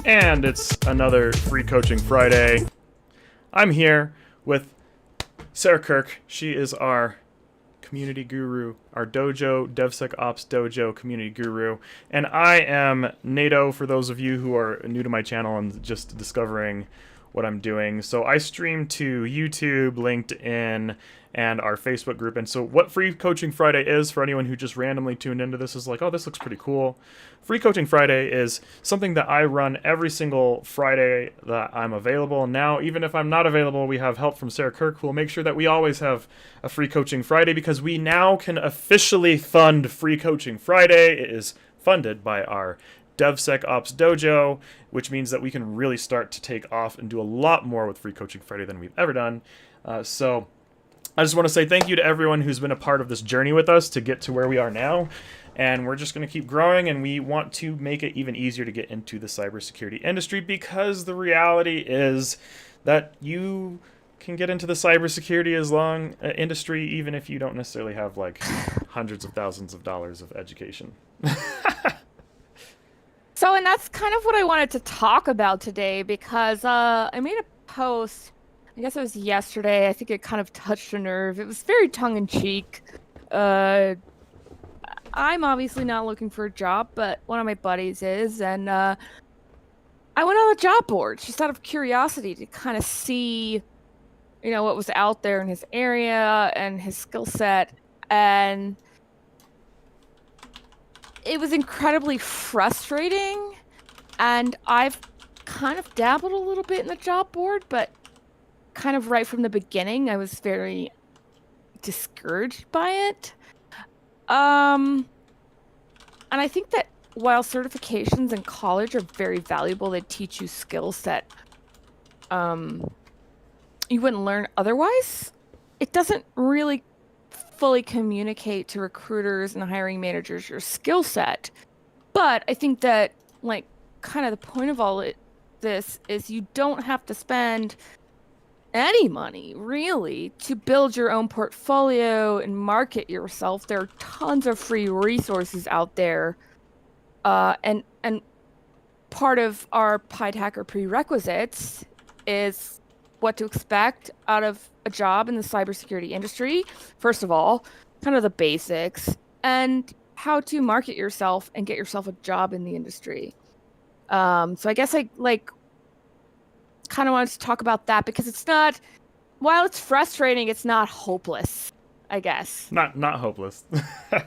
And it's another Free Coaching Friday. I'm here with Sarah Kirk. She is our community guru, our dojo, DevSecOps dojo community guru. And I am NATO, for those of you who are new to my channel and just discovering what I'm doing. So I stream to YouTube, LinkedIn, and our Facebook group. And so what Free Coaching Friday is, for anyone who just randomly tuned into this, is like, oh, this looks pretty cool. Free Coaching Friday is something that I run every single Friday that I'm available. Now, even if I'm not available, we have help from Sarah Kirk, who will make sure that we always have a Free Coaching Friday, because we now can officially fund Free Coaching Friday. It is funded by our DevSecOps dojo, which means that we can really start to take off and do a lot more with Free Coaching Friday than we've ever done. So I just want to say thank you to everyone who's been a part of this journey with us to get to where we are now. And we're just going to keep growing, and we want to make it even easier to get into the cybersecurity industry, because the reality is that you can get into the cybersecurity industry even if you don't necessarily have like hundreds of thousands of dollars of education. So, and that's kind of what I wanted to talk about today, because I made a post, I guess it was yesterday. I think it kind of touched a nerve. It was very tongue-in-cheek. I'm obviously not looking for a job, but one of my buddies is, and I went on the job board just out of curiosity to kind of see, what was out there in his area and his skill set, and it was incredibly frustrating. And I've kind of dabbled a little bit in the job board, but kind of right from the beginning, I was very discouraged by it. And I think that while certifications in college are very valuable, they teach you skill set you wouldn't learn otherwise. It doesn't really fully communicate to recruiters and hiring managers your skill set. But I think that, like, kind of the point of all this is you don't have to spend any money, really, to build your own portfolio and market yourself. There are tons of free resources out there. And part of our Pied Hacker prerequisites is what to expect out of a job in the cybersecurity industry. First of all, kind of the basics, and how to market yourself and get yourself a job in the industry. So I guess I kind of wanted to talk about that, because it's not, while it's frustrating, it's not hopeless, I guess. Not hopeless.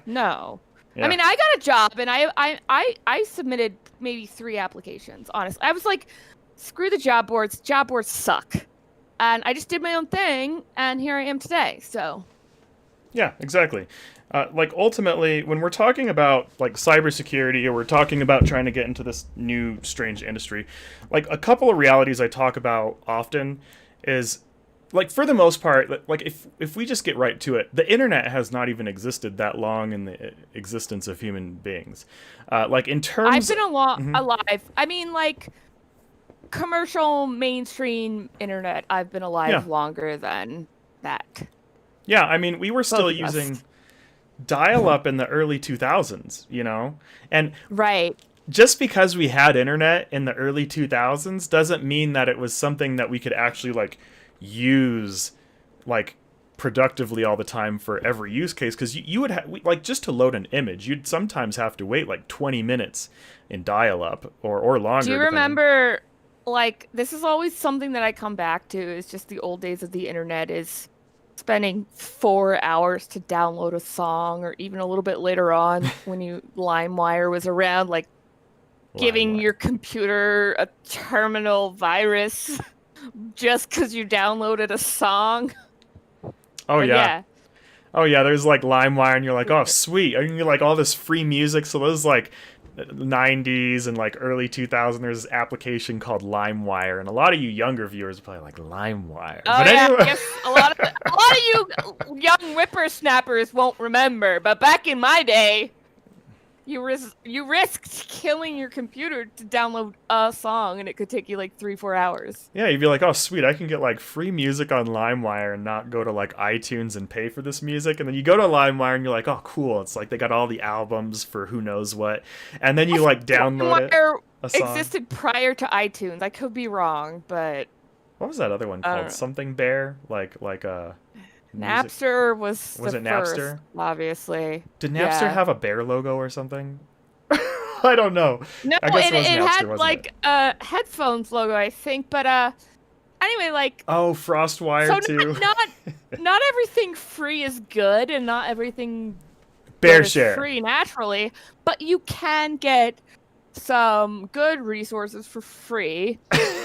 No. Yeah. I mean, I got a job, and I submitted maybe 3 applications, honestly. I was like, screw the job boards suck. And I just did my own thing, and here I am today, so. Yeah, exactly. Ultimately, when we're talking about like cybersecurity, or we're talking about trying to get into this new strange industry, like a couple of realities I talk about often is, like, for the most part, like if we just get right to it, the internet has not even existed that long in the existence of human beings. Like, in terms, I've been alive. I mean, like, commercial mainstream internet, I've been alive longer than that. Yeah, I mean, we were still using dial-up in the early 2000s, and right. Just because we had internet in the early 2000s doesn't mean that it was something that we could actually like use like productively all the time for every use case, because you would like, just to load an image, you'd sometimes have to wait like 20 minutes in dial-up or longer. Do you remember, like, this is always something that I come back to, is just the old days of the internet, is spending 4 hours to download a song, or even a little bit later on when LimeWire was around, like giving your computer a terminal virus just because you downloaded a song. Oh, yeah. Oh, yeah, there's like LimeWire, and you're like, oh, sweet. And you're like, all this free music. So those like 90s and like early 2000s, there's this application called LimeWire, and a lot of you younger viewers are probably like, LimeWire. Oh, but yeah, anyway. I guess a lot of you young whippersnappers won't remember, but back in my day, you risked killing your computer to download a song, and it could take you like 3-4 hours. Yeah, you'd be like, oh, sweet, I can get like free music on LimeWire and not go to like iTunes and pay for this music. And then you go to LimeWire and you're like, oh, cool. It's like they got all the albums for who knows what. And then you like download it. a song. existed prior to iTunes. I could be wrong, but What was that other one I don't called? know. Something Bear? Like music. Napster was Was the it first, Napster? obviously. Did Napster Yeah. have a bear logo or something? I don't know. No, I guess it was it Napster, had wasn't it? like headphones logo, I think, but anyway, like Oh, so Frostwire too. not everything free is good and not everything good Bear is share. free naturally, but you can get some good resources for free.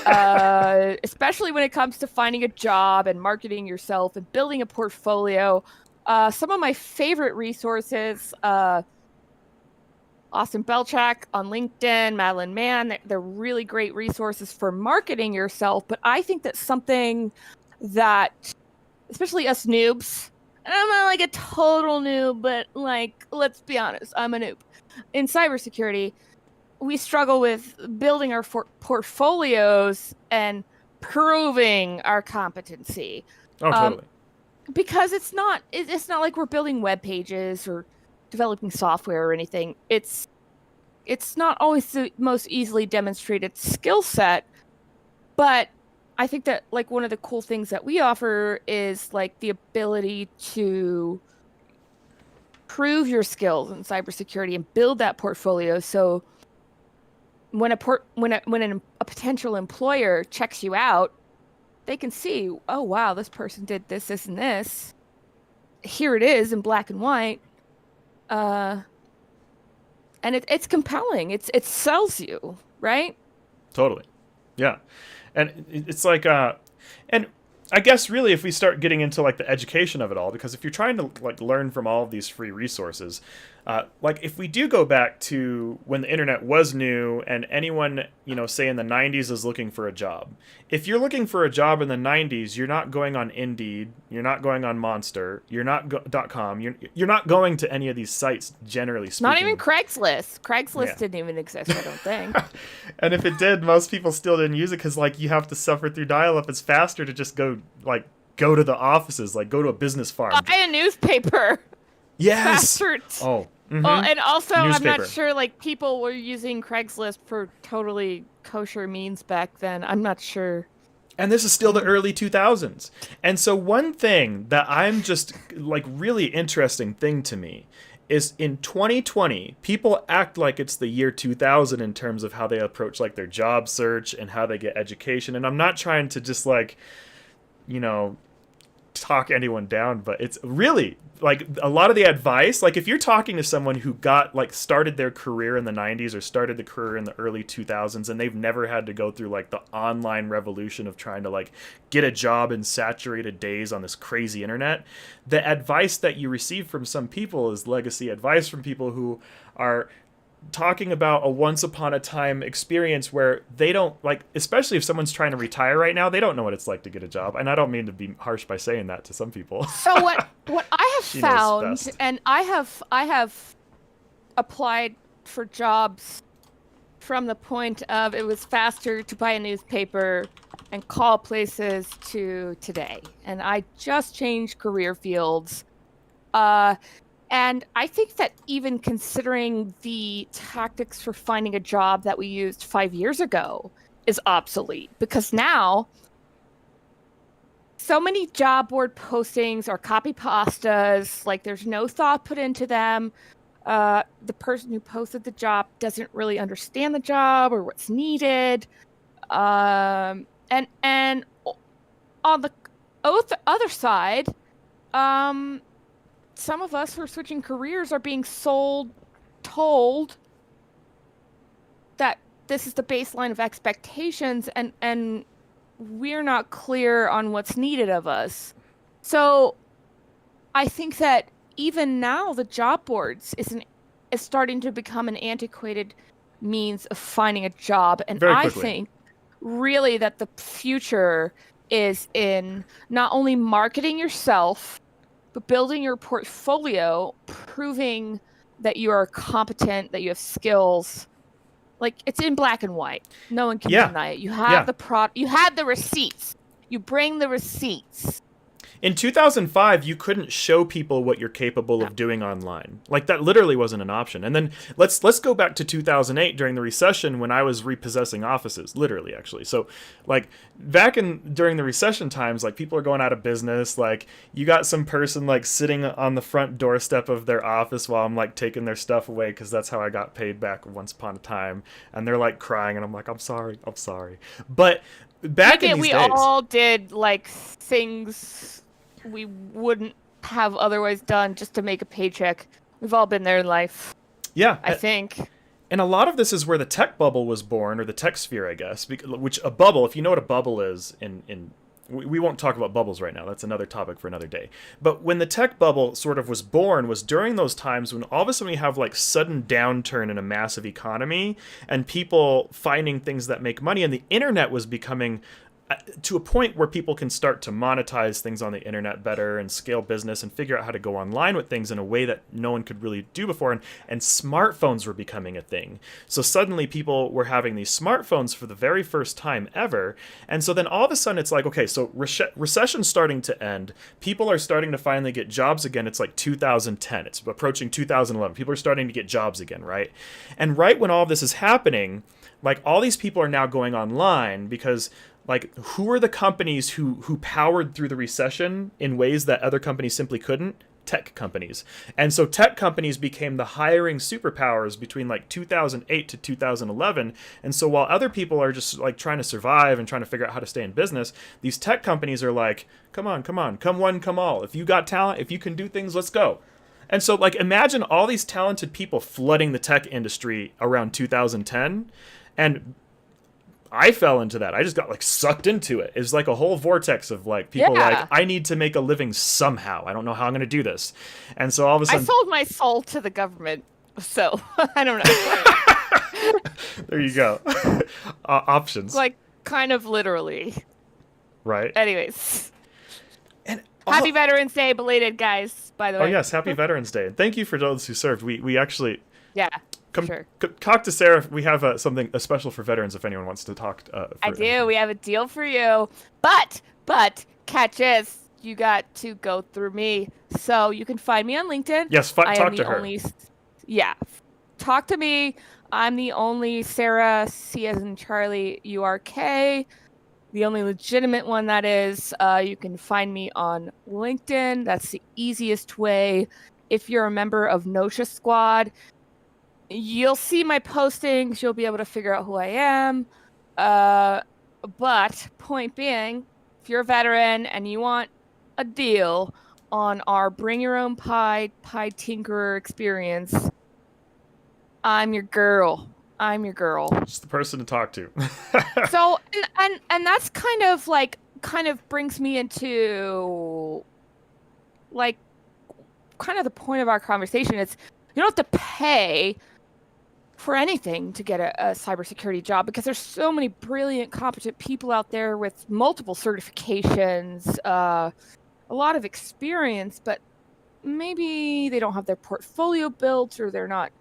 Especially when it comes to finding a job and marketing yourself and building a portfolio. Some of my favorite resources, Austin Belchak on LinkedIn, Madeline Mann, they're really great resources for marketing yourself. But I think that something that, especially us noobs, and I'm not like a total noob, but like, let's be honest, I'm a noob. In cybersecurity, we struggle with building our portfolios and proving our competency. Oh, Um, totally. because it's not like we're building web pages or developing software or anything. It's not always the most easily demonstrated skill set, but I think that like one of the cool things that we offer is like the ability to prove your skills in cybersecurity and build that portfolio. So when a potential employer checks you out, they can see, oh wow, this person did this, this, and this. Here it is in black and white. And it's compelling. It sells you, right? Totally. Yeah. And it's like and I guess really if we start getting into like the education of it all, because if you're trying to like learn from all of these free resources, like if we do go back to when the internet was new and anyone, say in the 90s is looking for a job. If you're looking for a job in the 90s, you're not going on Indeed, you're not going on Monster, you're not .com, you're not going to any of these sites generally speaking. Not even Craigslist. Craigslist Yeah. didn't even exist, I don't think. And if it did, most people still didn't use it because like you have to suffer through dial-up. It's faster to just go to the offices, like go to a business farm. Buy a newspaper. Yes. Faster. Oh. Mm-hmm. Well, and also, I'm Newspaper. not sure, like, people were using Craigslist for totally kosher means back then. I'm not sure. And this is still the early 2000s. And so one thing that I'm just like really interesting thing to me is in 2020, people act like it's the year 2000 in terms of how they approach like their job search and how they get education. And I'm not trying to just like, talk anyone down, but it's really like a lot of the advice, like if you're talking to someone who got like started their career in the 90s or started the career in the early 2000s and they've never had to go through like the online revolution of trying to like get a job in saturated days on this crazy internet, the advice that you receive from some people is legacy advice from people who are talking about a once upon a time experience where they don't like, especially if someone's trying to retire right now, they don't know what it's like to get a job. And I don't mean to be harsh by saying that to some people. So what I have She knows found, best. and I have applied for jobs from the point of it was faster to buy a newspaper and call places to today. And I just changed career fields. And I think that even considering the tactics for finding a job that we used 5 years ago is obsolete, because now so many job board postings are copy pastas, like there's no thought put into them. The person who posted the job doesn't really understand the job or what's needed. And on the other side, some of us who are switching careers are being told that this is the baseline of expectations, and we're not clear on what's needed of us. So I think that even now the job boards is starting to become an antiquated means of finding a job. And Very I quickly. think really that the future is in not only marketing yourself, but building your portfolio, proving that you are competent, that you have skills. Like, it's in black and white. No one can deny it. You have the you had the receipts. You bring the receipts. In 2005, you couldn't show people what you're capable of doing online. Like that literally wasn't an option. And then let's go back to 2008 during the recession when I was repossessing offices, literally actually. So like during the recession times, like people are going out of business. Like you got some person like sitting on the front doorstep of their office while I'm like taking their stuff away because that's how I got paid back once upon a time. And they're like crying and I'm like, I'm sorry. But back in these we days, all did like things we wouldn't have otherwise done just to make a paycheck. We've all been there in life. yeah, I think. and a lot of this is where the tech bubble was born, or the tech sphere, I guess. Which a bubble, if you know what a bubble is, we won't talk about bubbles right now. That's another topic for another day. But when the tech bubble sort of was born was during those times when all of a sudden we have like sudden downturn in a massive economy and people finding things that make money, and the internet was becoming to a point where people can start to monetize things on the internet better and scale business and figure out how to go online with things in a way that no one could really do before. And smartphones were becoming a thing. So suddenly people were having these smartphones for the very first time ever. And so then all of a sudden it's like, okay, so recession's starting to end. People are starting to finally get jobs again. It's like 2010. It's approaching 2011. People are starting to get jobs again, right? And right when all of this is happening, like all these people are now going online because like who are the companies who powered through the recession in ways that other companies simply couldn't? Tech companies. And so tech companies became the hiring superpowers between like 2008 to 2011. And so while other people are just like trying to survive and trying to figure out how to stay in business, these tech companies are like, come on, come one, come all. If you got talent, if you can do things, let's go. And so like imagine all these talented people flooding the tech industry around 2010. And I fell into that. I just got like sucked into it. It's like a whole vortex of like people like, I need to make a living somehow. I don't know how I'm going to do this. And so all of a sudden, I sold my soul to the government. So I don't know. There you go. Options. Like kind of literally. Right. Anyways. And Happy Veterans Day, belated guys, by the way. Oh yes, Happy Veterans Day. Thank you for those who served. We actually sure. Talk to Sarah. We have something special for veterans if anyone wants to talk. I do. We have a deal for you. But catch this. You got to go through me. So you can find me on LinkedIn. Yes, talk to her. Talk to me. I'm the only Sarah, C as in Charlie, URK. The only legitimate one that is. You can find me on LinkedIn. That's the easiest way. If you're a member of Notia Squad, you'll see my postings. You'll be able to figure out who I am. But point being, if you're a veteran and you want a deal on our Bring Your Own Pi Tinkerer experience, I'm your girl. Just the person to talk to. So, and that's kind of brings me into like kind of the point of our conversation. It's you don't have to pay for anything to get a cybersecurity job because there's so many brilliant, competent people out there with multiple certifications, a lot of experience, but maybe they don't have their portfolio built or they're not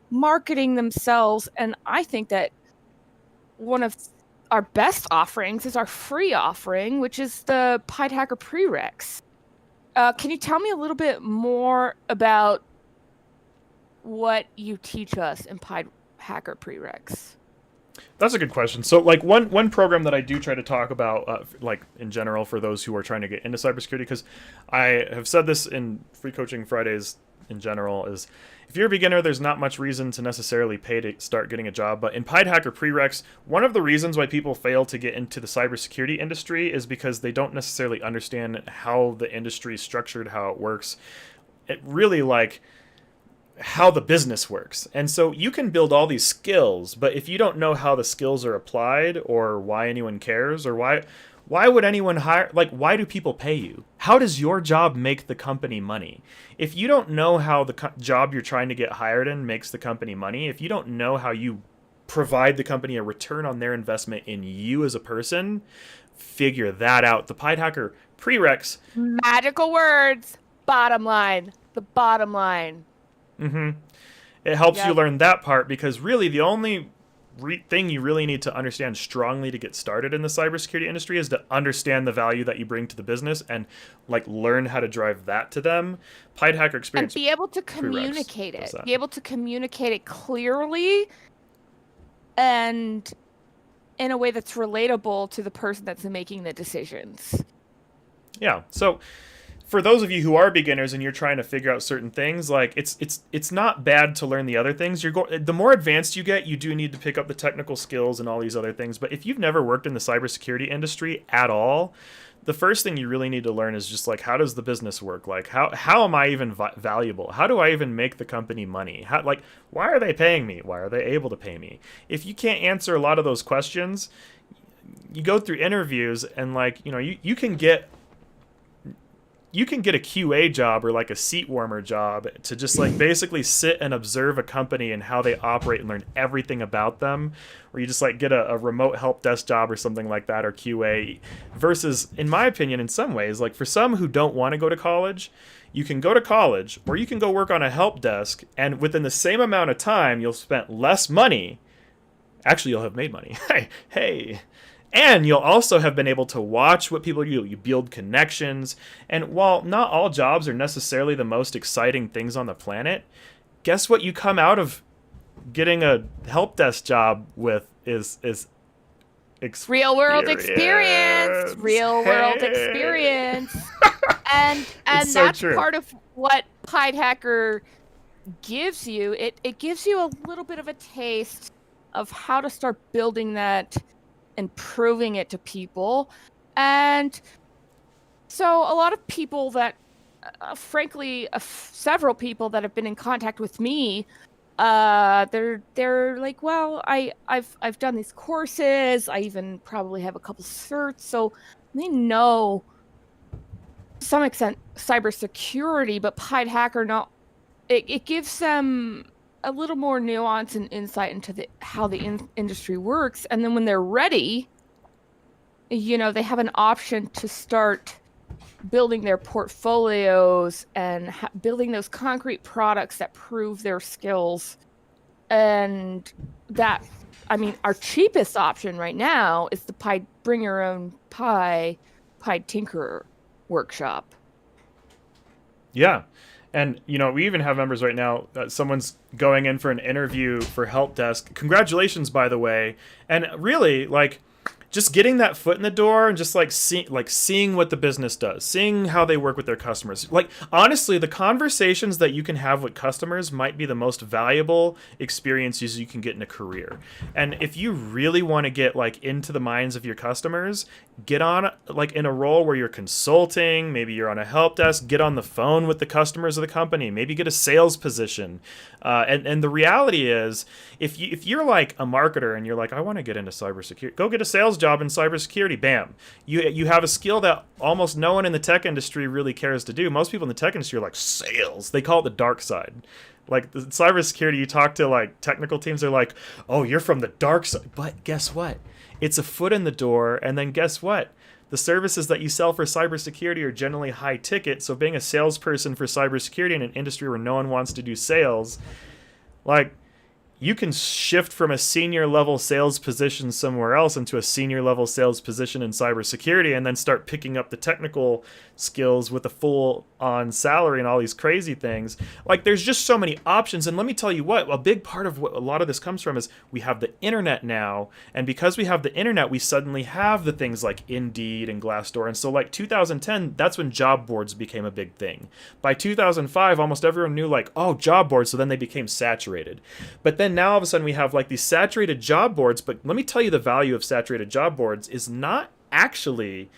marketing themselves. And I think that one of our best offerings is our free offering, which is the Pied Hacker Prereqs. Can you tell me a little bit more about what you teach us in Pied Hacker Prereqs? That's a good question. So, like one program that I do try to talk about, like in general, for those who are trying to get into cybersecurity, because I have said this in Free Coaching Fridays in general, is if you're a beginner, there's not much reason to necessarily pay to start getting a job. But in Pied Hacker Prereqs, one of the reasons why people fail to get into the cybersecurity industry is because they don't necessarily understand how the industry is structured, how it works. It really like how the business works. And so you can build all these skills, but if you don't know how the skills are applied or why anyone cares or why would anyone hire, like why do people pay you? How does your job make the company money? If you don't know how the job you're trying to get hired in makes the company money, if you don't know how you provide the company a return on their investment in you as a person, figure that out. The Pied Hacker Prereqs. Magical words. Bottom line. The bottom line. Mm-hmm. It helps you learn that part because really the only thing you really need to understand strongly to get started in the cybersecurity industry is to understand the value that you bring to the business and like learn how to drive that to them. Pied Hacker Experience and be able to communicate it. Be able to communicate it clearly and in a way that's relatable to the person that's making the decisions. Yeah. So for those of you who are beginners and you're trying to figure out certain things, like it's not bad to learn the other things. The more advanced you get, you do need to pick up the technical skills and all these other things. But if you've never worked in the cybersecurity industry at all, the first thing you really need to learn is just like, how does the business work? Like, how am I even valuable? How do I even make the company money? Like, why are they paying me? Why are they able to pay me? If you can't answer a lot of those questions, you go through interviews and like, you can get a QA job or like a seat warmer job to just like basically sit and observe a company and how they operate and learn everything about them, or you just like get a remote help desk job or something like that, or QA, versus, in my opinion, in some ways, like for some who don't want to go to college, you can go to college or you can go work on a help desk, and within the same amount of time you'll spend less money. Actually, you'll have made money. hey. And you'll also have been able to watch what people do. You build connections. And while not all jobs are necessarily the most exciting things on the planet, guess what you come out of getting a help desk job with is experience. Real world experience. Real world experience. And so that's true. part of what Pied Hacker gives you. It gives you a little bit of a taste of how to start building that and proving it to people. And so a lot of people that, frankly, several people that have been in contact with me, they're like, well, I've done these courses. I even probably have a couple certs. So they know to some extent cybersecurity, but Pied Hacker, it gives them a little more nuance and insight into how the industry works. And then when they're ready, they have an option to start building their portfolios and building those concrete products that prove their skills. And that, our cheapest option right now is the Pied Bring Your Own Pied Tinkerer workshop. Yeah. And, we even have members right now. Someone's going in for an interview for help desk. Congratulations, by the way. And really, like, just getting that foot in the door and just seeing what the business does, seeing how they work with their customers. Like, honestly, the conversations that you can have with customers might be the most valuable experiences you can get in a career. And if you really want to get like into the minds of your customers, get on like in a role where you're consulting, maybe you're on a help desk, get on the phone with the customers of the company, maybe get a sales position. And the reality is, if you're like a marketer and you're like, I want to get into cybersecurity, go get a sales job in cybersecurity. Bam, you have a skill that almost no one in the tech industry really cares to do. Most people in the tech industry are like, sales, they call it the dark side. Like the cybersecurity, you talk to like technical teams, they're like, oh, you're from the dark side. But guess what? It's a foot in the door. And then guess what? The services that you sell for cybersecurity are generally high ticket. So being a salesperson for cybersecurity in an industry where no one wants to do sales, like, you can shift from a senior level sales position somewhere else into a senior level sales position in cybersecurity, and then start picking up the technical skills with a full on salary and all these crazy things. Like, there's just so many options. And let me tell you what, a big part of what a lot of this comes from is we have the internet now. And because we have the internet, we suddenly have the things like Indeed and Glassdoor. And so like 2010, that's when job boards became a big thing. By 2005, almost everyone knew like, oh, job boards. So then they became saturated. But then now all of a sudden we have like these saturated job boards. But let me tell you, the value of saturated job boards is not actually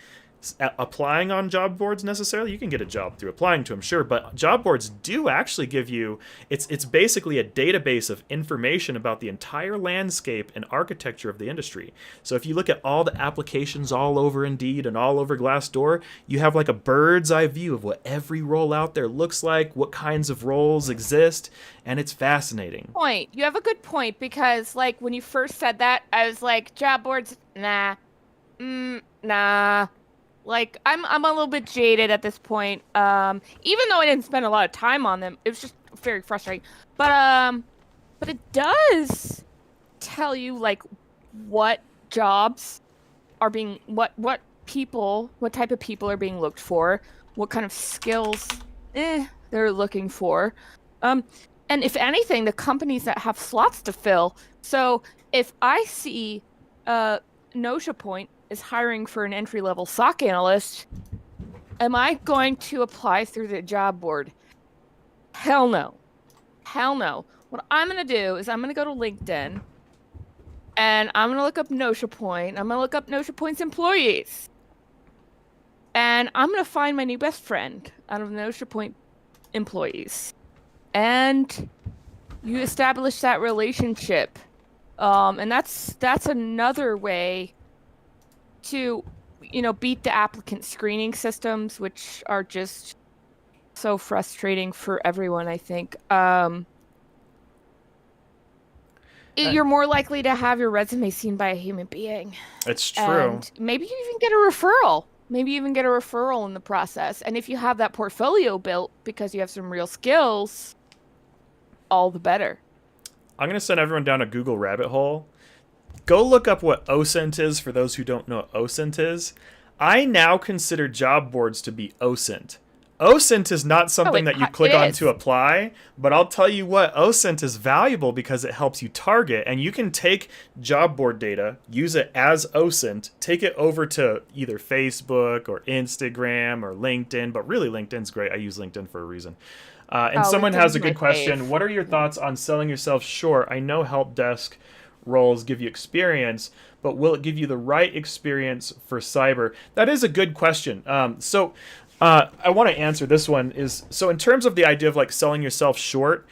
applying on job boards necessarily. You can get a job through applying to them, sure, but job boards do actually give you, it's basically a database of information about the entire landscape and architecture of the industry. So if you look at all the applications all over Indeed and all over Glassdoor, you have like a bird's eye view of what every role out there looks like, what kinds of roles exist, and it's fascinating. You have a good point, because like when you first said that, I was like, job boards, nah. Like, I'm a little bit jaded at this point. Even though I didn't spend a lot of time on them, it was just very frustrating. But it does tell you like what jobs are being what type of people are being looked for, what kind of skills they're looking for. And if anything, the companies that have slots to fill. So if I see notiaPoint is hiring for an entry-level SOC analyst, am I going to apply through the job board? Hell no. Hell no. What I'm going to do is I'm going to go to LinkedIn and I'm going to look up notiaPoint. I'm going to look up notiaPoint's employees. And I'm going to find my new best friend out of the notiaPoint employees. And you establish that relationship. And that's another way to, beat the applicant screening systems, which are just so frustrating for everyone, I think. You're more likely to have your resume seen by a human being. It's true. And maybe you even get a referral. Maybe even get a referral in the process. And if you have that portfolio built because you have some real skills, all the better. I'm going to send everyone down a Google rabbit hole. Go look up what OSINT is for those who don't know what OSINT is. I now consider job boards to be OSINT. OSINT is not something that you click on to apply, but I'll tell you what, OSINT is valuable because it helps you target, and you can take job board data, use it as OSINT, take it over to either Facebook or Instagram or LinkedIn, but really LinkedIn's great. I use LinkedIn for a reason. And someone has a good question. What are your thoughts on selling yourself short? I know help desk roles give you experience, but will it give you the right experience for cyber? That is a good question. I want to answer this one so in terms of the idea of like selling yourself short,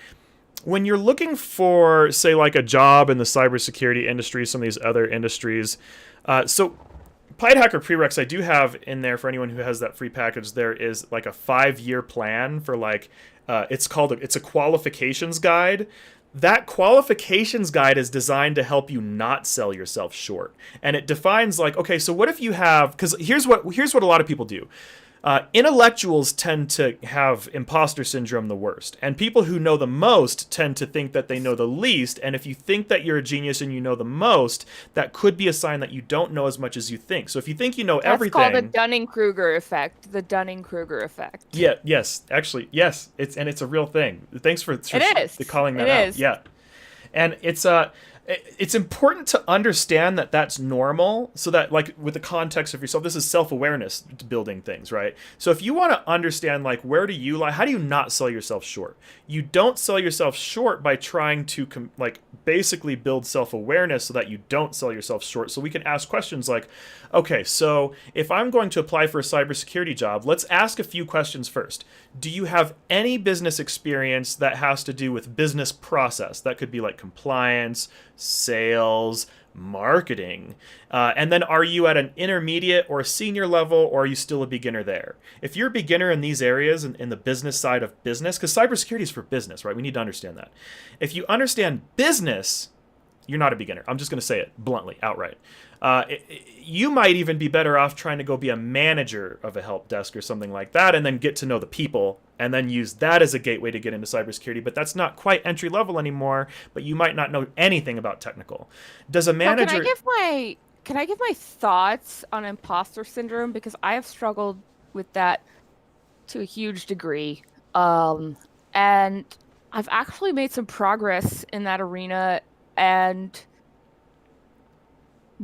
when you're looking for, say, like a job in the cybersecurity industry, some of these other industries, so Pied Hacker Prereqs I do have in there for anyone who has that free package. There is like a 5-year plan for like, it's a qualifications guide. That qualifications guide is designed to help you not sell yourself short. And it defines like, okay, so what if you have, because here's what a lot of people do. Intellectuals tend to have imposter syndrome the worst, and people who know the most tend to think that they know the least. And if you think that you're a genius and you know the most, that could be a sign that you don't know as much as you think. So if you think you know everything, that's called the Dunning-Kruger effect. The Dunning-Kruger effect. Yeah. Yes. Actually, yes. It's a real thing. Thanks for calling that out. Yeah. And it's important to understand that that's normal, so that like with the context of yourself, this is self-awareness building things, right? So if you want to understand like where do you lie, how do you not sell yourself short? You don't sell yourself short by trying to basically build self-awareness so that you don't sell yourself short. So we can ask questions like, okay, so if I'm going to apply for a cybersecurity job, let's ask a few questions first. Do you have any business experience that has to do with business process? That could be like compliance, sales, marketing. And then are you at an intermediate or a senior level, or are you still a beginner there? If you're a beginner in these areas, in the business side of business, because cybersecurity is for business, right? We need to understand that. If you understand business, you're not a beginner. I'm just going to say it bluntly, outright. You might even be better off trying to go be a manager of a help desk or something like that, and then get to know the people, and then use that as a gateway to get into cybersecurity. But that's not quite entry level anymore. But you might not know anything about technical. Does a manager? Can I give my thoughts on imposter syndrome, because I have struggled with that to a huge degree, and I've actually made some progress in that arena. And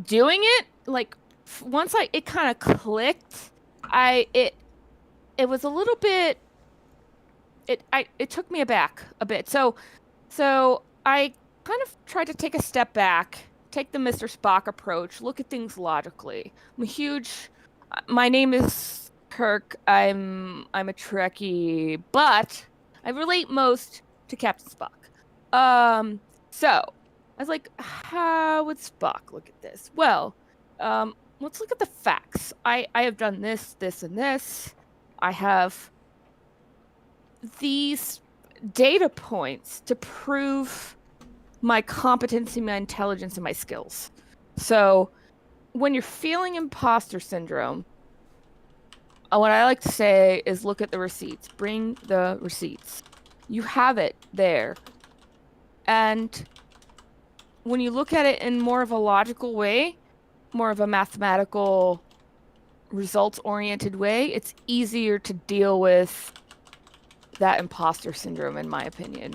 doing it, like, once it kind of clicked, it was a little bit, it took me aback a bit. So I kind of tried to take a step back, take the Mr. Spock approach, look at things logically. My name is Kirk. I'm a Trekkie, but I relate most to Captain Spock. So I was like, how would Spock look at this? Well, let's look at the facts. I have done this, this, and this. I have these data points to prove my competency, my intelligence, and my skills. So when you're feeling imposter syndrome, what I like to say is look at the receipts. Bring the receipts. You have it there. And when you look at it in more of a logical way, more of a mathematical, results-oriented way, it's easier to deal with that imposter syndrome, in my opinion.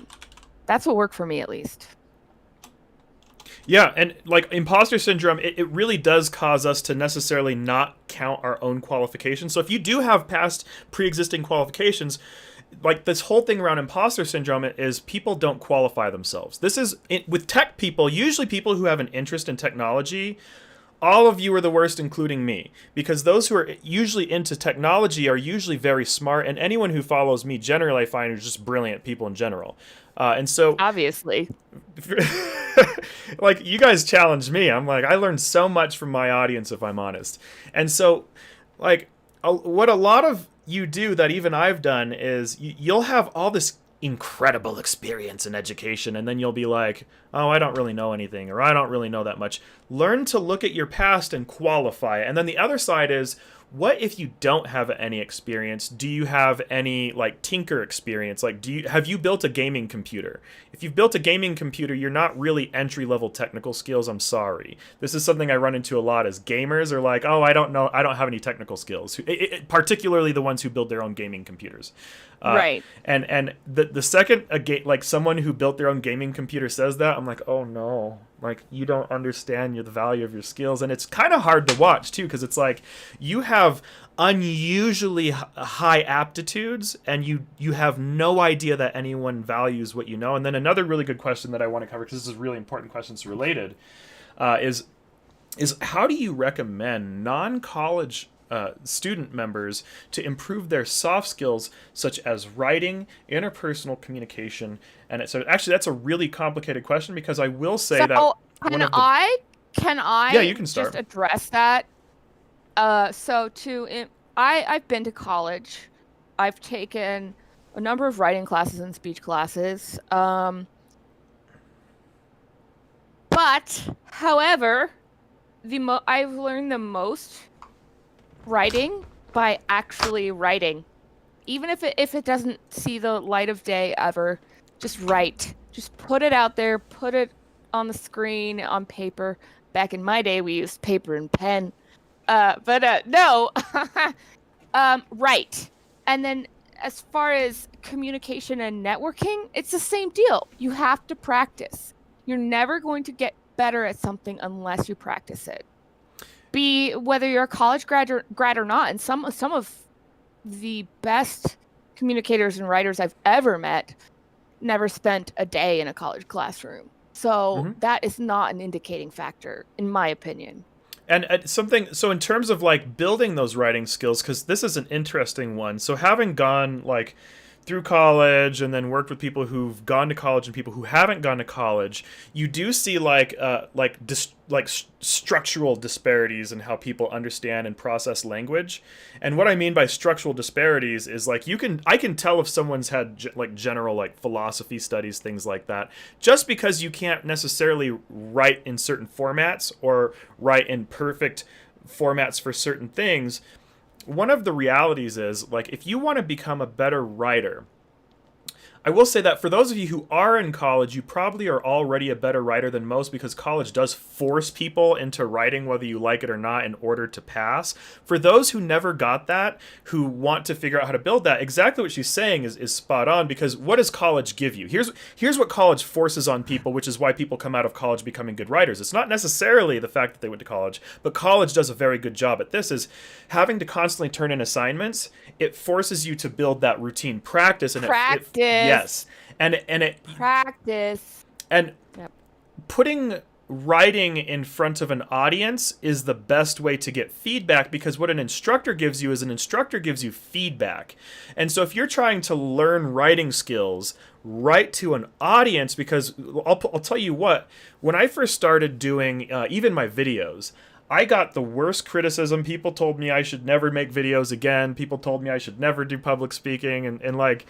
That's what worked for me, at least. Yeah, and like imposter syndrome, it really does cause us to necessarily not count our own qualifications. So if you do have past pre-existing qualifications, like this whole thing around imposter syndrome is people don't qualify themselves. This is with tech people, usually people who have an interest in technology. All of you are the worst, including me, because those who are usually into technology are usually very smart, and anyone who follows me generally I find are just brilliant people in general. And so Obviously. like you guys challenged me. I'm like, I learned so much from my audience, if I'm honest. And so like what a lot of you do that even I've done is you'll have all this incredible experience in education, and then you'll be like, oh, I don't really know anything, or I don't really know that much. Learn to look at your past and qualify it. And then the other side is, what if you don't have any experience? Do you have any like tinker experience? Like, have you built a gaming computer? If you've built a gaming computer, you're not really entry level technical skills. I'm sorry. This is something I run into a lot as gamers are like, oh, I don't know. I don't have any technical skills. Particularly the ones who build their own gaming computers. Right. And the second like someone who built their own gaming computer says that, I'm like, oh no, like you don't understand the value of your skills. And it's kind of hard to watch too, because it's like you have unusually high aptitudes and you have no idea that anyone values what you know. And then another really good question that I want to cover, because this is really important questions related, is how do you recommend non-college student members to improve their soft skills such as writing, interpersonal communication, and so actually that's a really complicated question, because I will say that can I yeah, you can start. just address that? I've been to college. I've taken a number of writing classes and speech classes. But however, I've learned the most writing by actually writing. Even if it doesn't see the light of day ever, just write. Just put it out there, put it on the screen, on paper. Back in my day, we used paper and pen. No. Write. And then as far as communication and networking, it's the same deal. You have to practice. You're never going to get better at something unless you practice it. Whether you're a college grad or not, and some of the best communicators and writers I've ever met never spent a day in a college classroom. So that is not an indicating factor, in my opinion. And so in terms of like building those writing skills, because this is an interesting one. So having gone like through college and then worked with people who've gone to college and people who haven't gone to college, you do see structural disparities in how people understand and process language. And what I mean by structural disparities is like I can tell if someone's had general like philosophy studies, things like that, just because you can't necessarily write in certain formats or write in perfect formats for certain things. One of the realities is, like, if you want to become a better writer, I will say that for those of you who are in college, you probably are already a better writer than most, because college does force people into writing whether you like it or not in order to pass. For those who never got that, who want to figure out how to build that, exactly what she's saying is spot on, because what does college give you? Here's what college forces on people, which is why people come out of college becoming good writers. It's not necessarily the fact that they went to college, but college does a very good job at this, is having to constantly turn in assignments. It forces you to build that routine practice. And yes. And it practice. And putting writing in front of an audience is the best way to get feedback, because what an instructor gives you is an instructor gives you feedback. And so if you're trying to learn writing skills, write to an audience, because I'll tell you what, when I first started doing even my videos, I got the worst criticism. People told me I should never make videos again. People told me I should never do public speaking. And like,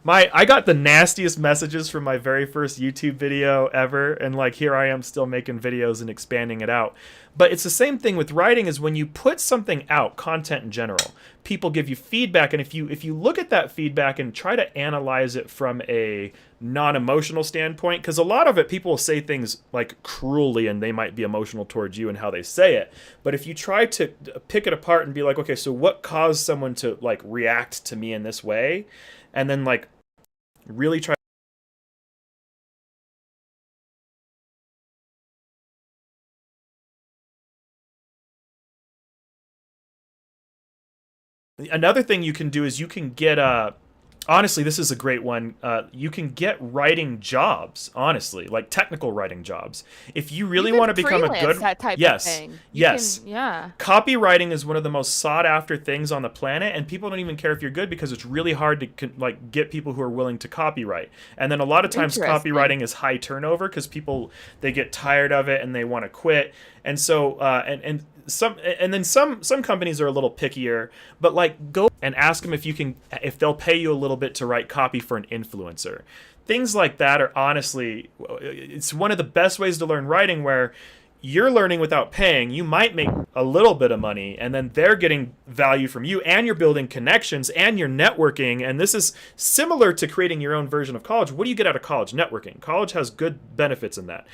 I got the nastiest messages from my very first YouTube video ever. And like, here I am still making videos and expanding it out. But it's the same thing with writing, is when you put something out, content in general, people give you feedback, and if you look at that feedback and try to analyze it from a non-emotional standpoint, because a lot of it, people will say things like cruelly and they might be emotional towards you and how they say it, but if you try to pick it apart and be like, okay, so what caused someone to like react to me in this way, and then like really try. Another thing you can do is you can get honestly, this is a great one. You can get writing jobs, honestly, like technical writing jobs. If you really want to become a good, that type yes, of thing. yes, Yeah. copywriting is one of the most sought after things on the planet, and people don't even care if you're good because it's really hard to like get people who are willing to copyright. And then a lot of times copywriting is high turnover because people, they get tired of it and they want to quit. And so and some companies are a little pickier, but like go and ask them if they'll pay you a little bit to write copy for an influencer. Things like that are honestly, it's one of the best ways to learn writing, where you're learning without paying. You might make a little bit of money, and then they're getting value from you, and you're building connections, and you're networking. And this is similar to creating your own version of college. What do you get out of college? Networking. College has good benefits in that.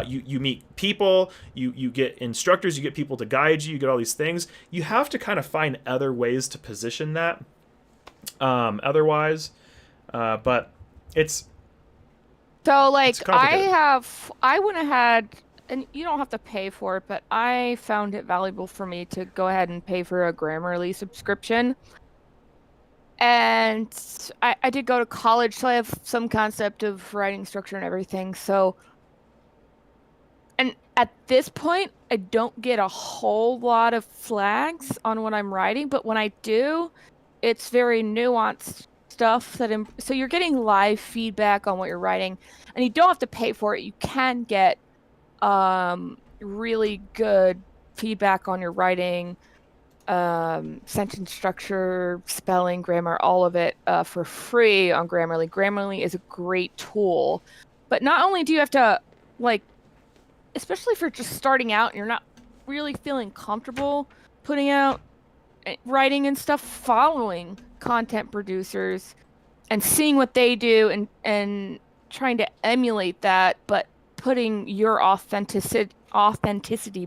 You meet people, you get instructors, you get people to guide you, you get all these things. You have to kind of find other ways to position that otherwise. But it's... So, like, it's complicated. I went ahead, and you don't have to pay for it, but I found it valuable for me to go ahead and pay for a Grammarly subscription. And I did go to college, so I have some concept of writing structure and everything. So, and at this point, I don't get a whole lot of flags on what I'm writing, but when I do, it's very nuanced stuff so you're getting live feedback on what you're writing, and you don't have to pay for it. You can get really good feedback on your writing, sentence structure, spelling, grammar, all of it for free on Grammarly. Grammarly is a great tool, but not only do you have to, like, especially for just starting out and you're not really feeling comfortable putting out writing and stuff, following content producers and seeing what they do and trying to emulate that, but putting your authenticity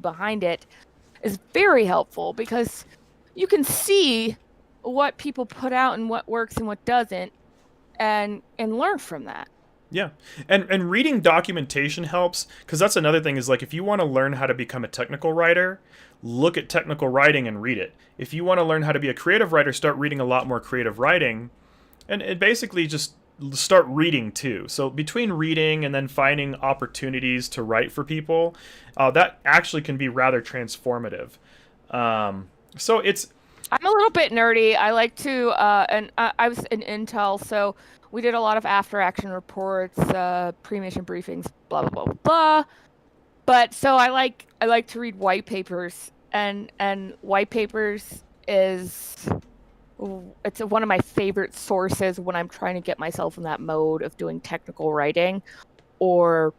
behind it is very helpful, because you can see what people put out and what works and what doesn't, and learn from that. Yeah. And reading documentation helps, because that's another thing, is like, if you want to learn how to become a technical writer, look at technical writing and read it. If you want to learn how to be a creative writer, start reading a lot more creative writing, and it basically just start reading too. So between reading and then finding opportunities to write for people, that actually can be rather transformative. So it's... I'm a little bit nerdy. I like to, and I was in Intel, so we did a lot of after-action reports, pre-mission briefings, blah blah blah blah. But so I like to read white papers, and white papers it's one of my favorite sources when I'm trying to get myself in that mode of doing technical writing, or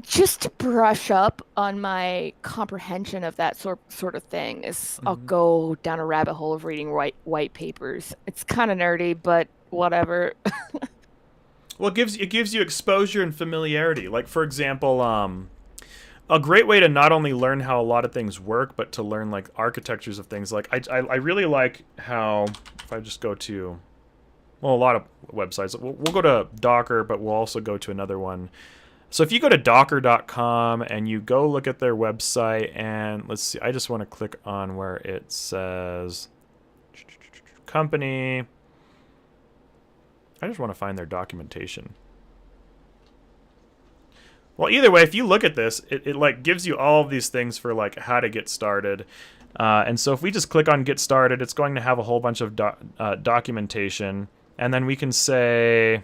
just to brush up on my comprehension of that sort of thing. I'll go down a rabbit hole of reading white papers. It's kind of nerdy, but whatever. Well, it gives you exposure and familiarity. Like, for example, a great way to not only learn how a lot of things work, but to learn like architectures of things. Like I really like how, if I just go to, well, a lot of websites. We'll go to Docker, but we'll also go to another one. So if you go to docker.com and you go look at their website, and let's see, I just want to click on where it says company. I just want to find their documentation. Well, either way, if you look at this, it like gives you all of these things for like how to get started. And so if we just click on get started, it's going to have a whole bunch of documentation. And then we can say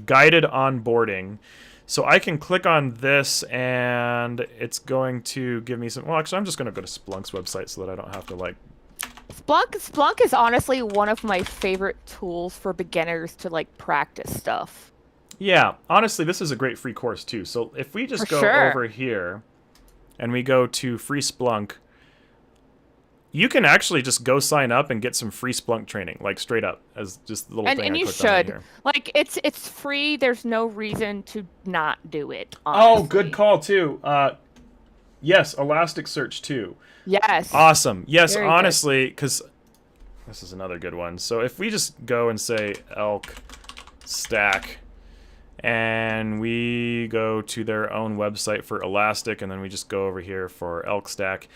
guided onboarding. So I can click on this and it's going to give me some... Well, actually, I'm just going to go to Splunk's website so that I don't have to like... Splunk is honestly one of my favorite tools for beginners to like practice stuff. Yeah, honestly, this is a great free course too. So if we just go over here and we go to free Splunk, you can actually just go sign up and get some free Splunk training, like straight up, as just the little thing And I you clicked on right should. here. Like, it's free. There's no reason to not do it, Oh, good honestly. call too. Yes, Elasticsearch too. Yes. Awesome. Yes, Very good. honestly, because this is another good one. So if we just go and say elk stack, and we go to their own website for Elastic, and then we just go over here for elk stack.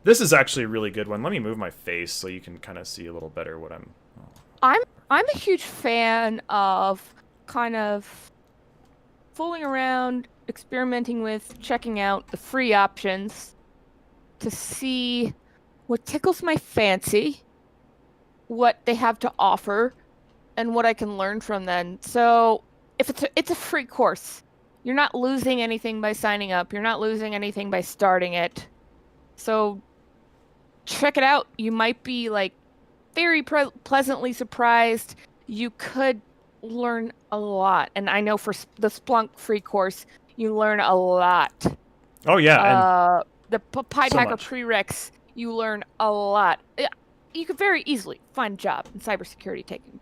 This is actually a really good one. Let me move my face so you can kind of see a little better what I'm... I'm a huge fan of kind of fooling around, experimenting with, checking out the free options to see what tickles my fancy, what they have to offer, and what I can learn from them. So if it's a free course, you're not losing anything by signing up. You're not losing anything by starting it. So check it out. You might be like very pleasantly surprised. You could learn a lot. And I know for the Splunk free course, you learn a lot. Oh, yeah, and The Pied so Hacker much. prereqs, you learn a lot. You could very easily find a job in cybersecurity taking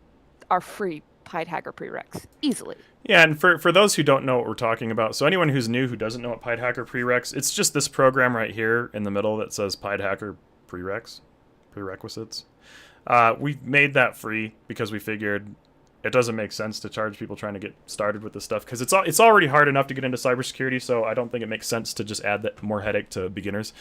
our free Pied Hacker prereqs easily. Yeah, and for those who don't know what we're talking about, so anyone who's new who doesn't know what Pied Hacker prereqs, it's just this program right here in the middle that says Pied Hacker prerequisites. We made that free because we figured it doesn't make sense to charge people trying to get started with this stuff because it's already hard enough to get into cybersecurity, so I don't think it makes sense to just add that more headache to beginners.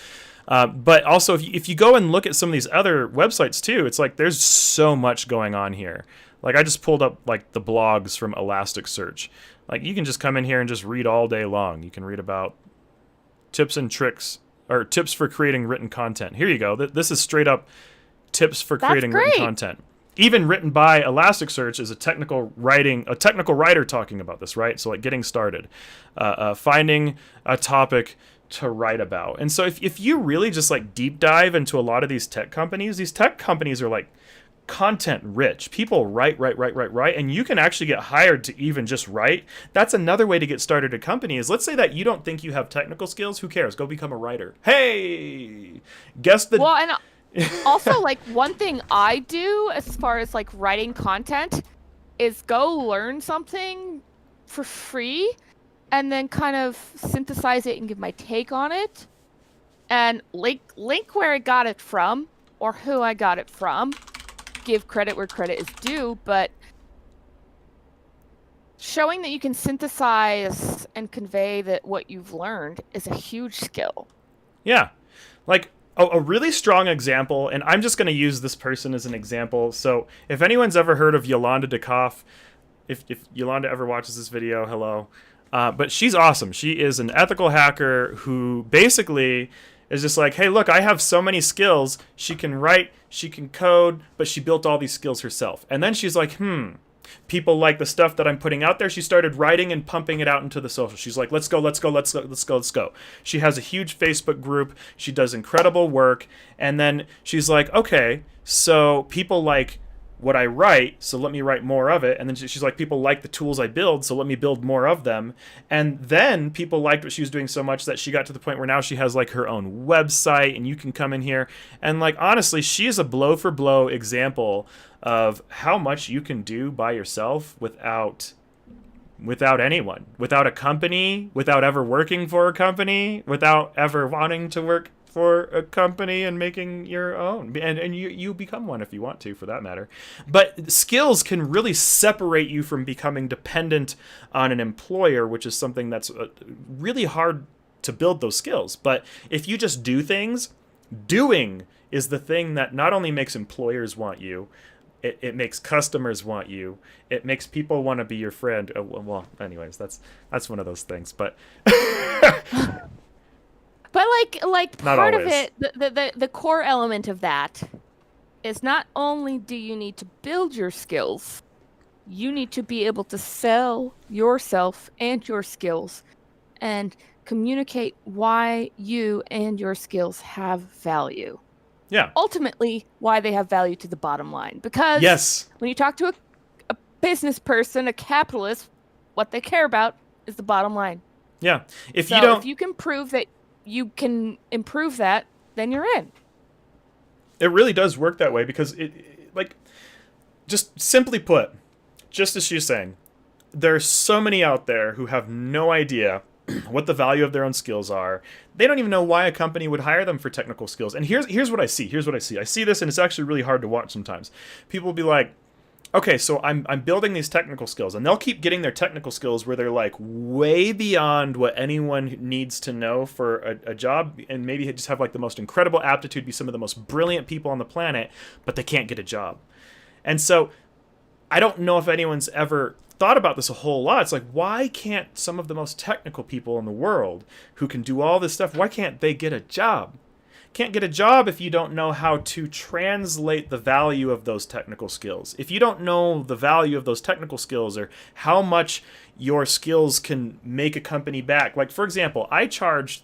But also, if you go and look at some of these other websites too, it's like there's so much going on here. Like I just pulled up like the blogs from Elasticsearch. Like you can just come in here and just read all day long. You can read about tips and tricks or tips for creating written content. Here you go. This is straight up tips for creating written content. Even written by Elasticsearch is a technical writer talking about this, right? So like getting started, finding a topic to write about. And so if you really just like deep dive into a lot of these tech companies are like content rich. People write, and you can actually get hired to even just write. That's another way to get started at a company is let's say that you don't think you have technical skills. Who cares? Go become a writer. Hey, guess the... Well, and also, like, one thing I do as far as like writing content is go learn something for free and then kind of synthesize it and give my take on it and link where I got it from or who I got it from. Give credit where credit is due, but showing that you can synthesize and convey that what you've learned is a huge skill. Yeah. Like a really strong example, and I'm just going to use this person as an example. So if anyone's ever heard of Yolanda DeKoff, if Yolanda ever watches this video, hello. But she's awesome. She is an ethical hacker who basically is just like, hey, look, I have so many skills. She can write, she can code, but she built all these skills herself. And then she's like, people like the stuff that I'm putting out there. She started writing and pumping it out into the social. She's like, let's go. She has a huge Facebook group. She does incredible work. And then she's like, okay, so people like what I write, so let me write more of it. And then she's like, people like the tools I build, so let me build more of them. And then people liked what she was doing so much that she got to the point where now she has like her own website, and you can come in here. And like, honestly, she is a blow for blow example of how much you can do by yourself without anyone, without a company, without ever working for a company, without ever wanting to work for a company and making your own. And you become one if you want to, for that matter. But skills can really separate you from becoming dependent on an employer, which is something that's really hard to build those skills. But if you just do things, doing is the thing that not only makes employers want you, it makes customers want you. It makes people want to be your friend. Well, anyways, that's one of those things. But But like not part always. of it, the core element of that is not only do you need to build your skills, you need to be able to sell yourself and your skills and communicate why you and your skills have value. Yeah. Ultimately, why they have value to the bottom line. Because Yes. when you talk to a business person, a capitalist, what they care about is the bottom line. Yeah. If you can prove that you can improve that, then you're in. It really does work that way because like, just simply put, just as she's saying, there's so many out there who have no idea what the value of their own skills are. They don't even know why a company would hire them for technical skills. And here's what I see. Here's what I see. I see this, and it's actually really hard to watch sometimes. People will be like, okay, so I'm building these technical skills, and they'll keep getting their technical skills where they're like way beyond what anyone needs to know for a job, and maybe just have like the most incredible aptitude, be some of the most brilliant people on the planet, but they can't get a job. And so I don't know if anyone's ever thought about this a whole lot. It's like, why can't some of the most technical people in the world who can do all this stuff, why can't they get a job? Can't get a job if you don't know how to translate the value of those technical skills. If you don't know the value of those technical skills or how much your skills can make a company back. Like, for example, I charge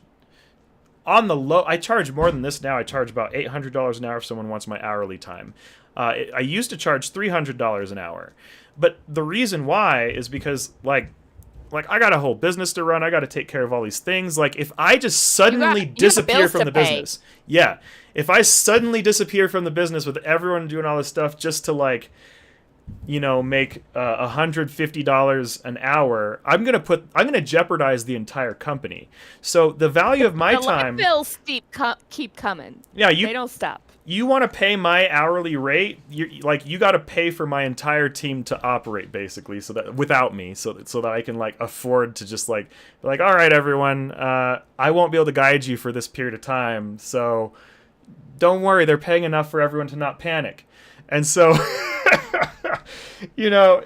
more than this now. I charge about $800 an hour if someone wants my hourly time. I used to charge $300 an hour. But the reason why is because, like I got a whole business to run. I got to take care of all these things. Like, if I just suddenly disappear from the business, if I suddenly disappear from the business with everyone doing all this stuff just to, like, you know, make $150 an hour, I'm gonna jeopardize the entire company. So the value of my time, the bills keep coming. Yeah, they don't stop. You want to pay my hourly rate? You got to pay for my entire team to operate, basically, so that without me, so that I can like afford to just like be like, all right, everyone, I won't be able to guide you for this period of time, so don't worry, they're paying enough for everyone to not panic, and so you know,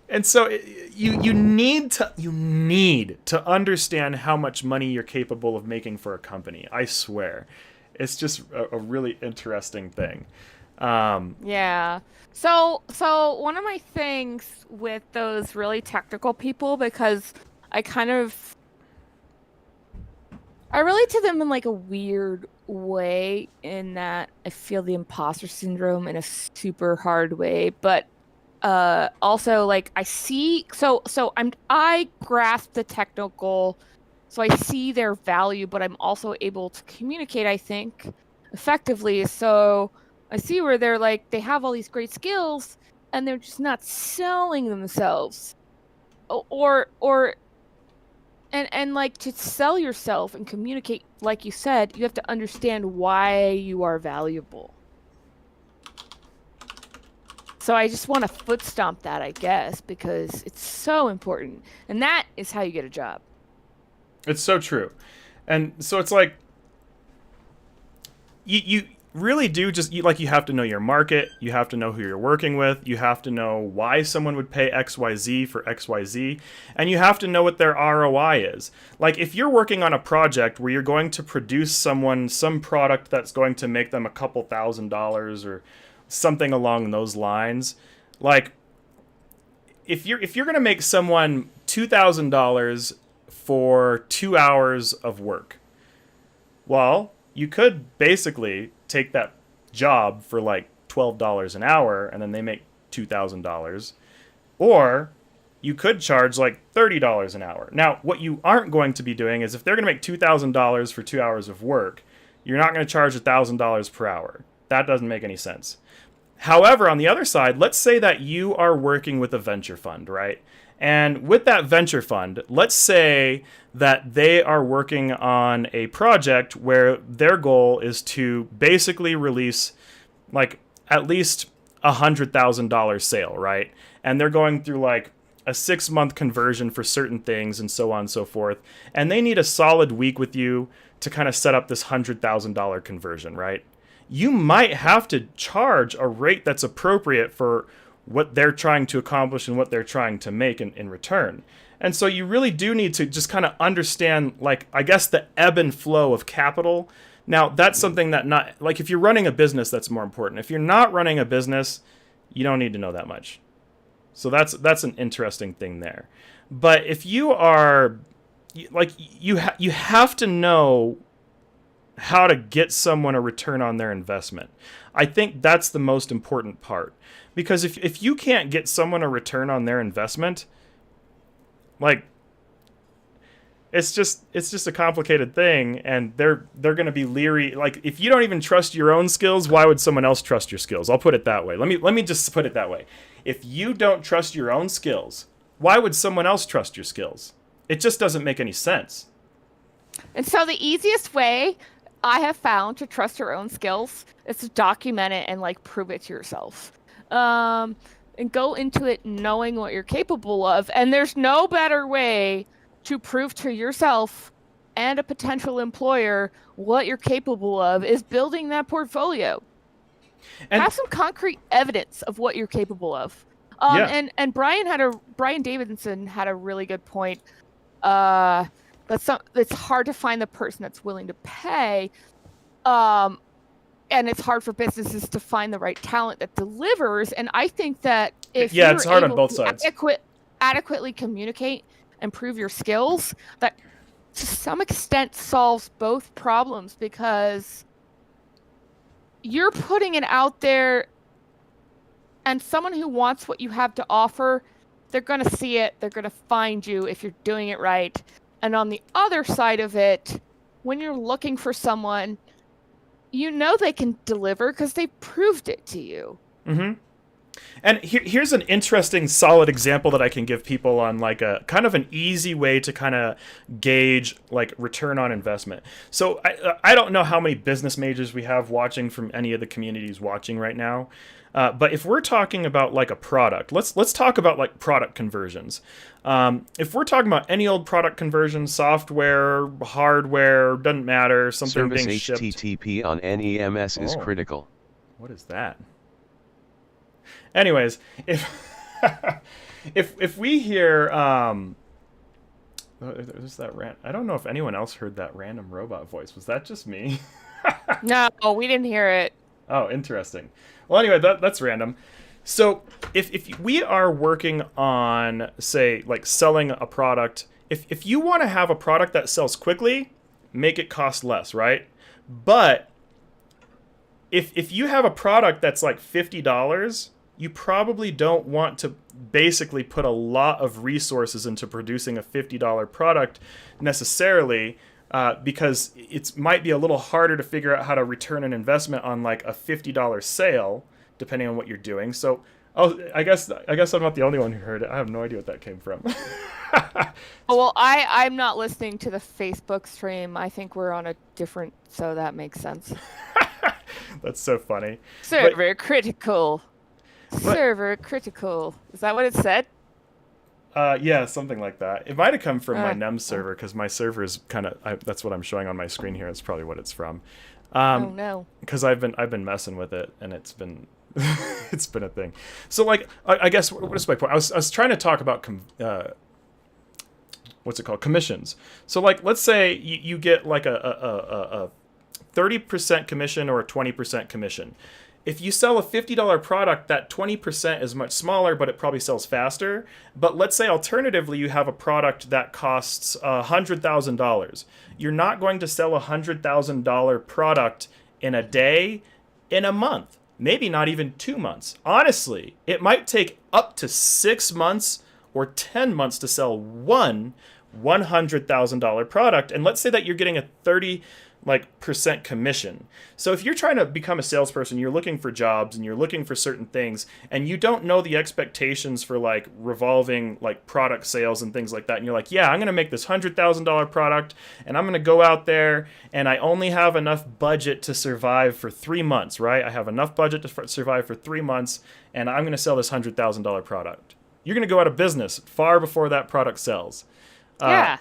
and so you need to understand how much money you're capable of making for a company. I swear. It's just a really interesting thing. Yeah. So one of my things with those really technical people, because I relate to them in like a weird way, in that I feel the imposter syndrome in a super hard way, but also like I see I grasp the technical. So I see their value, but I'm also able to communicate, I think, effectively. So I see where they're like, they have all these great skills and they're just not selling themselves. And like, to sell yourself and communicate, like you said, you have to understand why you are valuable. So I just want to foot stomp that, I guess, because it's so important. And that is how you get a job. It's so true. And so it's like, you really do just, you have to know your market, you have to know who you're working with, you have to know why someone would pay XYZ for XYZ, and you have to know what their ROI is. Like, if you're working on a project where you're going to produce someone some product that's going to make them a couple $1,000s or something along those lines, like, if you're going to make someone $2,000 for 2 hours of work, well, you could basically take that job for like $12 an hour and then they make $2,000, or you could charge like $30 an hour. Now, what you aren't going to be doing is, if they're going to make $2,000 for 2 hours of work, you're not going to charge $1,000 per hour. That doesn't make any sense. However, on the other side, let's say that you are working with a venture fund, right? And with that venture fund, let's say that they are working on a project where their goal is to basically release like at least $100,000 sale, right? And they're going through like a 6-month conversion for certain things and so on and so forth. And they need a solid week with you to kind of set up this $100,000 conversion, right? You might have to charge a rate that's appropriate for what they're trying to accomplish and what they're trying to make in return. And so you really do need to just kind of understand, like, I guess, the ebb and flow of capital. Now, that's something that not, like, if you're running a business, that's more important. If you're not running a business, you don't need to know that much. So that's an interesting thing there. But if you are, like, you have to know how to get someone a return on their investment. I think that's the most important part. Because if you can't get someone a return on their investment, like, It's just a complicated thing, and they're going to be leery. Like, if you don't even trust your own skills, why would someone else trust your skills? I'll put it that way. Let me just put it that way. If you don't trust your own skills, why would someone else trust your skills? It just doesn't make any sense. And so the easiest way I have found to trust your own skills is to document it and like prove it to yourself. And go into it knowing what you're capable of. And there's no better way to prove to yourself and a potential employer what you're capable of is building that portfolio. And have some concrete evidence of what you're capable of. And Brian Davidson had a really good point. It's hard to find the person that's willing to pay. And it's hard for businesses to find the right talent that delivers. And I think that if you're it's hard able on both to sides. adequately communicate and prove your skills, that to some extent solves both problems, because you're putting it out there, and someone who wants what you have to offer, they're going to see it. They're going to find you if you're doing it right. And on the other side of it, when you're looking for someone, you know they can deliver because they proved it to you. Mm-hmm. And here's an interesting, solid example that I can give people on like a kind of an easy way to kind of gauge like return on investment. So I don't know how many business majors we have watching from any of the communities watching right now. But if we're talking about like a product, let's talk about like product conversions. If we're talking about any old product conversion, software, hardware, doesn't matter, something Service being shipped. HTTP on NEMS is critical. What is that? Anyways, if we hear there's that I don't know if anyone else heard that random robot voice. Was that just me? No, we didn't hear it. Oh, interesting. Well, anyway, that's random. So if we are working on, say, like selling a product, if you want to have a product that sells quickly, make it cost less, right? But if you have a product that's like $50, you probably don't want to basically put a lot of resources into producing a $50 product necessarily, because it might be a little harder to figure out how to return an investment on like a $50 sale, depending on what you're doing. So, I guess I'm not the only one who heard it. I have no idea what that came from. Well, I'm not listening to the Facebook stream. I think we're on a different, so that makes sense. That's so funny. Server critical. Server critical. Is that what it said? Yeah, something like that. It might have come from my NEM server, because my server is kind of that's what I'm showing on my screen here. It's probably what it's from. Oh no. Because I've been messing with it, and it's been it's been a thing. So like I guess what is my point? I was trying to talk about what's it called? Commissions. So like let's say you get like a 30% commission or a 20% commission. If you sell a $50 product, that 20% is much smaller, but it probably sells faster. But let's say alternatively, you have a product that costs $100,000. You're not going to sell a $100,000 product in a day, in a month, maybe not even 2 months. Honestly, it might take up to 6 months or 10 months to sell one $100,000 product. And let's say that you're getting a 30% commission. So if you're trying to become a salesperson, you're looking for jobs and you're looking for certain things, and you don't know the expectations for like revolving like product sales and things like that, and you're like, yeah, I'm going to make this $100,000 product, and I'm going to go out there, and I only have enough budget to survive for 3 months, right? I have enough budget to survive for 3 months, and I'm going to sell this $100,000 product. You're going to go out of business far before that product sells. Yeah.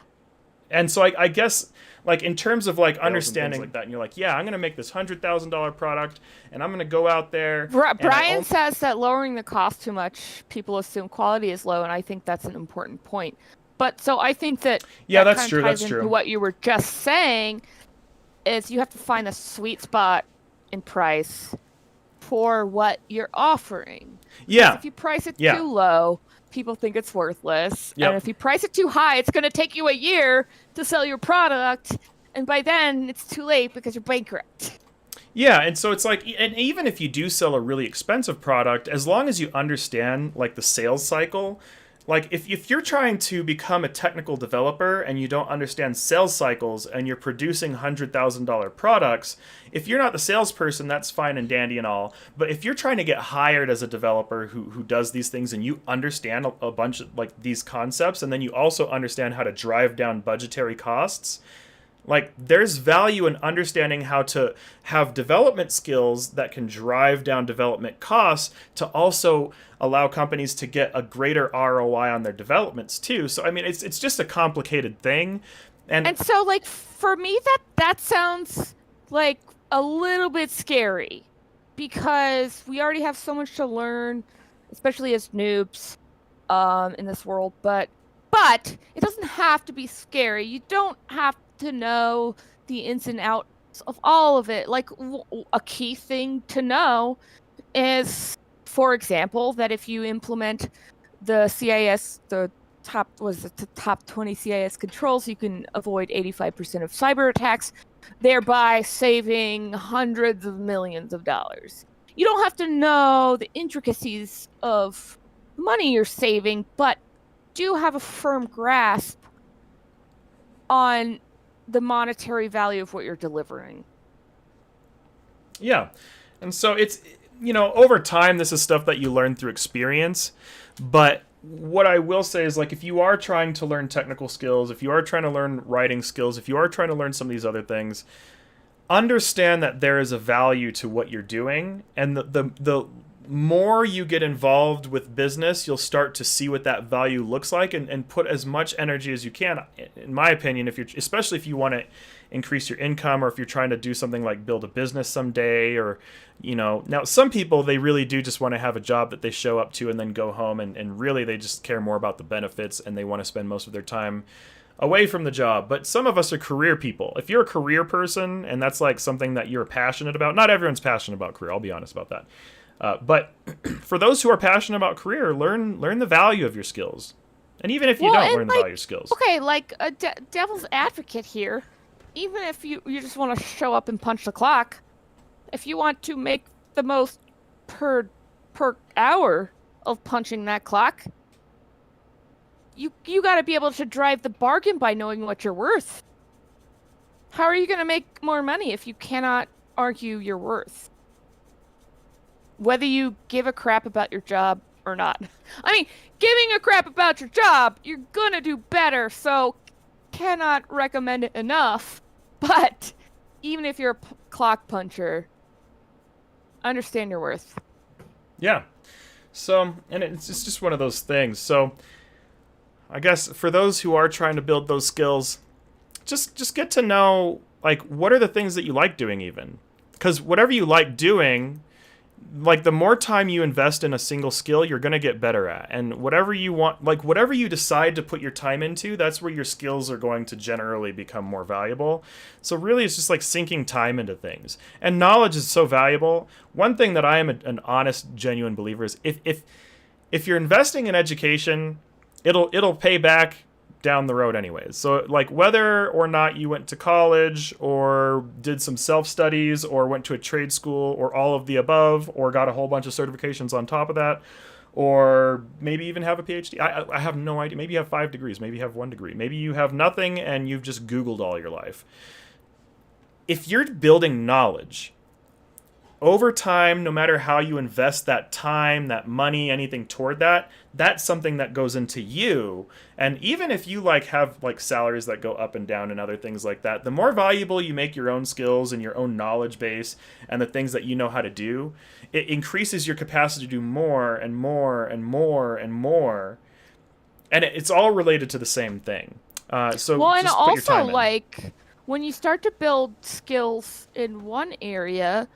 And so I guess, like, in terms of like understanding like that, and you're like, yeah, I'm going to make this $100,000 product, and I'm going to go out there. Brian says that lowering the cost too much, people assume quality is low, and I think that's an important point. But so I think that that's true. Ties into what you were just saying is you have to find the sweet spot in price for what you're offering. Yeah. If you price it too low, people think it's worthless. Yep. And if you price it too high, it's going to take you a year to sell your product. And by then, it's too late because you're bankrupt. Yeah, and so it's like, and even if you do sell a really expensive product, as long as you understand like the sales cycle, Like, if you're trying to become a technical developer and you don't understand sales cycles and you're producing $100,000 products, if you're not the salesperson, that's fine and dandy and all. But if you're trying to get hired as a developer who does these things and you understand a bunch of like these concepts, and then you also understand how to drive down budgetary costs, like, there's value in understanding how to have development skills that can drive down development costs to also allow companies to get a greater ROI on their developments too. So I mean, it's just a complicated thing. And so, like, for me, that sounds like a little bit scary, because we already have so much to learn, especially as noobs, in this world. But it doesn't have to be scary. You don't have to know the ins and outs of all of it. Like, a key thing to know is, for example, that if you implement the CIS, the top 20 CIS controls, you can avoid 85% of cyber attacks, thereby saving hundreds of millions of dollars. You don't have to know the intricacies of money you're saving, but do have a firm grasp on the monetary value of what you're delivering. Yeah. And so it's, over time, this is stuff that you learn through experience. But what I will say is, like, if you are trying to learn technical skills, if you are trying to learn writing skills, if you are trying to learn some of these other things, understand that there is a value to what you're doing. And the more you get involved with business, you'll start to see what that value looks like, and put as much energy as you can, in my opinion, especially if you want to increase your income, or if you're trying to do something like build a business someday, or, now some people, they really do just want to have a job that they show up to and then go home, and really they just care more about the benefits, and they want to spend most of their time away from the job. But some of us are career people. If you're a career person and that's like something that you're passionate about, not everyone's passionate about career, I'll be honest about that. But for those who are passionate about career, learn the value of your skills. And even if you don't learn the value of your skills. Okay, like a devil's advocate here, even if you just want to show up and punch the clock, if you want to make the most per hour of punching that clock, you got to be able to drive the bargain by knowing what you're worth. How are you going to make more money if you cannot argue your worth? Whether you give a crap about your job or not. I mean, giving a crap about your job, you're gonna do better, so cannot recommend it enough. But even if you're a clock puncher, understand your worth. Yeah. So, and it's just one of those things. So, I guess for those who are trying to build those skills, just get to know, like, what are the things that you like doing even. Because whatever you like doing, like, the more time you invest in a single skill, you're going to get better at. And whatever you want, like, whatever you decide to put your time into, that's where your skills are going to generally become more valuable. So really, it's just like sinking time into things. And knowledge is so valuable. One thing that I am an honest, genuine believer is if you're investing in education, it'll pay back down the road anyways. So, like, whether or not you went to college or did some self-studies or went to a trade school or all of the above or got a whole bunch of certifications on top of that, or maybe even have a PhD. I have no idea. Maybe you have 5 degrees. Maybe you have 1 degree. Maybe you have nothing and you've just Googled all your life. If you're building knowledge, over time, no matter how you invest that time, that money, anything toward that, that's something that goes into you. And even if you have salaries that go up and down and other things like that, the more valuable you make your own skills and your own knowledge base and the things that you know how to do, it increases your capacity to do more and more and more and more. And it's all related to the same thing. So well, just and put your time also, in. when you start to build skills in one area,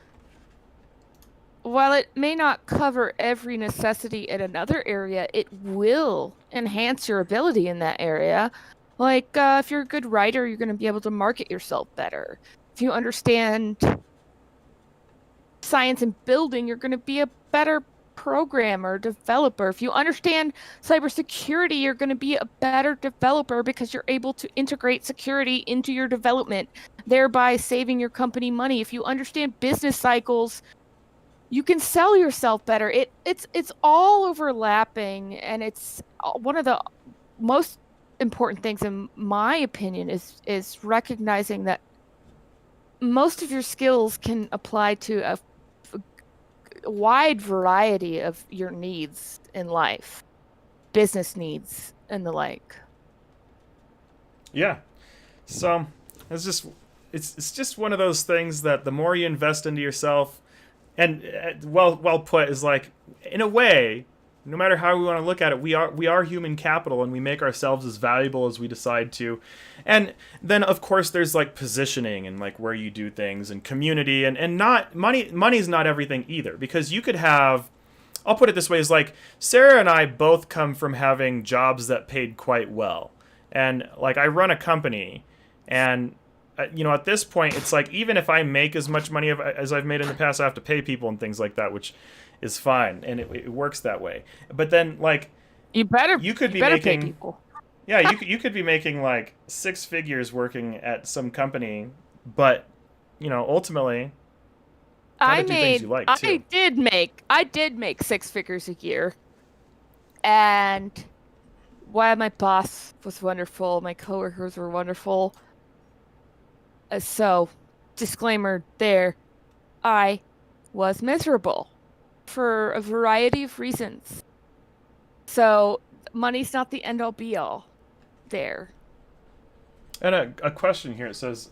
while it may not cover every necessity in another area, it will enhance your ability in that area. If you're a good writer, you're going to be able to market yourself better. If you understand science and building, you're going to be a better programmer, developer. If you understand cybersecurity, you're going to be a better developer because you're able to integrate security into your development, thereby saving your company money. If you understand business cycles, you can sell yourself better. It's all overlapping, and it's one of the most important things, in my opinion, is recognizing that most of your skills can apply to a wide variety of your needs in life, business needs and the like. Yeah. So it's just one of those things that the more you invest into yourself, and well put, is like, in a way, no matter how we want to look at it, we are human capital, and we make ourselves as valuable as we decide to. And then of course there's like positioning and like where you do things and community, and not money's not everything either, because you could have, I'll put it this way, is like Sarah and I both come from having jobs that paid quite well. And like I run a company, and at this point, it's like, even if I make as much money as I've made in the past, I have to pay people and things like that, which is fine, and it works that way. But then, like, you could be making, pay people. Yeah, you could be making like 6 figures working at some company, but ultimately, I do things you like, too. I did make 6 figures a year, and while my boss was wonderful, my coworkers were wonderful. So, disclaimer there, I was miserable for a variety of reasons. So, money's not the end-all be-all there. And a question here, it says,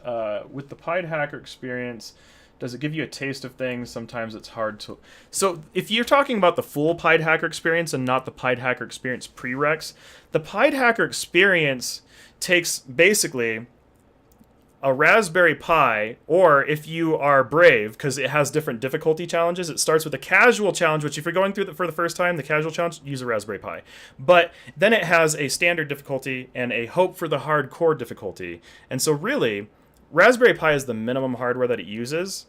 with the Pied Hacker experience, does it give you a taste of things? Sometimes it's hard to... So if you're talking about the full Pied Hacker experience and not the Pied Hacker experience prereqs, the Pied Hacker experience takes basically a Raspberry Pi, or if you are brave, because it has different difficulty challenges, it starts with a casual challenge, which if you're going through it for the first time, the casual challenge, use a Raspberry Pi. But then it has a standard difficulty and a hope for the hardcore difficulty. And so really, Raspberry Pi is the minimum hardware that it uses.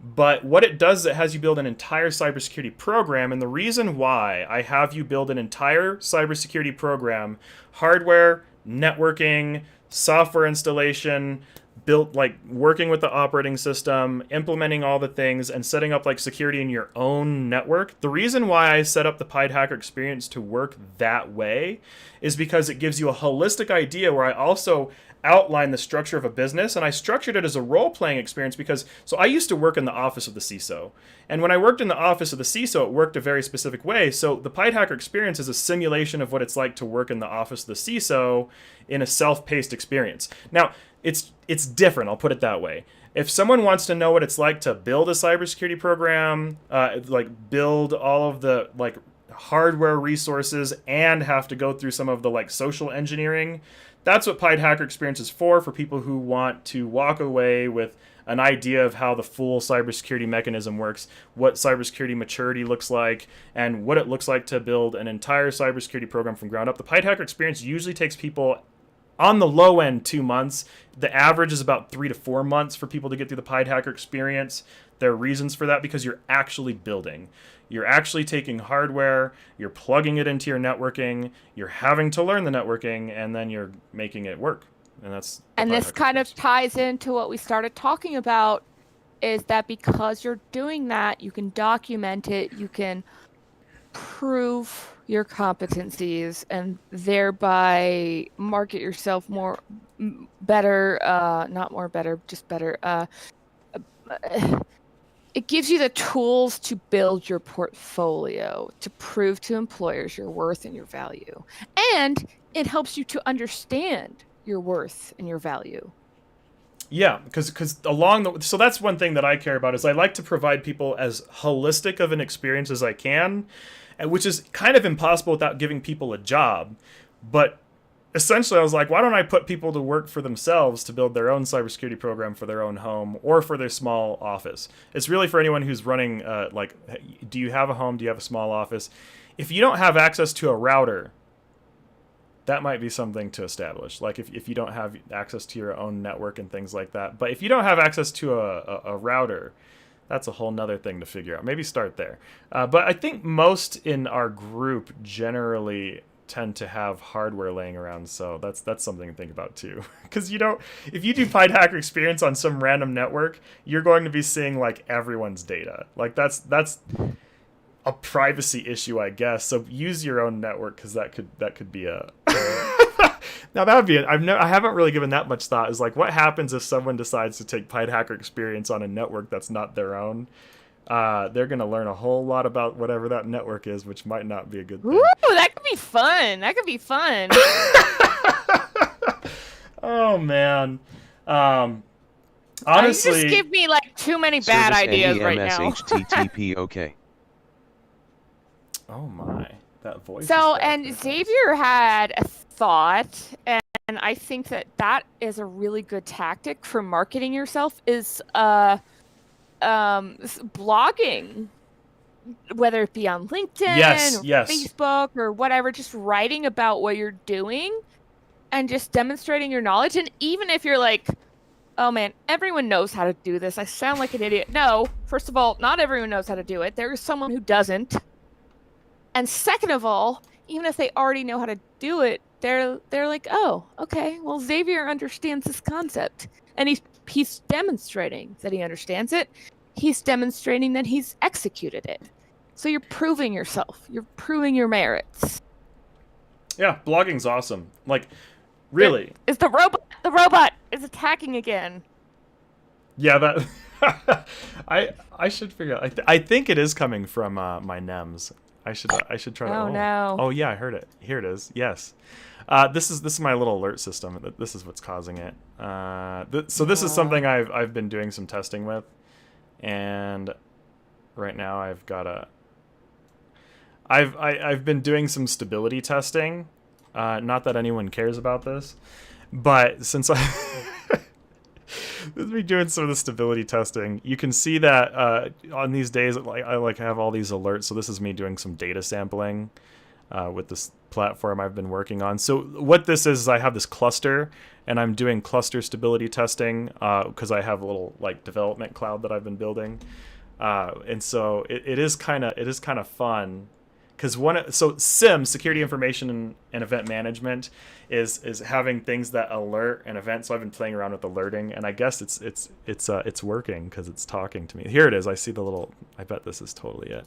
But what it does is it has you build an entire cybersecurity program, and the reason why I have you build an entire cybersecurity program, hardware, networking, software installation, built like working with the operating system, implementing all the things, and setting up like security in your own network. The reason why I set up the Pied Hacker experience to work that way is because it gives you a holistic idea, where I also outline the structure of a business, and I structured it as a role-playing experience because, so I used to work in the office of the CISO, and when I worked in the office of the CISO, it worked a very specific way. So the Pied Hacker experience is a simulation of what it's like to work in the office of the CISO in a self-paced experience. Now, it's different, I'll put it that way. If someone wants to know what it's like to build a cybersecurity program, like build all of the like hardware resources and have to go through some of the like social engineering, that's what Pied Hacker experience is for people who want to walk away with an idea of how the full cybersecurity mechanism works, what cybersecurity maturity looks like, and what it looks like to build an entire cybersecurity program from ground up. The Pied Hacker experience usually takes people, on the low end, 2 months. The average is about 3 to 4 months for people to get through the Pied Hacker experience. There are reasons for that, because you're actually building. You're actually taking hardware, you're plugging it into your networking, you're having to learn the networking, and then you're making it work. And this kind of ties into what we started talking about, is that because you're doing that, you can document it, you can prove your competencies, and thereby market yourself better. It gives you the tools to build your portfolio, to prove to employers your worth and your value. And it helps you to understand your worth and your value. Yeah, because so that's one thing that I care about, is I like to provide people as holistic of an experience as I can, which is kind of impossible without giving people a job. But essentially, I was like, why don't I put people to work for themselves to build their own cybersecurity program for their own home or for their small office? It's really for anyone who's running, do you have a home? Do you have a small office? If you don't have access to a router, that might be something to establish. Like if you don't have access to your own network and things like that. But if you don't have access to a router, that's a whole nother thing to figure out. Maybe start there. But I think most in our group generally tend to have hardware laying around, so that's something to think about too. Because if you do Pied Hacker Experience on some random network, you're going to be seeing like everyone's data. Like that's a privacy issue, I guess. So use your own network, because that could be a now that would be I haven't really given that much thought. Is like, what happens if someone decides to take Pied Hacker Experience on a network that's not their own? They're going to learn a whole lot about whatever that network is, which might not be a good thing. Ooh, that could be fun. That could be fun. Oh, man. Honestly, you just give me like too many bad ideas right now. HTTP, okay. Oh, my. That voice. So, and Xavier had a thought, and I think that is a really good tactic for marketing yourself, is blogging, whether it be on LinkedIn or Facebook or whatever, just writing about what you're doing and just demonstrating your knowledge. And even if you're like, oh man, everyone knows how to do this, I sound like an idiot. No, first of all, not everyone knows how to do it. There is someone who doesn't. And second of all, even if they already know how to do it, they're like, oh, okay, well, Xavier understands this concept. And he's demonstrating that he understands it. He's demonstrating that he's executed it. So you're proving yourself. You're proving your merits. Yeah, blogging's awesome. Like, really. Is the robot is attacking again. Yeah, that I should figure out. I think it is coming from my NEMs. I should try to. Oh no. Oh yeah, I heard it. Here it is. Yes. This is my little alert system. This is what's causing it. So this is something I've been doing some testing with, and right now I've been doing some stability testing. Not that anyone cares about this, but since with me doing some of the stability testing, you can see that on these days, I have all these alerts. So this is me doing some data sampling with this platform I've been working on. So what this is I have this cluster, and I'm doing cluster stability testing because I have a little development cloud that I've been building, and so it is kind of fun. Because SIM, security information and event management, is having things that alert an event. So I've been playing around with alerting, and I guess it's working because it's talking to me. Here it is. I see the little. I bet this is totally it.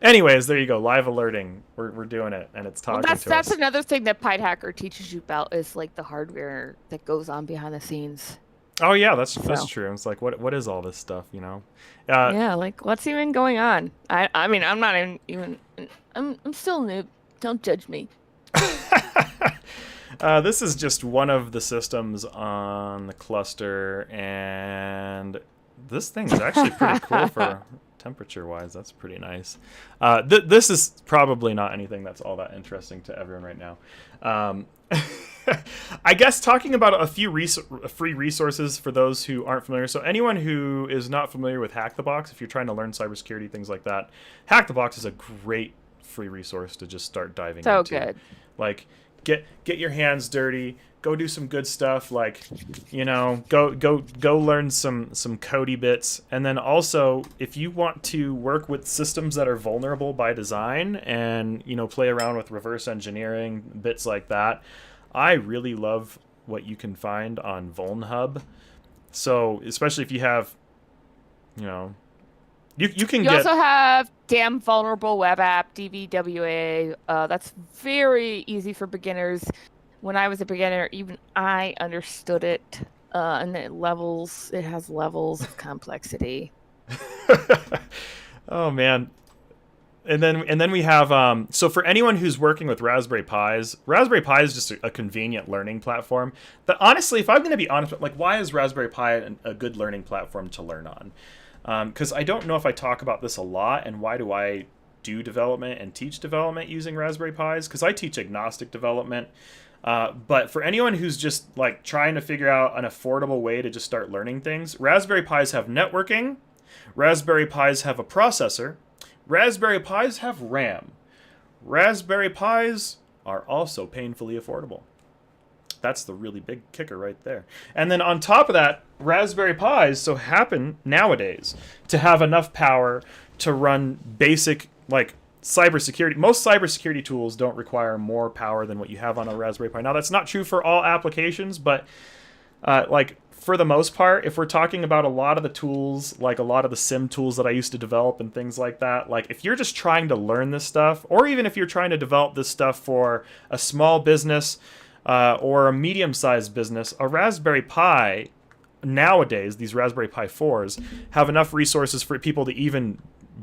Anyways, there you go. Live alerting. We're doing it, and it's talking to us. That's another thing that Pied Hacker teaches you about, is like the hardware that goes on behind the scenes. Oh yeah, that's true. It's like, what is all this stuff, you know? Yeah, like what's even going on? I mean, I'm not even I'm still new. Don't judge me. This is just one of the systems on the cluster, and this thing is actually pretty cool for temperature-wise. That's pretty nice. This is probably not anything that's all that interesting to everyone right now. I guess talking about a few free resources for those who aren't familiar. So anyone who is not familiar with Hack the Box, if you're trying to learn cybersecurity, things like that, Hack the Box is a great free resource to just start diving into. So good. Like, get your hands dirty, go do some good stuff, like, you know, go learn some codey bits. And then also, if you want to work with systems that are vulnerable by design and, you know, play around with reverse engineering, bits like that, I really love what you can find on VulnHub. So especially if you have, you know, you can get. You also have Damn Vulnerable Web App, DVWA. That's very easy for beginners. When I was a beginner, even I understood it. And it has levels of complexity. Oh man. And then we have so for anyone who's working with Raspberry Pis is just a convenient learning platform. That honestly, if I'm going to be honest, like, why is Raspberry Pi a good learning platform to learn on? Because I don't know if I talk about this a lot, and why do I do development and teach development using Raspberry Pis? Because I teach agnostic development. But for anyone who's just like trying to figure out an affordable way to just start learning things, Raspberry Pis have networking. Raspberry Pis have a processor. Raspberry Pis have RAM. Raspberry Pis are also painfully affordable. That's the really big kicker right there. And then on top of that, Raspberry Pis happen nowadays to have enough power to run basic, like, cybersecurity. Most cybersecurity tools don't require more power than what you have on a Raspberry Pi. Now, that's not true for all applications, but like for the most part, if we're talking about a lot of the tools, like a lot of the sim tools that I used to develop and things like that, like if you're just trying to learn this stuff, or even if you're trying to develop this stuff for a small business or a medium-sized business, a Raspberry Pi nowadays, these Raspberry Pi 4s, have enough resources for people to even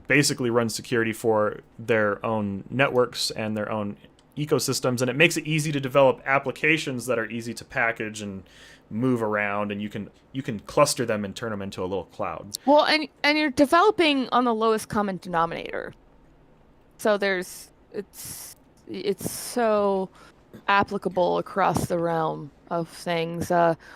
basically run security for their own networks and their own ecosystems, and it makes it easy to develop applications that are easy to package and move around, and you can cluster them and turn them into a little cloud. Well, and you're developing on the lowest common denominator, so it's so applicable across the realm of things.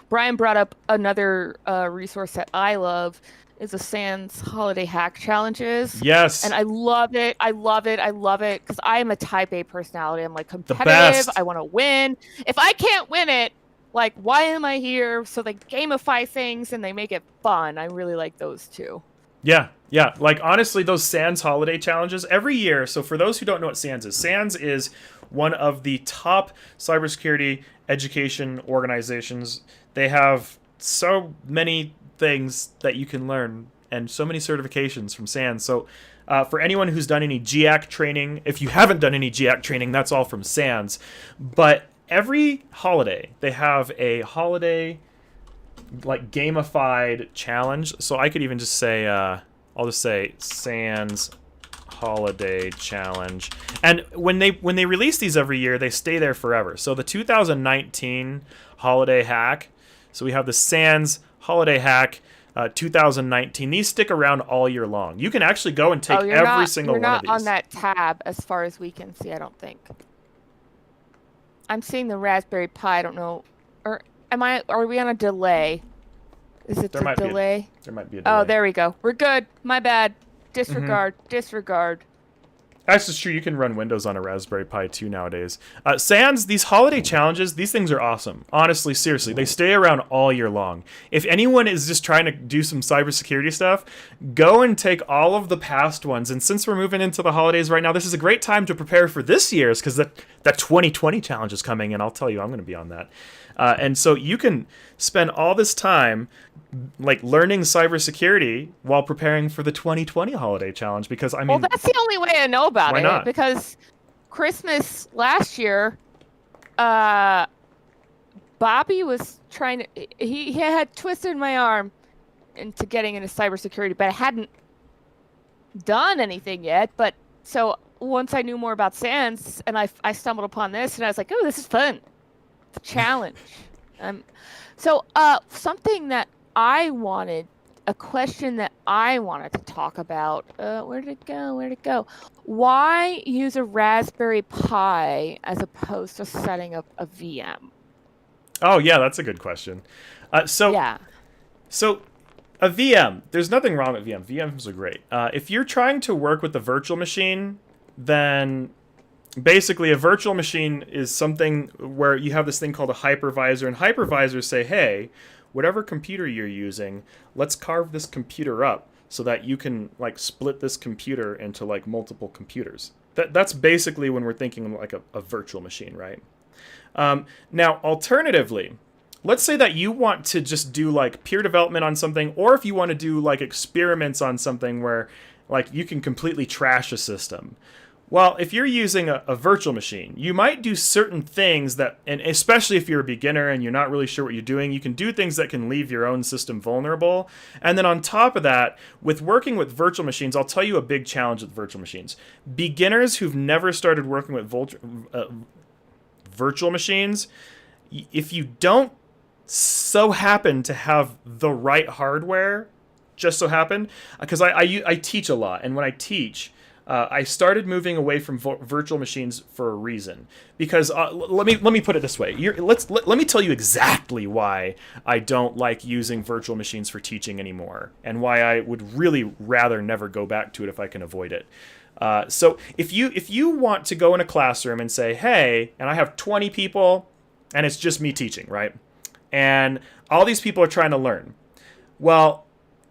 Brian brought up another resource that I love, is the SANS Holiday Hack Challenges. Yes. And I love it. I love it. I love it because I am a type A personality. I'm like competitive. best. I want to win. If I can't win it, like, why am I here? So they gamify things and they make it fun. I really like those too. Yeah. Like, honestly, those SANS holiday challenges every year. So for those who don't know what SANS is one of the top cybersecurity education organizations. They have so many things that you can learn and so many certifications from SANS. So for anyone who's done any GIAC training, if you haven't done any GIAC training, that's all from SANS. But every holiday, they have a holiday like gamified challenge. So I could even just say, I'll just say SANS holiday challenge. And when they release these every year, they stay there forever. So the 2019 holiday hack, so we have the SANS holiday hack 2019. These stick around all year long. You can actually go and take every single one of these. You're not on that tab as far as we can see, I don't think. I'm seeing the Raspberry Pi. I don't know. Or are we on a delay? Is it the delay? There might be a delay. Oh, there we go. We're good. My bad. Disregard. Disregard. Actually, it's true. You can run Windows on a Raspberry Pi 2 nowadays. SANS, these holiday challenges, these things are awesome. Honestly, seriously, they stay around all year long. If anyone is just trying to do some cybersecurity stuff, go and take all of the past ones. And since we're moving into the holidays right now, this is a great time to prepare for this year's, because that 2020 challenge is coming, and I'll tell you, I'm going to be on that. And so you can spend all this time like learning cybersecurity while preparing for the 2020 holiday challenge, because I mean, well, that's the only way I know about why it. not? Because Christmas last year, Bobby was trying to. He had twisted my arm into getting into cybersecurity, but I hadn't done anything yet. But so once I knew more about SANS, and I stumbled upon this, and I was like, oh, this is fun. It's a challenge. So something that I wanted, a question that I wanted to talk about. Where did it go? Why use a Raspberry Pi as opposed to setting up a VM? Oh, yeah, that's a good question. So a VM, there's nothing wrong with VM. VMs are great. If you're trying to work with the virtual machine, then basically a virtual machine is something where you have this thing called a hypervisor, and hypervisors say, hey, whatever computer you're using, let's carve this computer up so that you can like split this computer into like multiple computers. That's basically when we're thinking like a virtual machine, right? Now, alternatively, let's say that you want to just do like peer development on something, or if you want to do like experiments on something where like you can completely trash a system. Well, if you're using a virtual machine, you might do certain things that, and especially if you're a beginner and you're not really sure what you're doing, you can do things that can leave your own system vulnerable. And then on top of that, with working with virtual machines, I'll tell you a big challenge with virtual machines. Beginners who've never started working with virtual machines, if you don't so happen to have the right hardware, just so happen, because I teach a lot, and when I teach, I started moving away from virtual machines for a reason. Because let me put it this way. Let me tell you exactly why I don't like using virtual machines for teaching anymore, and why I would really rather never go back to it if I can avoid it. So if you want to go in a classroom and say, hey, and I have 20 people, and it's just me teaching, right? And all these people are trying to learn. Well,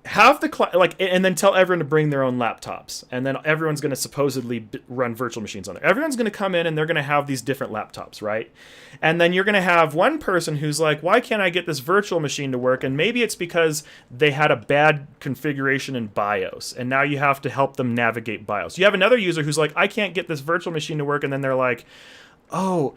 have the and then tell everyone to bring their own laptops, and then everyone's going to supposedly run virtual machines on there. Everyone's going to come in and they're going to have these different laptops, right? And then you're going to have one person who's like, why can't I get this virtual machine to work? And maybe it's because they had a bad configuration in BIOS, and now you have to help them navigate BIOS. You have another user who's like, I can't get this virtual machine to work, and then they're like, oh,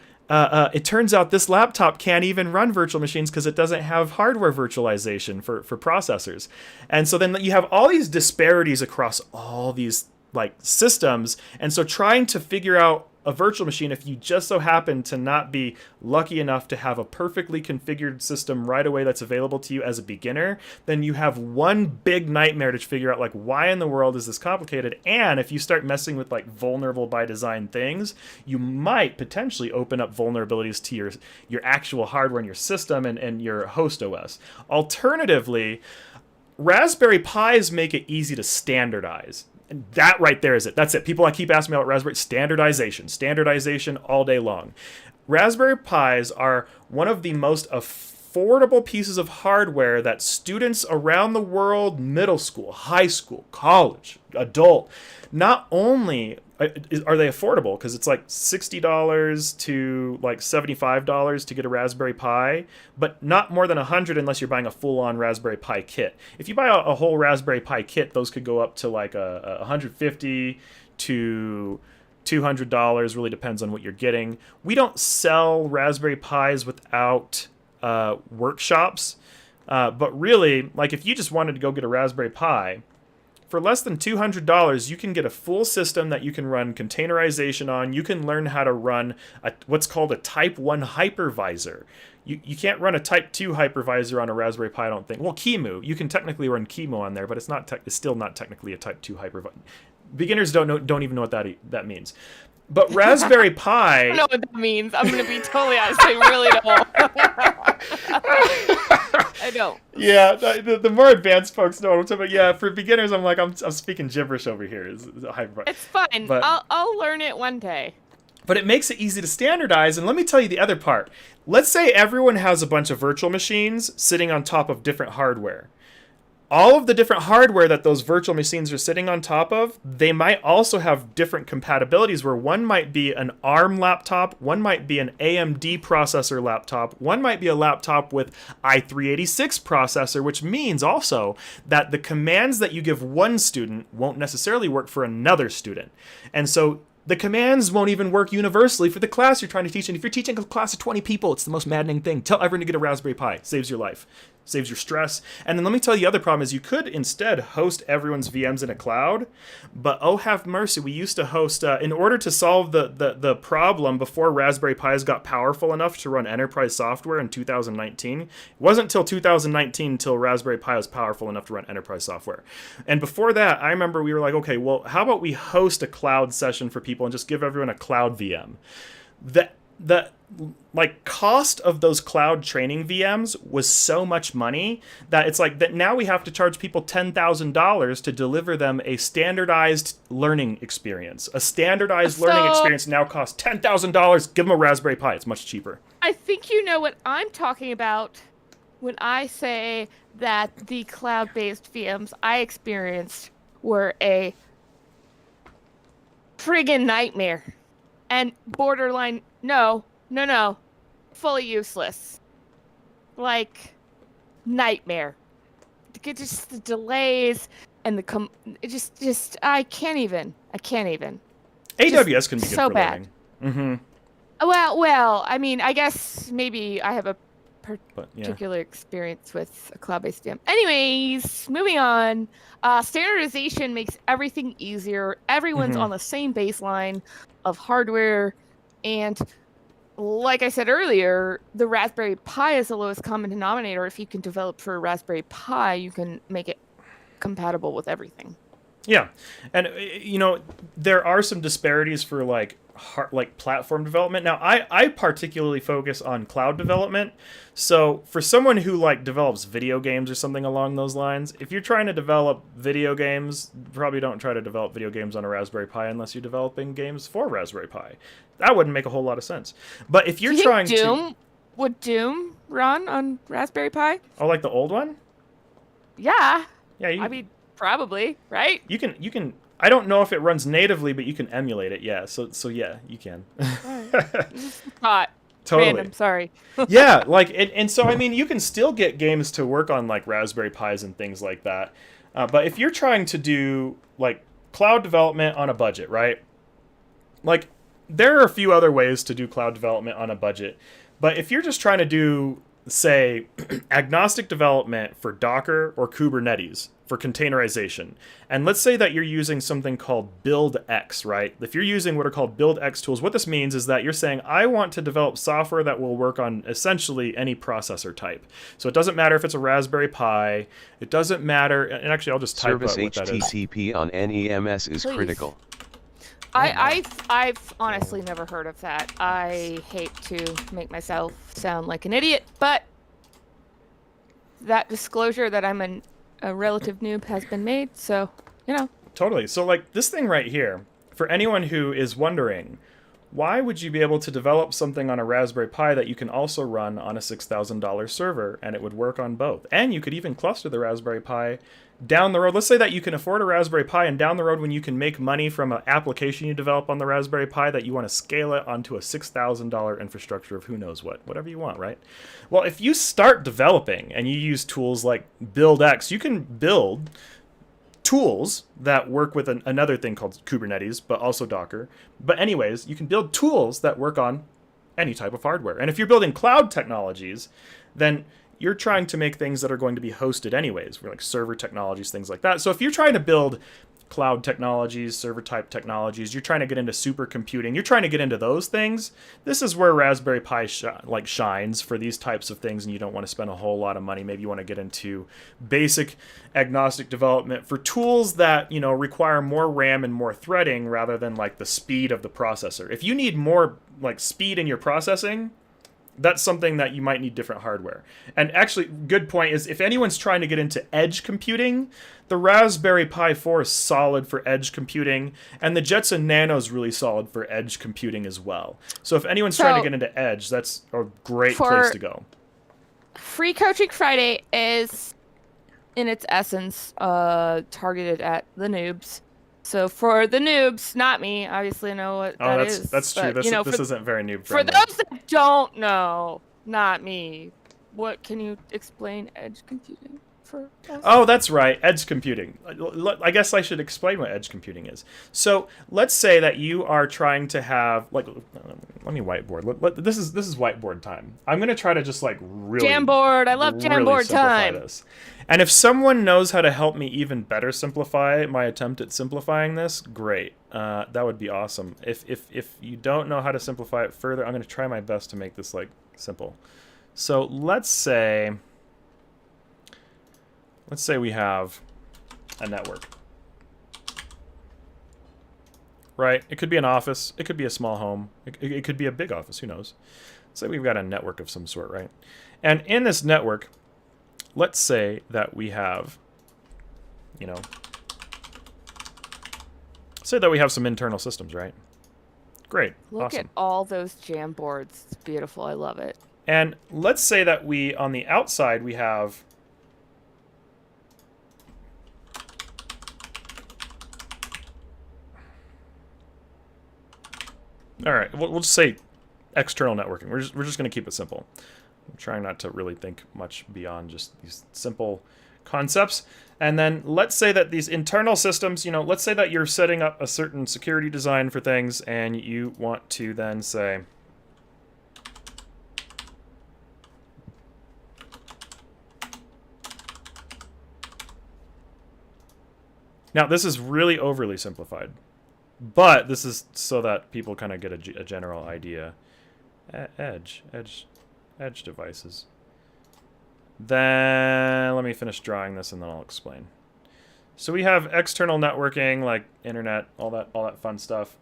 it turns out this laptop can't even run virtual machines because it doesn't have hardware virtualization for processors. And so then you have all these disparities across all these like systems. And so trying to figure out a virtual machine, if you just so happen to not be lucky enough to have a perfectly configured system right away that's available to you as a beginner, then you have one big nightmare to figure out like, why in the world is this complicated? And if you start messing with like vulnerable by design things, you might potentially open up vulnerabilities to your actual hardware and your system and your host OS. Alternatively, Raspberry Pis make it easy to standardize. And that right there is it. That's it. People I keep asking me about Raspberry standardization all day long. Raspberry Pis are one of the most affordable pieces of hardware that students around the world, middle school, high school, college, adult, not only are they affordable because it's like $60 to like $75 to get a Raspberry Pi, but not more than $100 unless you're buying a full-on Raspberry Pi kit. If you buy a whole Raspberry Pi kit, those could go up to like $150 to $200. Really depends on what you're getting. We don't sell Raspberry Pis without workshops, but really, like if you just wanted to go get a Raspberry Pi, for less than $200, you can get a full system that you can run containerization on. You can learn how to run what's called a Type 1 hypervisor. You can't run a Type 2 hypervisor on a Raspberry Pi, I don't think. Well, QEMU. You can technically run QEMU on there, but it's still not technically a Type 2 hypervisor. Beginners don't even know what that means. But Raspberry Pi... I don't know what that means. I'm going to be totally honest. I really don't. I don't. Yeah, the more advanced folks know what I'm talking about. Yeah, for beginners, I'm like, I'm speaking gibberish over here. It's fine. But I'll learn it one day. But it makes it easy to standardize. And let me tell you the other part. Let's say everyone has a bunch of virtual machines sitting on top of different hardware. All of the different hardware that those virtual machines are sitting on top of, they might also have different compatibilities where one might be an ARM laptop, one might be an AMD processor laptop, one might be a laptop with i386 processor, which means also that the commands that you give one student won't necessarily work for another student. And so the commands won't even work universally for the class you're trying to teach. And if you're teaching a class of 20 people, it's the most maddening thing. Tell everyone to get a Raspberry Pi. Saves your life. Saves your stress. And then let me tell you the other problem is you could instead host everyone's VMs in a cloud. But oh, have mercy. We used to host, in order to solve the problem before Raspberry Pis got powerful enough to run enterprise software in 2019. It wasn't until 2019 until Raspberry Pi was powerful enough to run enterprise software. And before that, I remember we were like, okay, well, how about we host a cloud session for people and just give everyone a cloud VM? The like cost of those cloud training VMs was so much money that it's like that now we have to charge people $10,000 to deliver them a standardized learning experience. A standardized learning experience now costs $10,000. Give them a Raspberry Pi. It's much cheaper. I think you know what I'm talking about when I say that the cloud-based VMs I experienced were a friggin' nightmare. And borderline, no, fully useless. Like, nightmare. Just the delays and I can't even. AWS can be good so for bad. learning. Mm-hmm. Well, I mean, I guess maybe I have a particular experience with a cloud-based VM. Anyways, moving on. Standardization makes everything easier. Everyone's on the same baseline of hardware, and like I said earlier, the Raspberry Pi is the lowest common denominator. If you can develop for a Raspberry Pi, you can make it compatible with everything. Yeah, and there are some disparities for like platform development. Now, I particularly focus on cloud development. So for someone who like develops video games or something along those lines, if you're trying to develop video games, probably don't try to develop video games on a Raspberry Pi unless you're developing games for Raspberry Pi. That wouldn't make a whole lot of sense. But if you're trying to... Would Doom run on Raspberry Pi? Oh, like the old one? Yeah. Yeah, I mean, probably, right? you can. I don't know if it runs natively, but you can emulate it. Yeah, so yeah, you can. Thought. Totally. Random, sorry. Yeah, like and so I mean, you can still get games to work on like Raspberry Pis and things like that. But if you're trying to do like cloud development on a budget, right? Like there are a few other ways to do cloud development on a budget. But if you're just trying to do, say, agnostic development for Docker or Kubernetes for containerization, and let's say that you're using something called BuildX, right? If you're using what are called BuildX tools, what this means is that you're saying, I want to develop software that will work on essentially any processor type. So it doesn't matter if it's a Raspberry Pi, it doesn't matter, and actually I'll just type Service out what that is. HTTP on NEMS is Please. critical. I've honestly never heard of that. I hate to make myself sound like an idiot, but that disclosure that I'm a relative noob has been made, so, you know. Totally. So like this thing right here, for anyone who is wondering, why would you be able to develop something on a Raspberry Pi that you can also run on a $6,000 server and it would work on both? And you could even cluster the Raspberry Pi down the road. Let's say that you can afford a Raspberry Pi and down the road when you can make money from an application you develop on the Raspberry Pi that you want to scale it onto a $6,000 infrastructure of who knows what, whatever you want, right? Well, if you start developing and you use tools like BuildX, you can build tools that work with another thing called Kubernetes, but also Docker. But anyways, you can build tools that work on any type of hardware. And if you're building cloud technologies, then you're trying to make things that are going to be hosted anyways, like server technologies, things like that. So if you're trying to build cloud technologies, server type technologies, you're trying to get into supercomputing, you're trying to get into those things, this is where Raspberry Pi shines for these types of things, and you don't want to spend a whole lot of money. Maybe you want to get into basic agnostic development for tools that, you know, require more RAM and more threading rather than like the speed of the processor. If you need more like speed in your processing, that's something that you might need different hardware. And actually, good point is if anyone's trying to get into edge computing, the Raspberry Pi 4 is solid for edge computing, and the Jetson Nano is really solid for edge computing as well. So if anyone's trying to get into edge, that's a great place to go. Free Coaching Friday is, in its essence, targeted at the noobs. So for the noobs, not me, obviously know what that is. That's true. But, This isn't very noob for friendly. those that don't know, not me, what can you explain edge computing for us? Oh, that's right. Edge computing. I guess I should explain what edge computing is. So let's say that you are trying to have, like, let me whiteboard. This is whiteboard time. I'm going to try to just like really Jamboard. I love really Jamboard simplify time. this. And if someone knows how to help me even better simplify my attempt at simplifying this, great. That would be awesome. If you don't know how to simplify it further, I'm going to try my best to make this like simple. So let's say we have a network. Right? It could be an office. It could be a small home. It could be a big office. Who knows? Say we've got a network of some sort, right? And in this network, let's say that we have, you know, say that we have some internal systems, right? Great. Look awesome. at all those Jamboards. It's beautiful. I love it. And let's say that we, on the outside, we have all right, we'll just say external networking. We're just going to keep it simple. I'm trying not to really think much beyond just these simple concepts. And then let's say that these internal systems, you know, let's say that you're setting up a certain security design for things and you want to then say, now this is really overly simplified, but this is so that people kind of get a general idea. Edge devices. Then let me finish drawing this and then I'll explain. So we have external networking, like internet, all that fun stuff.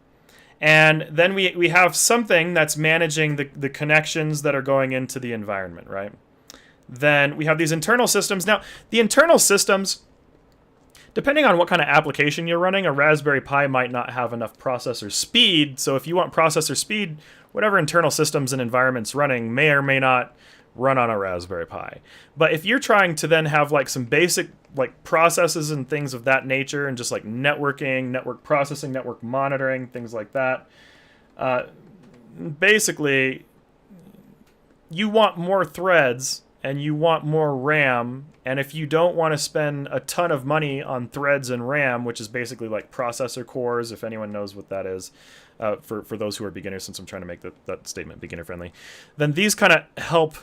And then we have something that's managing the connections that are going into the environment, right? Then we have these internal systems. Now, the internal systems, depending on what kind of application you're running, a Raspberry Pi might not have enough processor speed. So if you want processor speed, whatever internal systems and environments running may or may not run on a Raspberry Pi. But if you're trying to then have like some basic like processes and things of that nature, and just like networking, network processing, network monitoring, things like that, basically you want more threads and you want more RAM. And if you don't want to spend a ton of money on threads and RAM, which is basically like processor cores, if anyone knows what that is, for those who are beginners, since I'm trying to make that statement beginner friendly, then these kind of help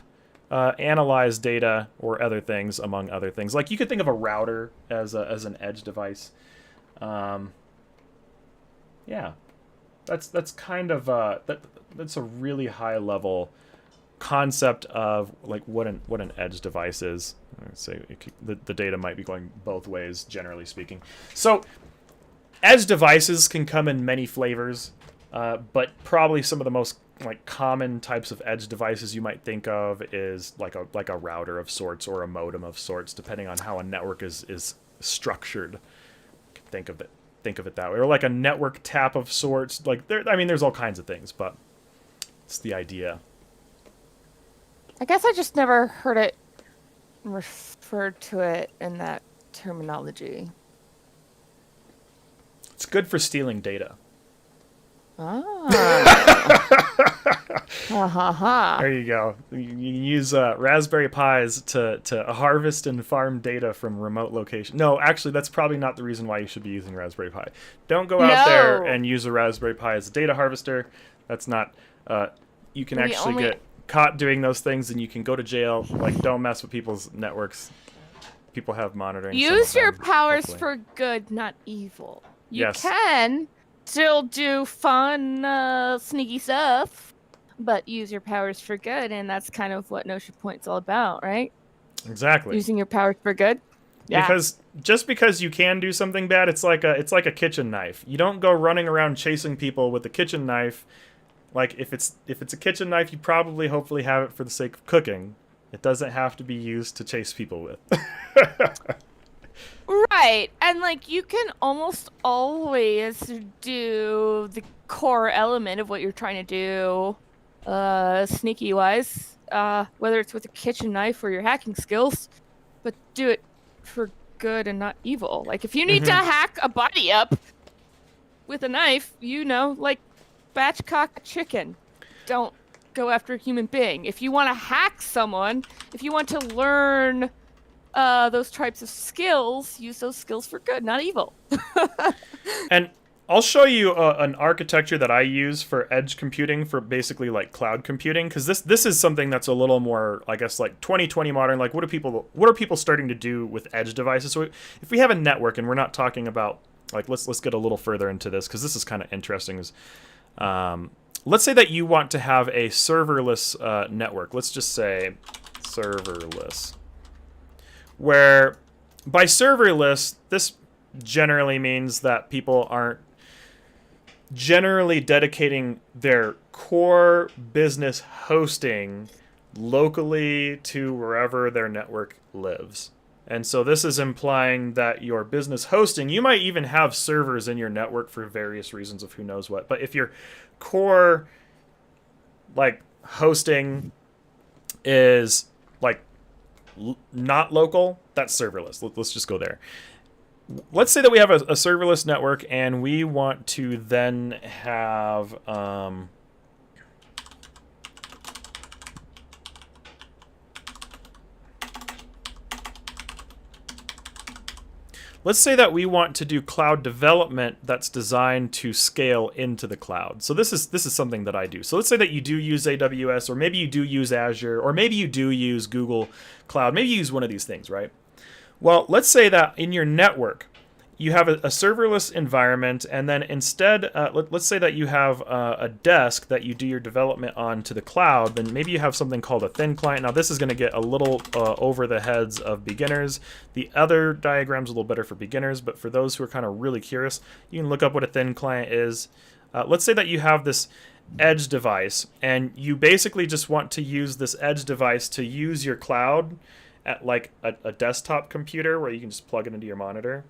analyze data or other things, among other things. Like you could think of a router as an edge device. Yeah, that's kind of that's a really high level concept of like what an edge device is. I'd say the data might be going both ways, generally speaking. So edge devices can come in many flavors, but probably some of the most like common types of edge devices you might think of is like a router of sorts or a modem of sorts, depending on how a network is structured. Think of it that way, or like a network tap of sorts. Like there's all kinds of things, but it's the idea. I guess I just never heard it referred to it in that terminology. It's good for stealing data. There you go. You can use Raspberry Pis to harvest and farm data from remote locations. No, actually, that's probably not the reason why you should be using Raspberry Pi. Don't go out there and use a Raspberry Pi as a data harvester. That's not... you can actually get caught doing those things, and you can go to jail. Like, don't mess with people's networks. People have monitoring. Use your powers for good, not evil. You can still do fun, sneaky stuff, but use your powers for good, and that's kind of what notiaPoint's all about, right? Exactly. Using your powers for good. Yeah. Because just because you can do something bad, it's like a kitchen knife. You don't go running around chasing people with a kitchen knife. Like if it's a kitchen knife, you probably hopefully have it for the sake of cooking. It doesn't have to be used to chase people with. Right. And like you can almost always do the core element of what you're trying to do sneaky wise, whether it's with a kitchen knife or your hacking skills, but do it for good and not evil. Like if you need to hack a body up with a knife, like spatchcock a chicken. Don't go after a human being. If you want to hack someone, if you want to learn those types of skills, use those skills for good, not evil. And I'll show you an architecture that I use for edge computing, for basically like cloud computing, because this is something that's a little more, I guess, like 2020 modern. Like what are people starting to do with edge devices? So if we have a network, and we're not talking about like let's get a little further into this, because this is kind of interesting. Let's say that you want to have a serverless network. Let's just say serverless. Where by serverless, this generally means that people aren't generally dedicating their core business hosting locally to wherever their network lives. And so this is implying that your business hosting, you might even have servers in your network for various reasons of who knows what. But if your core like hosting is like not local, that's serverless. Let's just go there. Let's say that we have a serverless network, and we want to then have let's say that we want to do cloud development that's designed to scale into the cloud. So this is something that I do. So let's say that you do use AWS, or maybe you do use Azure, or maybe you do use Google Cloud. Maybe you use one of these things, right? Well, let's say that in your network, you have a serverless environment, and then instead, let's say that you have a desk that you do your development on to the cloud. Then maybe you have something called a thin client. Now, this is going to get a little over the heads of beginners. The other diagram's a little better for beginners, but for those who are kind of really curious, you can look up what a thin client is. Let's say that you have this edge device, and you basically just want to use this edge device to use your cloud at like a desktop computer where you can just plug it into your monitor.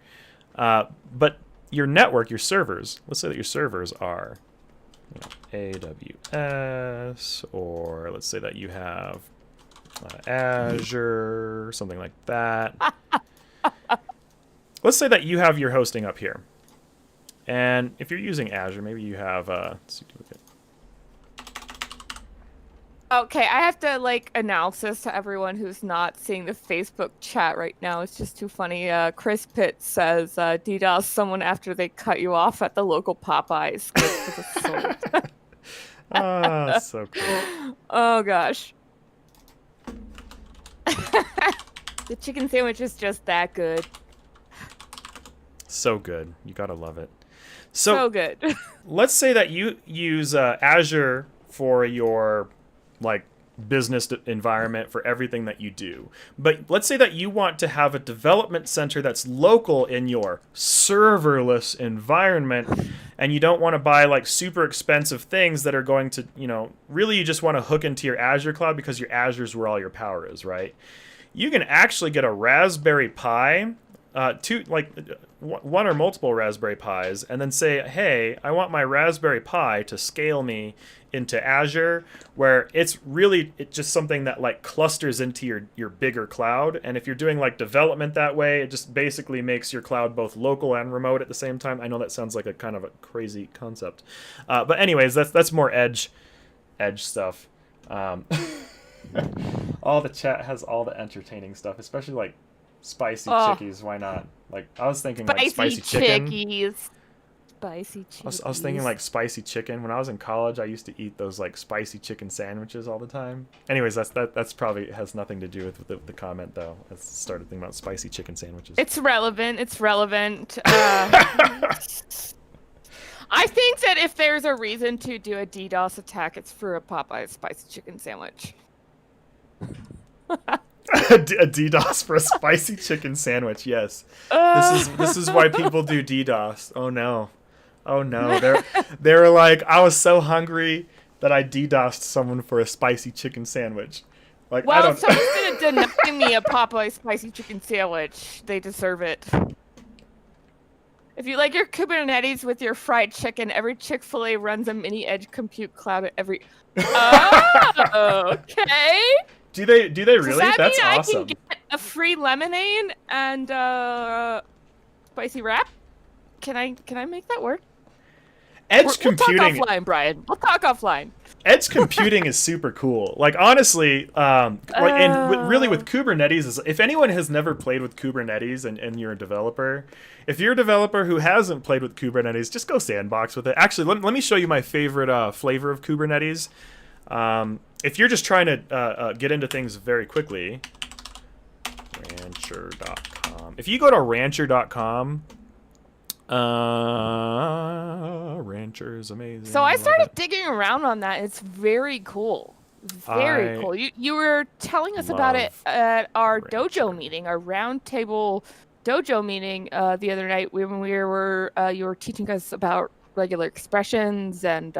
But your network, your servers, let's say that your servers are AWS, or let's say that you have Azure, something like that. Let's say that you have your hosting up here. And if you're using Azure, maybe you have Okay, I have to announce this to everyone who's not seeing the Facebook chat right now. It's just too funny. Chris Pitt says DDoS someone after they cut you off at the local Popeyes. so cool. Oh gosh. The chicken sandwich is just that good. So good. You gotta love it. So good. Let's say that you use Azure for your business environment for everything that you do. But let's say that you want to have a development center that's local in your serverless environment, and you don't want to buy super expensive things that are going to, really you just want to hook into your Azure cloud because your Azure is where all your power is, right? You can actually get a Raspberry Pi, one or multiple Raspberry Pis, and then say, hey, I want my Raspberry Pi to scale me into Azure, where it's just something that clusters into your bigger cloud. And if you're doing development that way, it just basically makes your cloud both local and remote at the same time. I know that sounds like a kind of a crazy concept, but anyways, that's more edge stuff. All the chat has all the entertaining stuff, especially spicy chickies. Why not? I was thinking spicy chicken. Spicy chickies. I was thinking spicy chicken. When I was in college, I used to eat those spicy chicken sandwiches all the time. Anyways, that's probably has nothing to do with the comment though. I started thinking about spicy chicken sandwiches. It's relevant. I think that if there's a reason to do a DDoS attack, it's for a Popeye spicy chicken sandwich. A DDoS for a spicy chicken sandwich. Yes, this is why people do DDoS. Oh no. They were like, I was so hungry that I DDoSed someone for a spicy chicken sandwich. Well, if someone's gonna deny me a Popeye spicy chicken sandwich, they deserve it. If you like your Kubernetes with your fried chicken, every Chick-fil-A runs a mini edge compute cloud at every. Oh, okay. Do they really? Does that That's mean awesome. I can get a free lemonade and spicy wrap? Can I make that work? Edge computing. We'll talk offline, Brian. We'll talk offline. Edge computing is super cool. Honestly, really with Kubernetes, if anyone has never played with Kubernetes and you're a developer, if you're a developer who hasn't played with Kubernetes, just go sandbox with it. Actually, let me show you my favorite flavor of Kubernetes. If you're just trying to get into things very quickly, rancher.com. If you go to rancher.com, Rancher is amazing. So I started digging around on that. It's very cool. Very cool. You were telling us about it at our dojo meeting, our roundtable dojo meeting the other night when we were you were teaching us about regular expressions and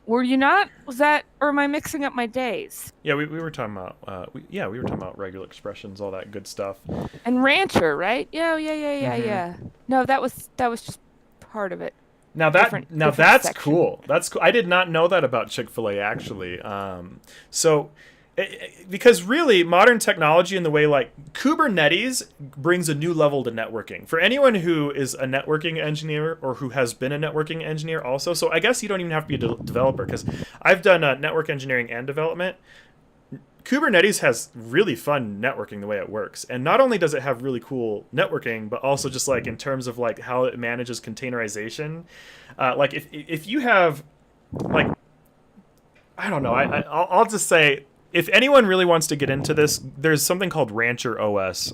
were you not? Was that, or am I mixing up my days? Yeah, we were talking about we were talking about regular expressions, all that good stuff. And Rancher, right? Yeah. No, that was just part of it. Now that's section. Cool. That's cool. I did not know that about Chick-fil-A actually. Because really modern technology and the way Kubernetes brings a new level to networking for anyone who is a networking engineer or who has been a networking engineer also. So I guess you don't even have to be a developer, because I've done network engineering and development. Kubernetes has really fun networking the way it works, and not only does it have really cool networking, but also just in terms of how it manages containerization. If you have I don't know, I'll just say, if anyone really wants to get into this, there's something called Rancher OS.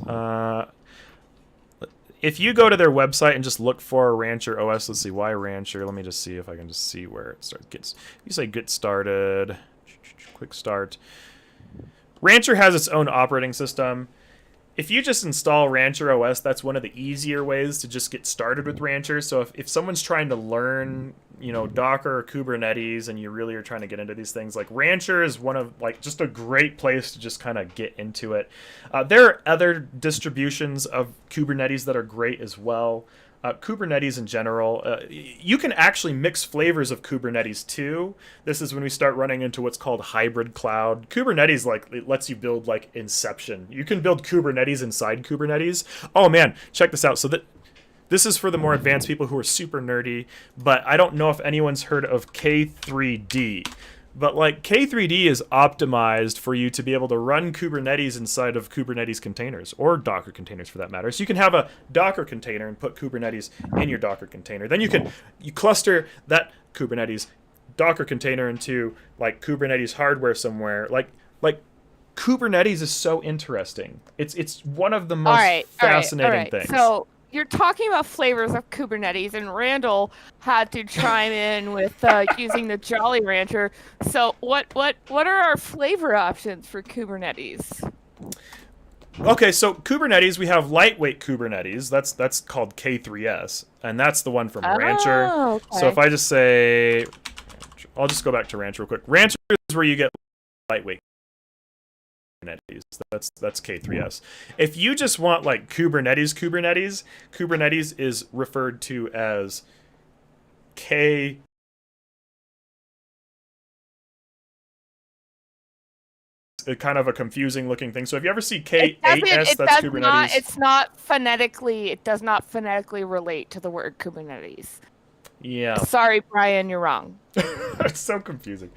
If you go to their website and just look for Rancher OS, let's see, why Rancher? Let me just see if I can just see where it starts. You say get started, quick start. Rancher has its own operating system. If you just install Rancher OS, that's one of the easier ways to just get started with Rancher. So if someone's trying to learn, Docker or Kubernetes, and you really are trying to get into these things, Rancher is one of just a great place to just kind of get into it. There are other distributions of Kubernetes that are great as well. Kubernetes in general, you can actually mix flavors of Kubernetes too. This is when we start running into what's called hybrid cloud. Kubernetes it lets you build like Inception. You can build Kubernetes inside Kubernetes. Oh man, check this out. So this is for the more advanced people who are super nerdy, but I don't know if anyone's heard of K3D. But like K3D is optimized for you to be able to run Kubernetes inside of Kubernetes containers, or Docker containers for that matter. So you can have a Docker container and put Kubernetes in your Docker container. Then you cluster that Kubernetes Docker container into like Kubernetes hardware somewhere. Like Kubernetes is so interesting. It's one of the most fascinating things. So you're talking about flavors of Kubernetes, and Randall had to chime in with using the Jolly Rancher. So what are our flavor options for Kubernetes? Okay, so Kubernetes, we have lightweight Kubernetes. That's called K3S, and that's the one from Rancher. Okay. So if I just say, I'll just go back to Rancher real quick. Rancher is where you get lightweight Kubernetes. That's K3S. If you just want like Kubernetes is referred to as K. Kind of a confusing looking thing. So if you ever see K8S, that's Kubernetes. It does not phonetically relate to the word Kubernetes. Yeah. Sorry, Brian, you're wrong. It's so confusing.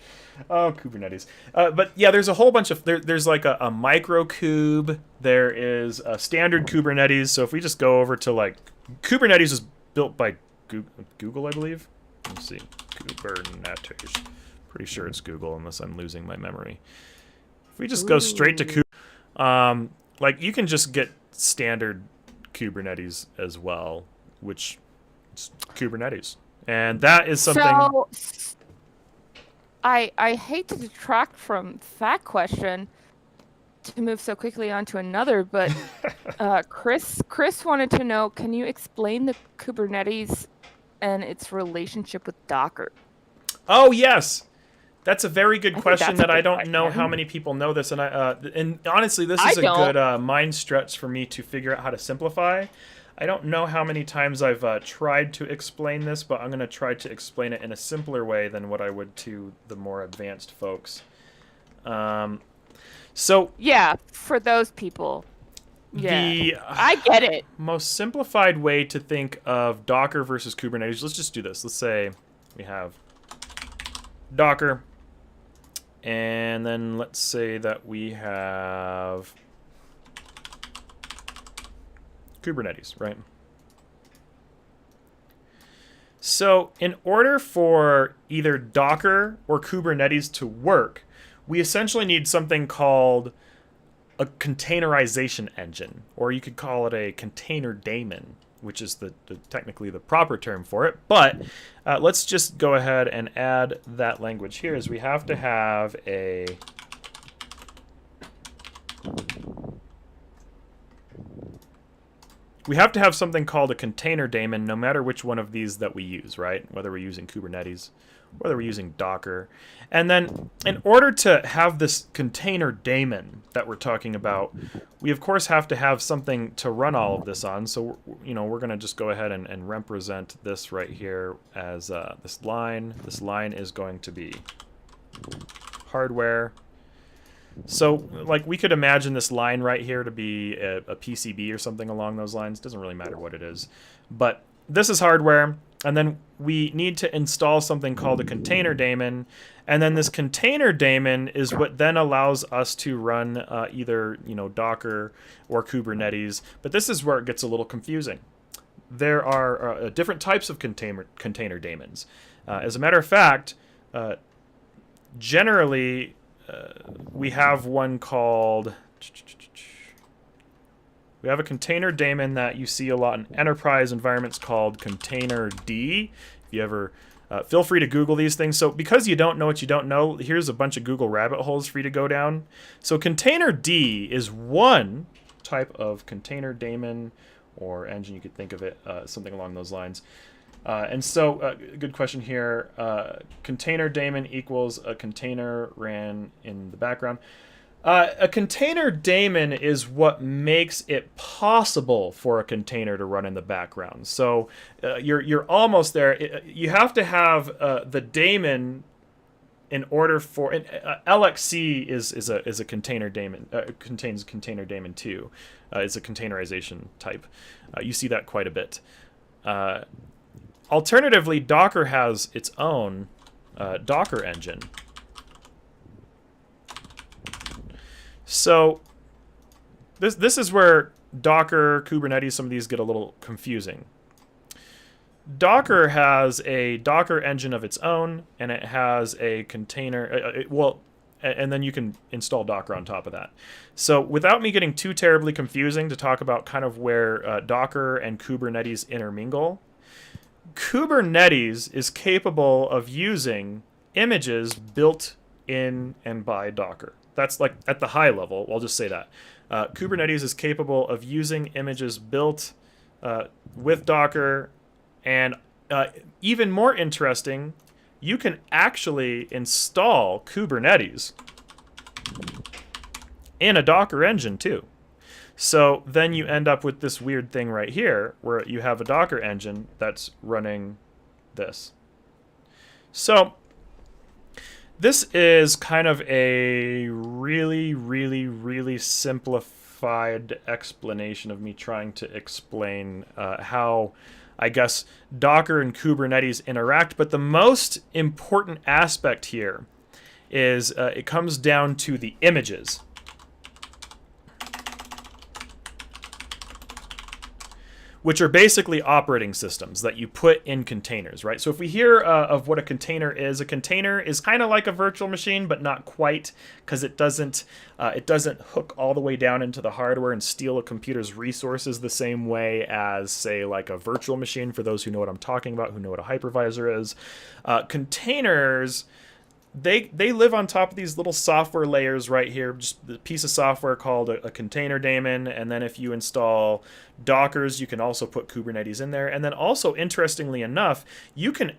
Oh, Kubernetes. But yeah, there's a whole bunch of there's like a micro kube. There is a standard Kubernetes. So if we just go over to like Kubernetes is built by Google, I believe. Let's see, Kubernetes. Pretty sure it's Google, unless I'm losing my memory. If we just go straight to like you can just get standard Kubernetes as well, which is Kubernetes, and that is something. So, I hate to detract from that question to move so quickly on to another, but Chris wanted to know: can you explain the Kubernetes and its relationship with Docker? Oh yes. That's a very good question that I don't know how many people know this, and and honestly, this is a good mind stretch for me to figure out how to simplify. I don't know how many times I've tried to explain this, but I'm going to try to explain it in a simpler way than what I would to the more advanced folks. So yeah, for those people, yeah, I get it. Most simplified way to think of Docker versus Kubernetes. Let's just do this. Let's say we have Docker. And then let's say that we have Kubernetes, right? So in order for either Docker or Kubernetes to work, we essentially need something called a containerization engine, or you could call it a container daemon, which is technically the proper term for it. But let's just go ahead and add that language here. Is we have to have something called a container daemon, no matter which one of these that we use, right? Whether we're using Kubernetes, whether we're using Docker. And then in order to have this container daemon that we're talking about, we of course have to have something to run all of this on. So, we're going to just go ahead and represent this right here as this line. This line is going to be hardware. So, like, we could imagine this line right here to be a PCB or something along those lines. Doesn't really matter what it is. But this is hardware. And then we need to install something called a container daemon. And then this container daemon is what then allows us to run either Docker or Kubernetes. But this is where it gets a little confusing. There are different types of container daemons. As a matter of fact, generally we have one called... We have a container daemon that you see a lot in enterprise environments called Container D. If you ever feel free to Google these things. So because you don't know what you don't know, here's a bunch of Google rabbit holes for you to go down. So Container D is one type of container daemon or engine. You could think of it something along those lines. And so, good question here. Container daemon equals a container ran in the background. A container daemon is what makes it possible for a container to run in the background. So you're almost there. You have to have the daemon in order for LXC is a container daemon, contains container daemon too. It's a containerization type. You see that quite a bit. Alternatively, Docker has its own Docker engine. So this is where Docker, Kubernetes, some of these get a little confusing. Docker has a Docker engine of its own, and it has a container. And then you can install Docker on top of that. So without me getting too terribly confusing, to talk about kind of where Docker and Kubernetes intermingle, Kubernetes is capable of using images built in and by Docker. That's like at the high level. I'll just say that. Kubernetes is capable of using images built with Docker. And even more interesting, you can actually install Kubernetes in a Docker engine too. So then you end up with this weird thing right here where you have a Docker engine that's running this. So this is kind of a really, really, really simplified explanation of me trying to explain how, I guess, Docker and Kubernetes interact. But the most important aspect here is it comes down to the images. Which are basically operating systems that you put in containers, right? So if we hear of what a container is kind of like a virtual machine, but not quite, because it doesn't hook all the way down into the hardware and steal a computer's resources the same way as, say, like a virtual machine, for those who know what I'm talking about, who know what a hypervisor is. Containers, they live on top of these little software layers right here, just a piece of software called a container daemon. And then if you install Dockers, you can also put Kubernetes in there. And then also, interestingly enough, you can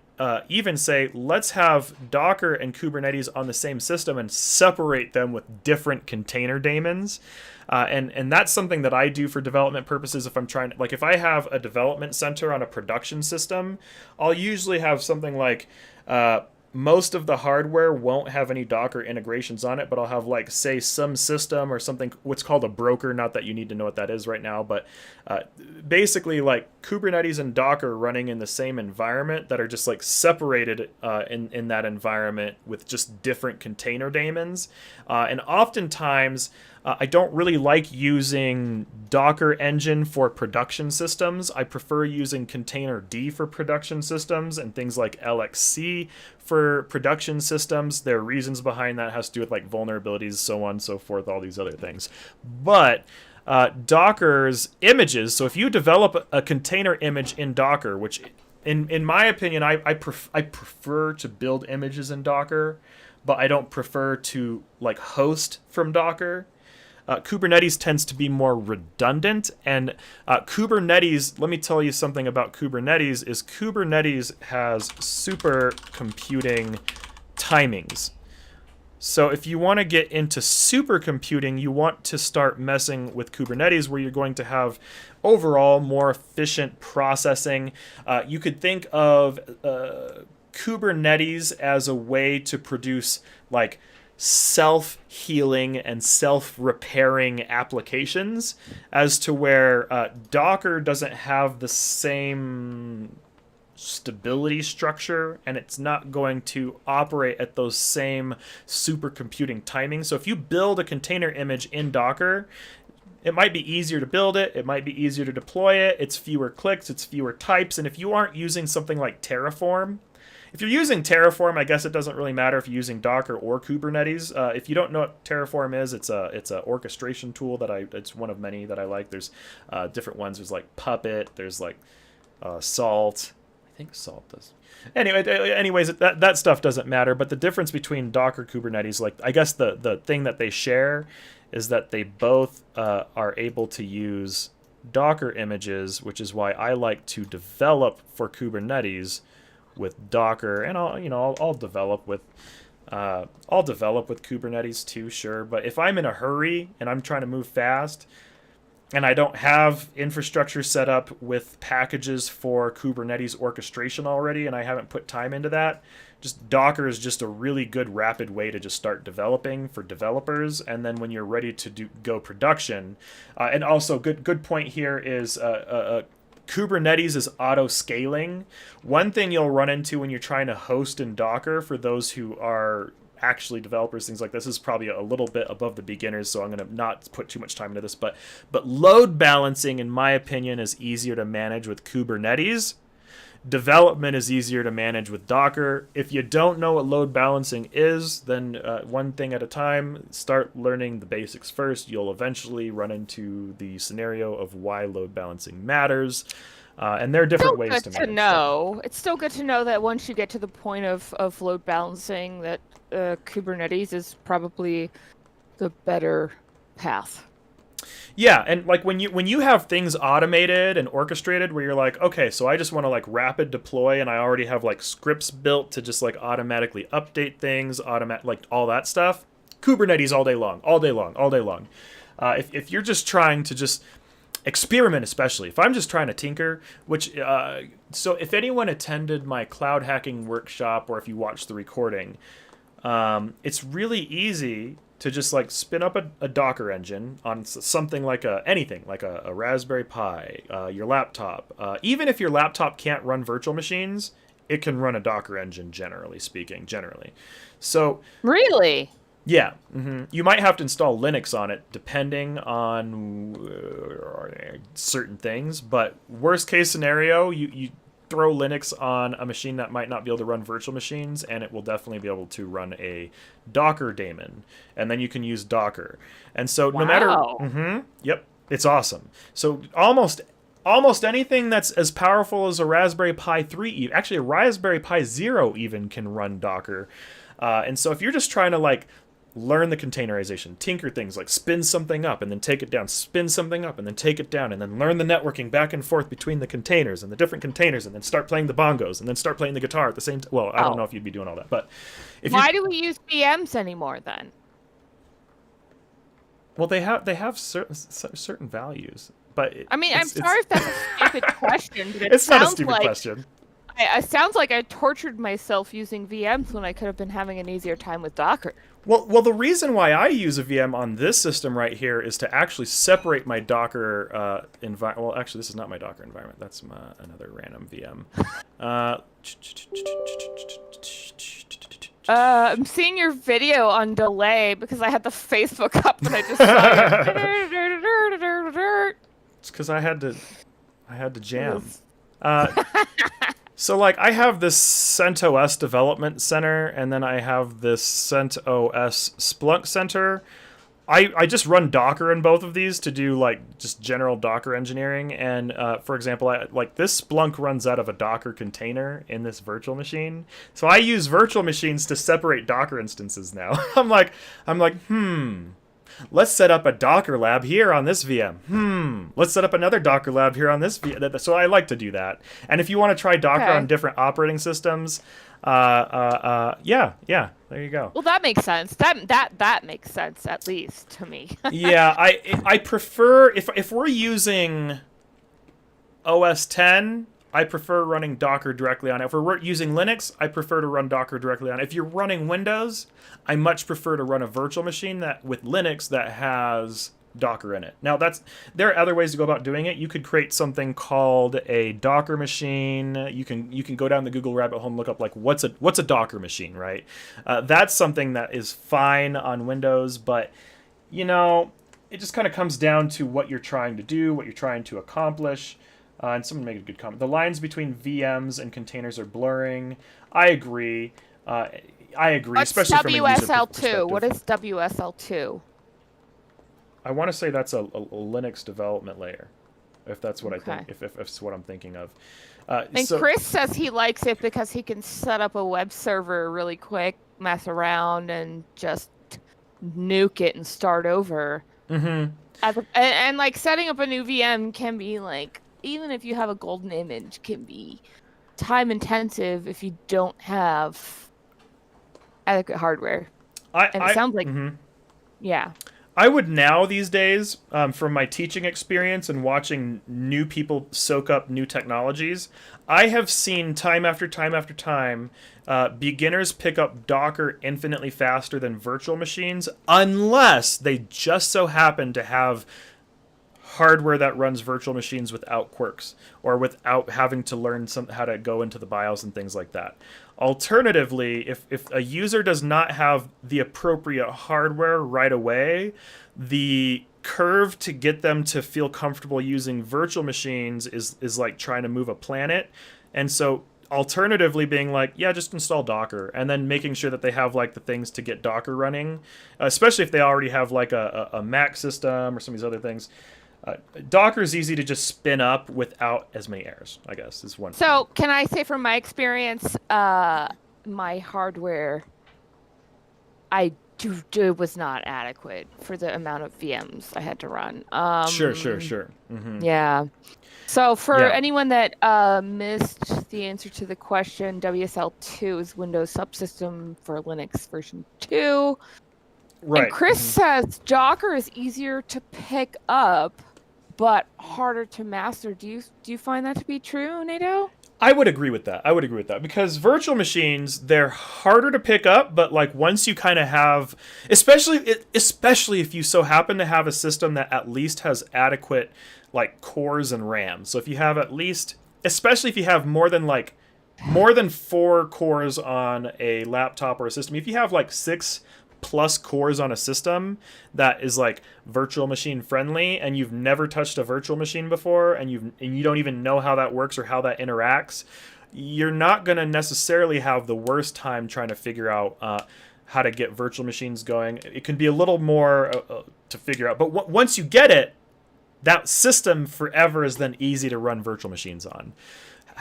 even say, let's have Docker and Kubernetes on the same system and separate them with different container daemons. And that's something that I do for development purposes. If I'm trying to, like, if I have a development center on a production system, I'll usually have something like, most of the hardware won't have any Docker integrations on it, but I'll have, like, say, some system or something, what's called a broker. Not that you need to know what that is right now, but basically, like, Kubernetes and Docker running in the same environment that are just, like, separated in that environment with just different container daemons. And oftentimes, I don't really like using Docker engine for production systems. I prefer using Containerd for production systems and things like LXC for production systems. There are reasons behind that. It has to do with, like, vulnerabilities, so on and so forth, all these other things. But Docker's images, so if you develop a container image in Docker, which in my opinion, I prefer to build images in Docker, but I don't prefer to, like, host from Docker. Kubernetes tends to be more redundant, and Kubernetes, let me tell you something about Kubernetes, is Kubernetes has super computing timings. So if you want to get into supercomputing, you want to start messing with Kubernetes, where you're going to have overall more efficient processing. You could think of Kubernetes as a way to produce, like, self-healing and self-repairing applications, as to where Docker doesn't have the same stability structure, and it's not going to operate at those same supercomputing timings. So if you build a container image in Docker, it might be easier to build it, it might be easier to deploy it, it's fewer clicks, it's fewer types, and if you aren't using something like Terraform, if you're using Terraform, I guess it doesn't really matter if you're using Docker or Kubernetes. If you don't know what Terraform is, it's a orchestration tool it's one of many that I like. There's different ones. There's, like, Puppet. There's, like, Salt. I think Salt does. Anyways, that stuff doesn't matter. But the difference between Docker, Kubernetes, like, I guess the thing that they share is that they both are able to use Docker images, which is why I like to develop for Kubernetes with Docker, and I'll develop with I'll develop with Kubernetes too, sure. But if I'm in a hurry and I'm trying to move fast, and I don't have infrastructure set up with packages for Kubernetes orchestration already, and I haven't put time into that, just Docker is just a really good rapid way to just start developing for developers. And then when you're ready to go production, and also good point here is Kubernetes is auto scaling. One thing you'll run into when you're trying to host in Docker, for those who are actually developers, things like this, is probably a little bit above the beginners, so I'm going to not put too much time into this, but load balancing, in my opinion, is easier to manage with Kubernetes. Development is easier to manage with Docker. If you don't know what load balancing is, then one thing at a time, start learning the basics first. You'll eventually run into the scenario of why load balancing matters. And there are different ways to manage know. It's still good to know that once you get to the point of load balancing, that Kubernetes is probably the better path. Yeah, and like when you have things automated and orchestrated, where you're like, okay, so I just want to like rapid deploy, and I already have like scripts built to just like automatically update things, like all that stuff. Kubernetes all day long, all day long, all day long. If you're just trying to just experiment, especially if I'm just trying to tinker, which so if anyone attended my cloud hacking workshop, or if you watched the recording, it's really easy to just like spin up a Docker engine on something like anything like a Raspberry Pi, your laptop. Even if your laptop can't run virtual machines, it can run a Docker engine, generally speaking. So really. Yeah, you might have to install Linux on it, depending on certain things. But worst case scenario, you throw Linux on a machine that might not be able to run virtual machines, and it will definitely be able to run a Docker daemon, and then you can use Docker. And so no matter, yep, it's awesome. So almost anything that's as powerful as a Raspberry Pi 3, actually a Raspberry Pi 0 even, can run Docker. And so if you're just trying to like learn the containerization, tinker things like spin something up and then take it down, spin something up and then take it down, and then learn the networking back and forth between the containers and the different containers, and then start playing the bongos and then start playing the guitar at the same time. Well, I don't know if you'd be doing all that, but why do we use VMs anymore then? Well, they have certain values, but I'm sorry if that's a stupid question, but it's not a stupid question. It sounds like I tortured myself using VMs when I could have been having an easier time with Docker. Well, the reason why I use a VM on this system right here is to actually separate my Docker environment. Well, actually, this is not my Docker environment. That's another random VM. I'm seeing your video on delay because I had the Facebook up and I just saw it. It's because I had to jam. So, like, I have this CentOS Development Center, and then I have this CentOS Splunk Center. I just run Docker in both of these to do, like, just general Docker engineering. And, for example, this Splunk runs out of a Docker container in this virtual machine. So I use virtual machines to separate Docker instances now. I'm like, let's set up a Docker lab here on this VM. Let's set up another Docker lab here on this VM. So I like to do that. And if you want to try Docker on different operating systems, yeah, there you go. Well, that makes sense. That makes sense, at least to me. Yeah, I prefer, if we're using OS 10, I prefer running Docker directly on it. If we're using Linux, I prefer to run Docker directly on it. If you're running Windows, I much prefer to run a virtual machine with Linux that has Docker in it. Now, there are other ways to go about doing it. You could create something called a Docker machine. You can go down the Google rabbit hole and look up like what's a Docker machine, right? That's something that is fine on Windows, but it just kind of comes down to what you're trying to do, what you're trying to accomplish. And someone made a good comment. The lines between VMs and containers are blurring. I agree. What's especially WSL2? What is WSL2? I want to say that's a Linux development layer, if that's what I think. If it's what I'm thinking of. Chris says he likes it because he can set up a web server really quick, mess around, and just nuke it and start over. Mm-hmm. And like setting up a new VM can be like, even if you have a golden image, can be time intensive if you don't have adequate hardware. I And it sounds like, mhm. yeah. I would now these days, from my teaching experience and watching new people soak up new technologies, I have seen time after time after time beginners pick up Docker infinitely faster than virtual machines, unless they just so happen to have hardware that runs virtual machines without quirks or without having to learn how to go into the BIOS and things like that. Alternatively, if a user does not have the appropriate hardware right away, the curve to get them to feel comfortable using virtual machines is like trying to move a planet. And so alternatively being like, yeah, just install Docker, and then making sure that they have like the things to get Docker running, especially if they already have like a Mac system or some of these other things. Docker is easy to just spin up without as many errors, I guess, is one. So can I say from my experience, my hardware, was not adequate for the amount of VMs I had to run. Sure. Mm-hmm. Yeah. So for Yeah. anyone that missed the answer to the question, WSL2 is Windows subsystem for Linux version 2. Right. And Chris says Docker is easier to pick up, but harder to master. Do you find that to be true, NATO? I would agree with that. Because virtual machines, they're harder to pick up, but like once you kind of have, especially if you so happen to have a system that at least has adequate like cores and RAM. So if you have at least, especially if you have more than 4 cores on a laptop or a system, if you have like 6 plus cores on a system that is like virtual machine friendly, and you've never touched a virtual machine before, and you don't even know how that works or how that interacts, you're not going to necessarily have the worst time trying to figure out how to get virtual machines going. It can be a little more to figure out, but once you get it, that system forever is then easy to run virtual machines on.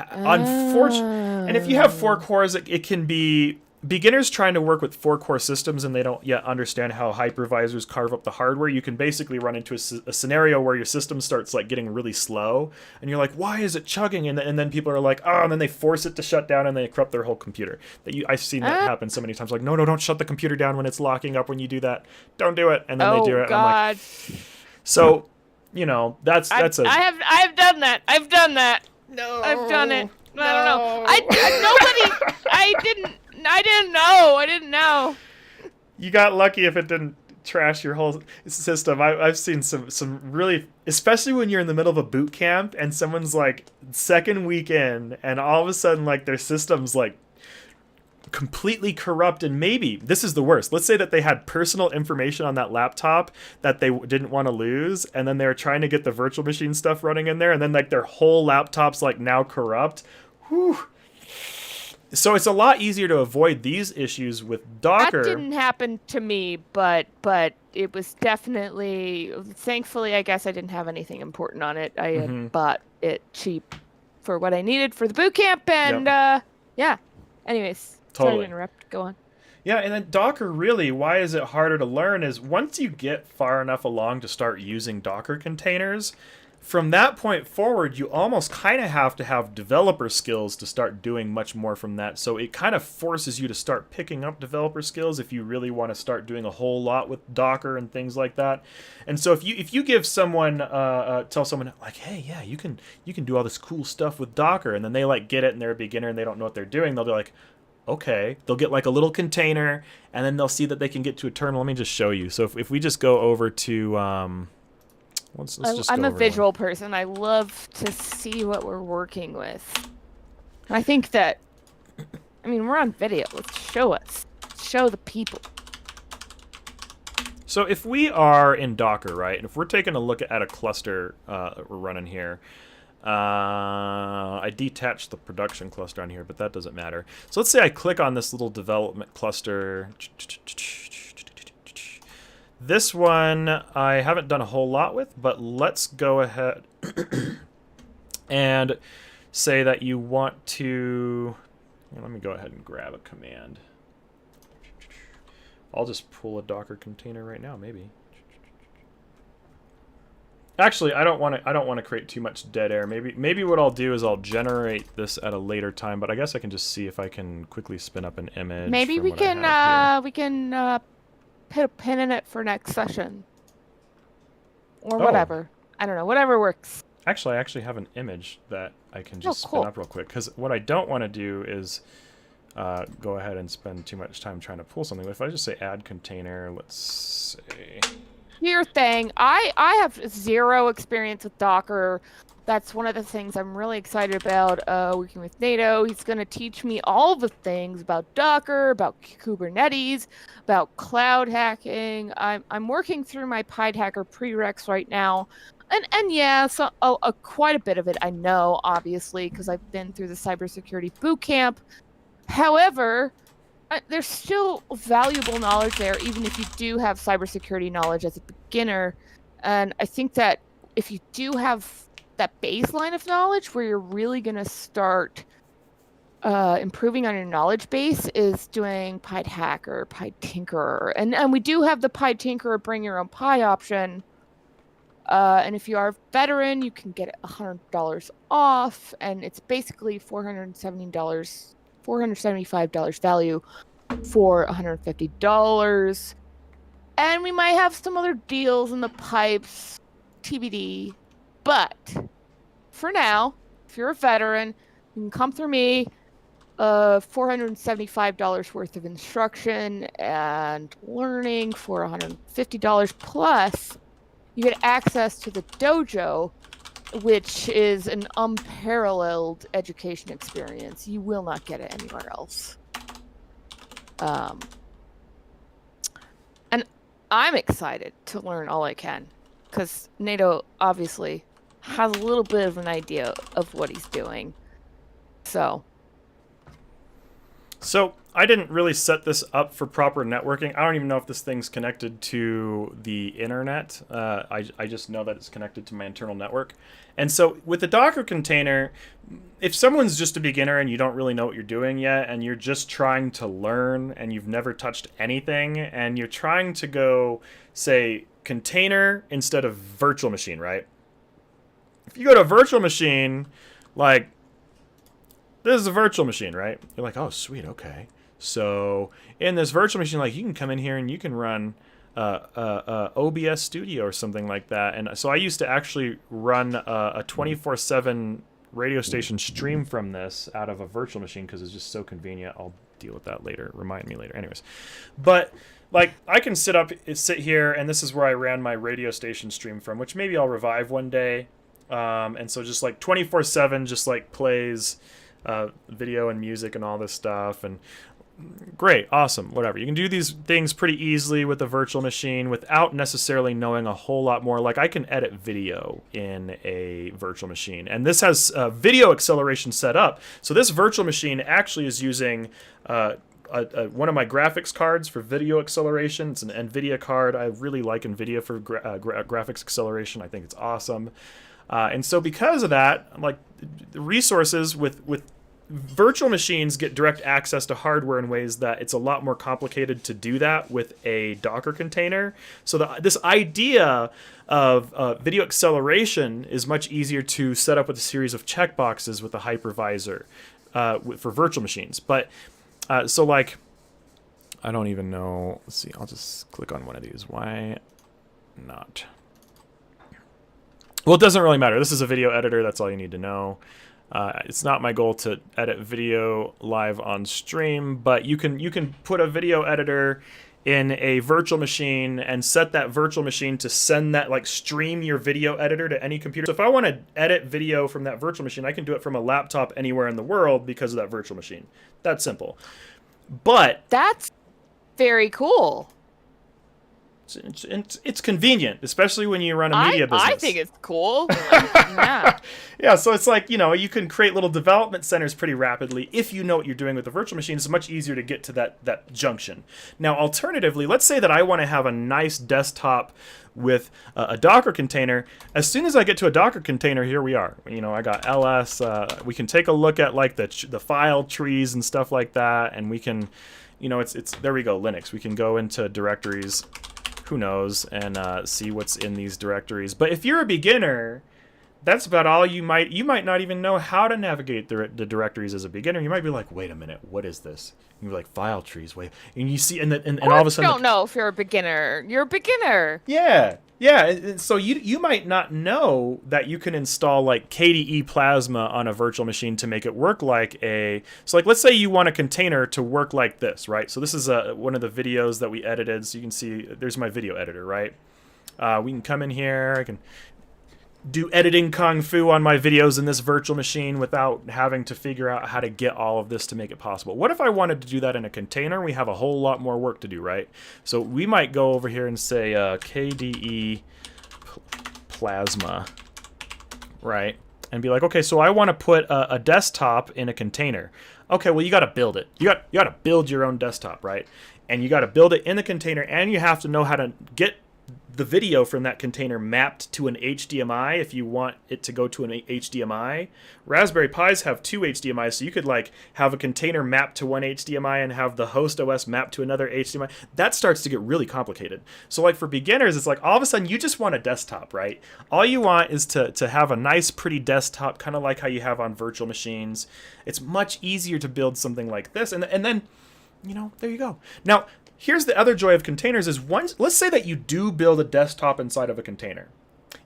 Unfortunately, and if you have 4 cores, it can be beginners trying to work with 4-core systems and they don't yet understand how hypervisors carve up the hardware. You can basically run into a scenario where your system starts like getting really slow, and you're like, why is it chugging? And then people are like, oh, and then they force it to shut down and they corrupt their whole computer. I've seen that happen so many times. Like, no, don't shut the computer down when it's locking up. When you do that, don't do it. And then they do it. God. And I'm like, so, that's I have done that. I've done that. No. I've done it. No. I don't know. I didn't know. You got lucky if it didn't trash your whole system. I've seen some really, especially when you're in the middle of a boot camp and someone's like second week in, and all of a sudden like their system's like completely corrupt, and maybe this is the worst. Let's say that they had personal information on that laptop that they didn't want to lose, and then they're trying to get the virtual machine stuff running in there, and then like their whole laptop's like now corrupt. Whew. So it's a lot easier to avoid these issues with Docker. That didn't happen to me, but it was definitely, thankfully, I guess I didn't have anything important on it. I had bought it cheap for what I needed for the boot camp, and yeah. Anyways, totally. Sorry to interrupt. Go on. Yeah, and then Docker, really, why is it harder to learn is once you get far enough along to start using Docker containers, from that point forward, you almost kind of have to have developer skills to start doing much more from that. So it kind of forces you to start picking up developer skills if you really want to start doing a whole lot with Docker and things like that. And so if you give someone, tell someone like, hey, yeah, you can do all this cool stuff with Docker, and then they like get it and they're a beginner and they don't know what they're doing, they'll be like, okay. They'll get like a little container, and then they'll see that they can get to a terminal. Let me just show you. So if we just go over to let's just I'm go a over visual person. I love to see what we're working with. I think that, I mean, we're on video. Let's show us. Show the people. So if we are in Docker, right, and if we're taking a look at a cluster that we're running here, I detached the production cluster on here, but that doesn't matter. So let's say I click on this little development cluster. This one I haven't done a whole lot with, but let's go ahead and say that you want to... Let me go ahead and grab a command. I'll just pull a Docker container right now, maybe. Actually, I don't want to create too much dead air. Maybe what I'll do is I'll generate this at a later time, but I guess I can just see if I can quickly spin up an image. Maybe from we what I have here. can put a pin in it for next session. Or Oh. whatever. I don't know. Whatever works. Actually, I actually have an image that I can just cool. spin up real quick. Because what I don't want to do is go ahead and spend too much time trying to pull something. But if I just say add container, let's say... Your thing. I have zero experience with Docker. That's one of the things I'm really excited about working with NATO. He's going to teach me all the things about Docker, about Kubernetes, about cloud hacking. I'm working through my PyHacker prereqs right now. And yeah, so quite a bit of it I know, obviously, because I've been through the cybersecurity boot camp. However, there's still valuable knowledge there, even if you do have cybersecurity knowledge as a beginner. And I think that if you do have that baseline of knowledge where you're really going to start improving on your knowledge base is doing PyHacker, PyTinkerer. And we do have the PyTinkerer bring your own Pi option. And if you are a veteran, you can get $100 off. And it's basically $475 value for $150. And we might have some other deals in the pipes, TBD. But for now, if you're a veteran, you can come through me, $475 worth of instruction and learning for $150 plus. You get access to the dojo, which is an unparalleled education experience. You will not get it anywhere else. And I'm excited to learn all I can, because NATO obviously has a little bit of an idea of what he's doing. So I didn't really set this up for proper networking. I don't even know if this thing's connected to the internet. I just know that it's connected to my internal network. And so with the Docker container, if someone's just a beginner and you don't really know what you're doing yet, and you're just trying to learn and you've never touched anything, and you're trying to go, say, container instead of virtual machine, right? If you go to virtual machine, like, this is a virtual machine, right? You're like, oh, sweet, okay. So in this virtual machine, like, you can come in here and you can run OBS Studio or something like that. And so I used to actually run a 24/7 radio station stream from this out of a virtual machine because it's just so convenient. I'll deal with that later. Remind me later. Anyways, but like, I can sit here, and this is where I ran my radio station stream from, which maybe I'll revive one day. And so just like 24/7, just like plays video and music and all this stuff, and great, awesome, whatever. You can do these things pretty easily with a virtual machine without necessarily knowing a whole lot more. Like, I can edit video in a virtual machine, and this has video acceleration set up. So this virtual machine actually is using one of my graphics cards for video acceleration. It's an NVIDIA card. I really like NVIDIA for graphics acceleration. I think it's awesome. And so because of that, like, the resources with virtual machines get direct access to hardware in ways that it's a lot more complicated to do that with a Docker container. So this idea of video acceleration is much easier to set up with a series of checkboxes with a hypervisor for virtual machines. But so, like, I don't even know. Let's see. I'll just click on one of these. Why not? Well, it doesn't really matter. This is a video editor. That's all you need to know. It's not my goal to edit video live on stream, but you can put a video editor in a virtual machine and set that virtual machine to send that, like, stream your video editor to any computer. So if I want to edit video from that virtual machine, I can do it from a laptop anywhere in the world because of that virtual machine. That's simple. But that's very cool. It's convenient, especially when you run a media business. I think it's cool. Yeah. Yeah, so it's like, you can create little development centers pretty rapidly. If you know what you're doing with the virtual machine, it's much easier to get to that junction. Now, alternatively, let's say that I want to have a nice desktop with a Docker container. As soon as I get to a Docker container, here we are. I got ls. We can take a look at, like, the file trees and stuff like that, and we can, it's there we go, Linux. We can go into directories. who knows, and see what's in these directories. But if you're a beginner, that's about all you might not even know how to navigate the directories as a beginner. You might be like, wait a minute, what is this? You're like, file trees, wait, and you see, and all of a sudden, don't know if you're a beginner. You're a beginner. Yeah. And so you might not know that you can install like KDE Plasma on a virtual machine to make it work like so like let's say you want a container to work like this, right? So this is one of the videos that we edited, so you can see there's my video editor, right? We can come in here, I can do editing kung fu on my videos in this virtual machine without having to figure out how to get all of this to make it possible. What if I wanted to do that in a container? We have a whole lot more work to do, right? So we might go over here and say KDE Plasma, right? And be like, okay, so I want to put a desktop in a container. Okay, well, you got to build it. You got to build your own desktop, right? And you got to build it in the container, and you have to know how to get the video from that container mapped to an HDMI if you want it to go to an HDMI. Raspberry Pis have 2 HDMIs, so you could like have a container mapped to one HDMI and have the host OS mapped to another HDMI. That starts to get really complicated. So like for beginners, it's like all of a sudden you just want a desktop, right? All you want is to have a nice pretty desktop, kind of like how you have on virtual machines. It's much easier to build something like this, and then, you know, there you go. Now, here's the other joy of containers is let's say that you do build a desktop inside of a container.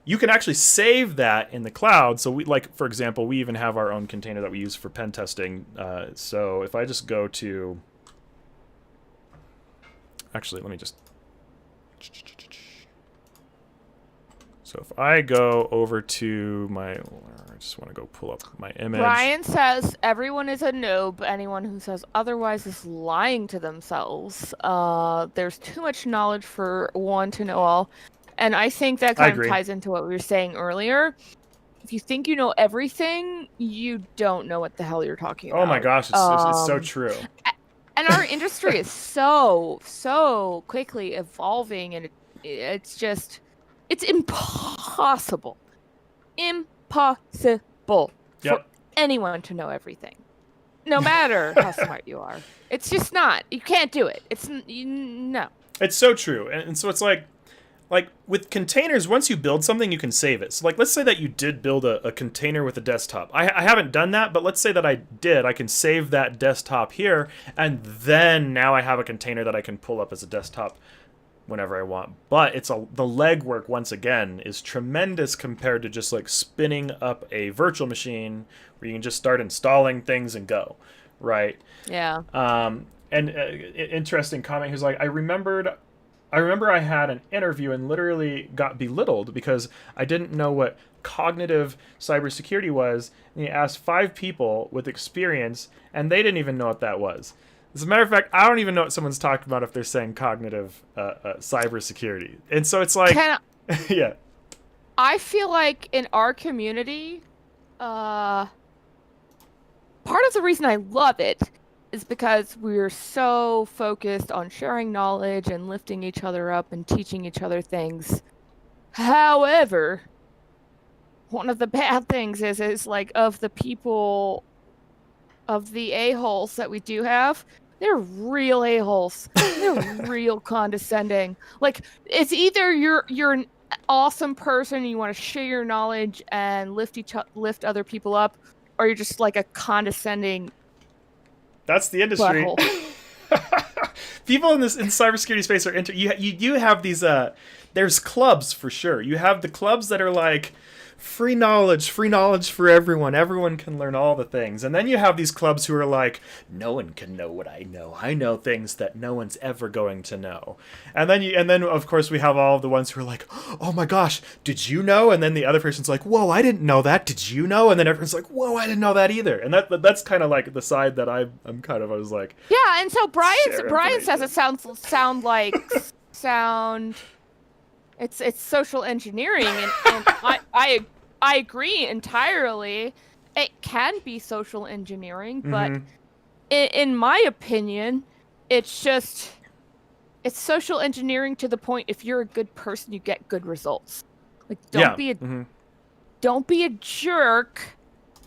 You can actually save that in the cloud. So we, like, for example, we even have our own container that we use for pen testing. So if I just go to, actually, let me just, so if I go over to I just want to go pull up my image. Brian says everyone is a noob. Anyone who says otherwise is lying to themselves. There's too much knowledge for one to know all. And I think that kind of ties into what we were saying earlier. If you think you know everything, you don't know what the hell you're talking about. Oh my gosh, it's so true. And our industry is so quickly evolving, and it's impossible. Impossible for anyone to know everything, no matter how smart you are. It's just not. You can't do it. No. It's so true, and so it's like with containers, once you build something, you can save it. So like, let's say that you did build a container with a desktop. I haven't done that, but let's say that I did. I can save that desktop here, and then now I have a container that I can pull up as a desktop whenever I want. But the legwork, once again, is tremendous compared to just like spinning up a virtual machine where you can just start installing things and go, right? Yeah. And interesting comment. He was like, I remember I had an interview and literally got belittled because I didn't know what cognitive cybersecurity was. And he asked 5 people with experience, and they didn't even know what that was. As a matter of fact, I don't even know what someone's talking about if they're saying cognitive cybersecurity. And so it's like, yeah. I feel like in our community, part of the reason I love it is because we're so focused on sharing knowledge and lifting each other up and teaching each other things. However, one of the bad things is like of the people, of the a-holes that we do have, they're real a-holes. They're real condescending. Like, it's either you're an awesome person and you want to share your knowledge and lift other people up, or you're just like a condescending. That's the industry. People in cybersecurity space are you have these there's clubs for sure. You have the clubs that are like free knowledge for everyone. Everyone can learn all the things. And then you have these clubs who are like, no one can know what I know. I know things that no one's ever going to know. And then of course we have all of the ones who are like, oh my gosh, did you know? And then the other person's like, whoa, I didn't know that. Did you know? And then everyone's like, whoa, I didn't know that either. And that's kind of like the side that I was like, yeah. And so Brian says it sound it's social engineering, and I agree entirely. It can be social engineering, but in my opinion, it's social engineering to the point if you're a good person, you get good results. Like, don't be a jerk,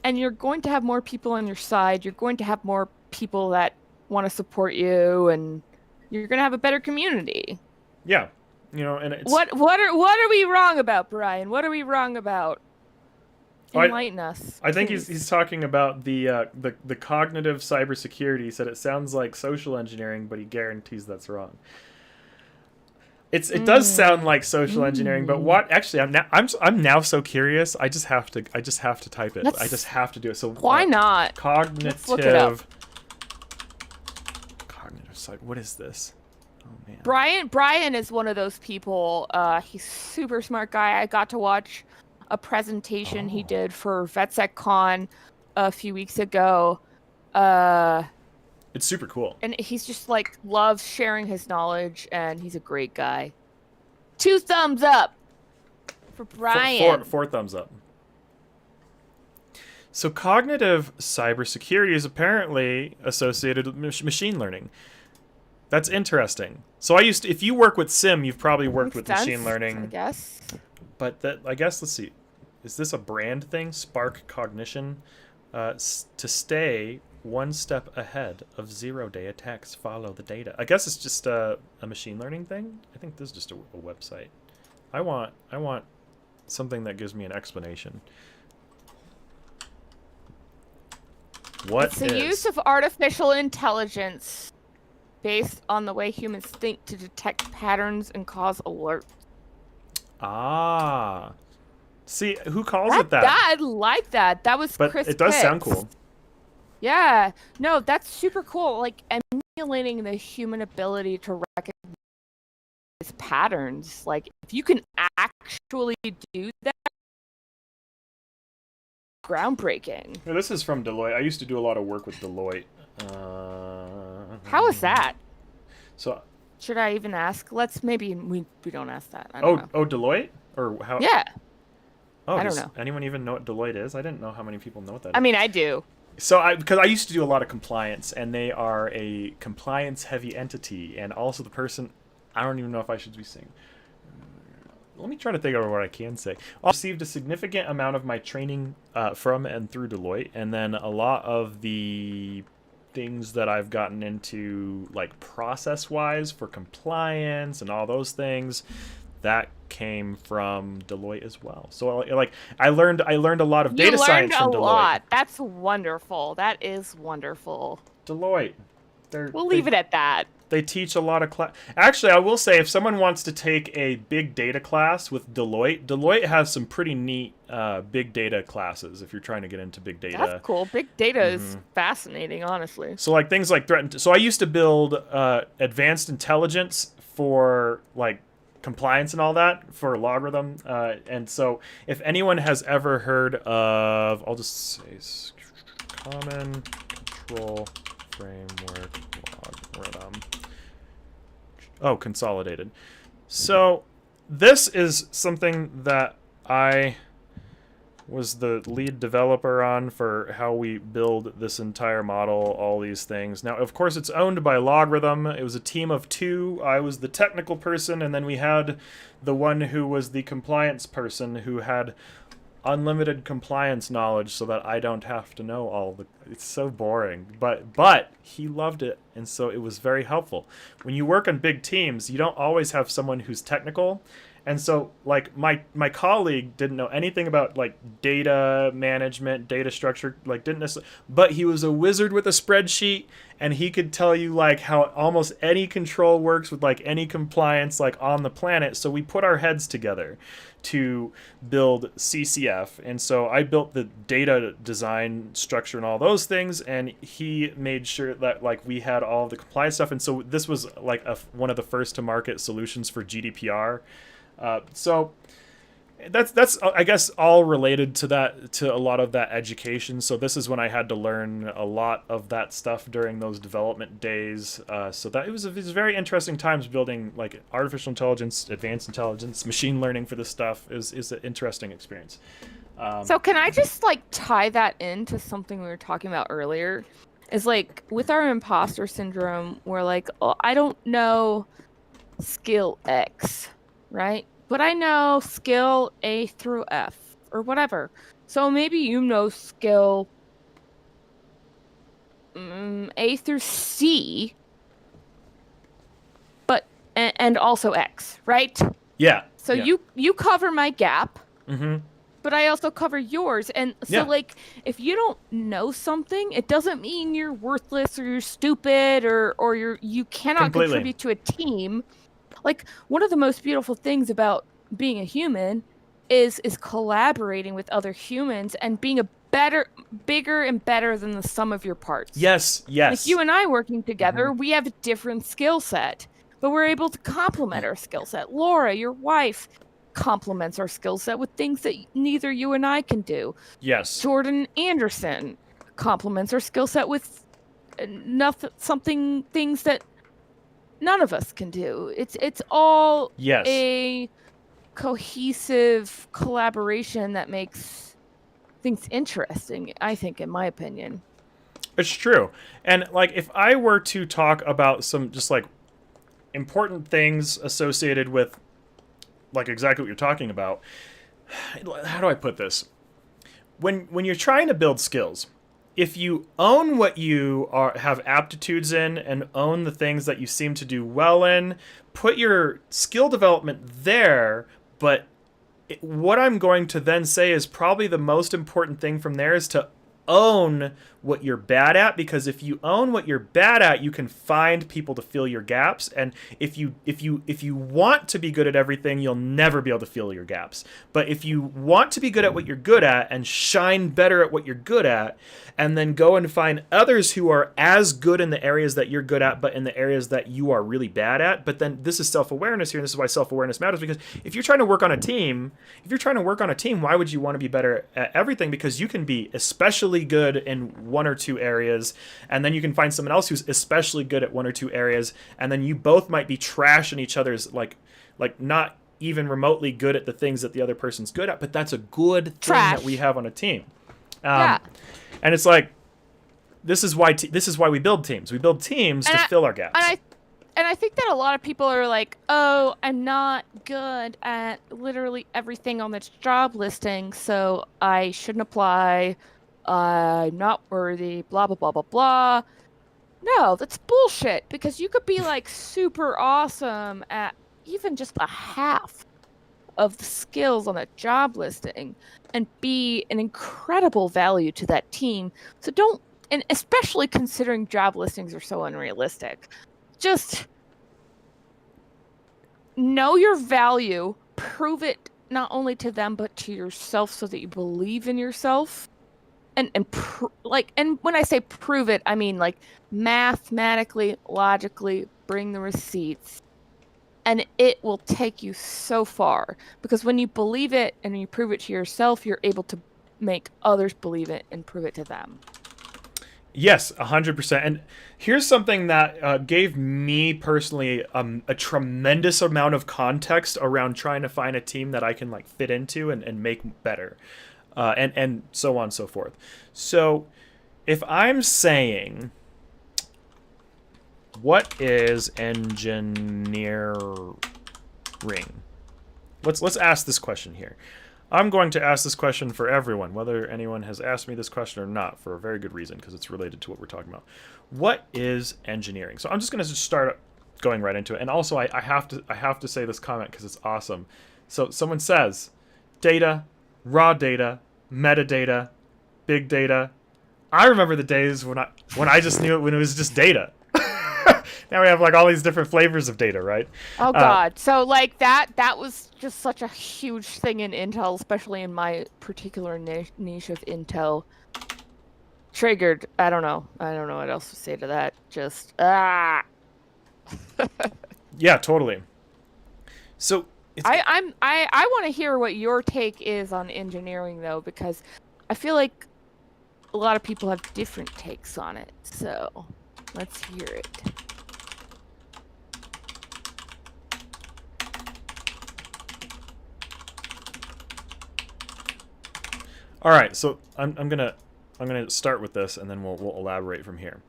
and you're going to have more people on your side. You're going to have more people that want to support you, and you're going to have a better community. Yeah. You know, and it's What are we wrong about, Brian? What are we wrong about? Enlighten us. I think please. he's talking about the cognitive cybersecurity. He said it sounds like social engineering, but he guarantees that's wrong. It does sound like social engineering, but what actually I'm now so curious. I just have to type it. I just have to do it. So why not? Cognitive. Let's look it up. Cognitive side. What is this? Oh man. Brian is one of those people. He's super smart guy. I got to watch a presentation he did for VetSecCon a few weeks ago. It's super cool. And he's just like loves sharing his knowledge, and he's a great guy. 2 thumbs up for Brian. Four thumbs up. So cognitive cybersecurity is apparently associated with machine learning. That's interesting. So if you work with SIM, you've probably worked with machine learning. I guess. But I guess, let's see. Is this a brand thing? Spark Cognition? To stay one step ahead of zero-day attacks, follow the data. I guess it's just a machine learning thing. I think this is just a website. I want something that gives me an explanation. It's the use of artificial intelligence based on the way humans think to detect patterns and cause alerts. Ah. See, who calls it that? I like that. That was but Chris it does Pitts. sound cool. Yeah. No, that's super cool. Like emulating the human ability to recognize patterns. Like if you can actually do that, groundbreaking. Yeah, this is from Deloitte. I used to do a lot of work with Deloitte. How is that? So should I even ask? Maybe we don't ask that. I don't know. Deloitte? Or how? Yeah. Oh, I don't know. Anyone even know what Deloitte is? I didn't know how many people know what that is. I mean, I do. So because I used to do a lot of compliance, and they are a compliance-heavy entity, and also the person, I don't even know if I should be saying. Let me try to think of what I can say. I received a significant amount of my training from and through Deloitte, and then a lot of the things that I've gotten into, like process-wise for compliance and all those things, that came from Deloitte as well. So like I learned a lot of data science from Deloitte. You learned a lot. That's wonderful. That is wonderful. Deloitte. We'll leave it at that. They teach a lot of Actually, I will say, if someone wants to take a big data class with Deloitte has some pretty neat big data classes if you're trying to get into big data. That's cool. Big data is fascinating, honestly. So like things like so I used to build advanced intelligence for like compliance and all that for logarithm. And so if anyone has ever heard of, I'll just say common control framework logarithm. Oh, consolidated. So this is something that I was the lead developer on for how we build this entire model, all these things. Now, of course, it's owned by Logarithm. It was a team of 2. I was the technical person, and then we had the one who was the compliance person who had unlimited compliance knowledge so that I don't have to know all the... It's so boring. But he loved it, and so it was very helpful. When you work on big teams, you don't always have someone who's technical. And so, like, my colleague didn't know anything about, like, data management, data structure, like, didn't necessarily... But he was a wizard with a spreadsheet, and he could tell you, like, how almost any control works with, like, any compliance, like, on the planet. So we put our heads together to build CCF. And so I built the data design structure and all those things, and he made sure that, like, we had all the compliance stuff. And so this was, like, one of the first-to-market solutions for GDPR. So that's I guess all related to a lot of that education. So this is when I had to learn a lot of that stuff during those development days. So that it was very interesting times building like artificial intelligence, advanced intelligence, machine learning for this stuff is an interesting experience. So can I just like tie that into something we were talking about earlier? Is like with our imposter syndrome, we're like, oh, I don't know skill X. Right? But I know skill A through F or whatever. So maybe you know skill A through C, but and also X, right? Yeah. So yeah. you cover my gap, Mm-hmm. but I also cover yours. And so, Yeah. like, if you don't know something, it doesn't mean you're worthless or you're stupid or you cannot Completely. contribute to a team. Like, one of the most beautiful things about being a human is collaborating with other humans and being bigger and better than the sum of your parts. Yes. Like, you and I working together, we have a different skill set, but we're able to complement our skill set. Laura, your wife, complements our skill set with things that neither you and I can do. Yes. Jordan Anderson complements our skill set with things that none of us can do. It's all Yes. a cohesive collaboration that makes things interesting, I think, in my opinion. It's true. And like, if I were to talk about some just like important things associated with like exactly what you're talking about, how do I put this? When you're trying to build skills, if you own what you have aptitudes in and own the things that you seem to do well in, put your skill development there. But what I'm going to then say is probably the most important thing from there is to own what you're bad at, because if you own what you're bad at, you can find people to fill your gaps. And if you want to be good at everything, you'll never be able to fill your gaps. But if you want to be good at what you're good at and shine better at what you're good at, and then go and find others who are as good in the areas that you're good at, but in the areas that you are really bad at. But then this is self-awareness here, and this is why self-awareness matters, because if you're trying to work on a team, why would you want to be better at everything? Because you can be especially good in one or two areas, and then you can find someone else who's especially good at one or two areas, and then you both might be trash in each other's, like not even remotely good at the things that the other person's good at, but that's a good thing that we have on a team. Yeah. And it's like, this is why we build teams. We build teams to fill our gaps. And I think that a lot of people are like, oh, I'm not good at literally everything on this job listing, so I shouldn't apply. I'm not worthy, blah, blah, blah, blah, blah. No, that's bullshit, because you could be like super awesome at even just a half of the skills on a job listing and be an incredible value to that team. So don't, and especially considering job listings are so unrealistic, just know your value, prove it not only to them but to yourself so that you believe in yourself. And when I say prove it, I mean like mathematically, logically, bring the receipts. And it will take you so far, because when you believe it and you prove it to yourself, you're able to make others believe it and prove it to them. Yes, 100%. And here's something that gave me personally a tremendous amount of context around trying to find a team that I can like fit into and make better, and so on and so forth. So if I'm saying, what is engineering? Let's ask this question here. I'm going to ask this question for everyone, whether anyone has asked me this question or not, for a very good reason, because it's related to what we're talking about. What is engineering? So I'm just going to start going right into it. And also, I have to say this comment because it's awesome. So someone says, data, raw data, metadata, big data. I remember the days when I just knew it when it was just data. Now we have like all these different flavors of data, right? Oh God! So like that was just such a huge thing in Intel, especially in my particular niche of Intel. Triggered. I don't know what else to say to that. Just Yeah, totally. So I want to hear what your take is on engineering though, because I feel like a lot of people have different takes on it. So let's hear it. All right, so I'm gonna start with this, and then we'll elaborate from here.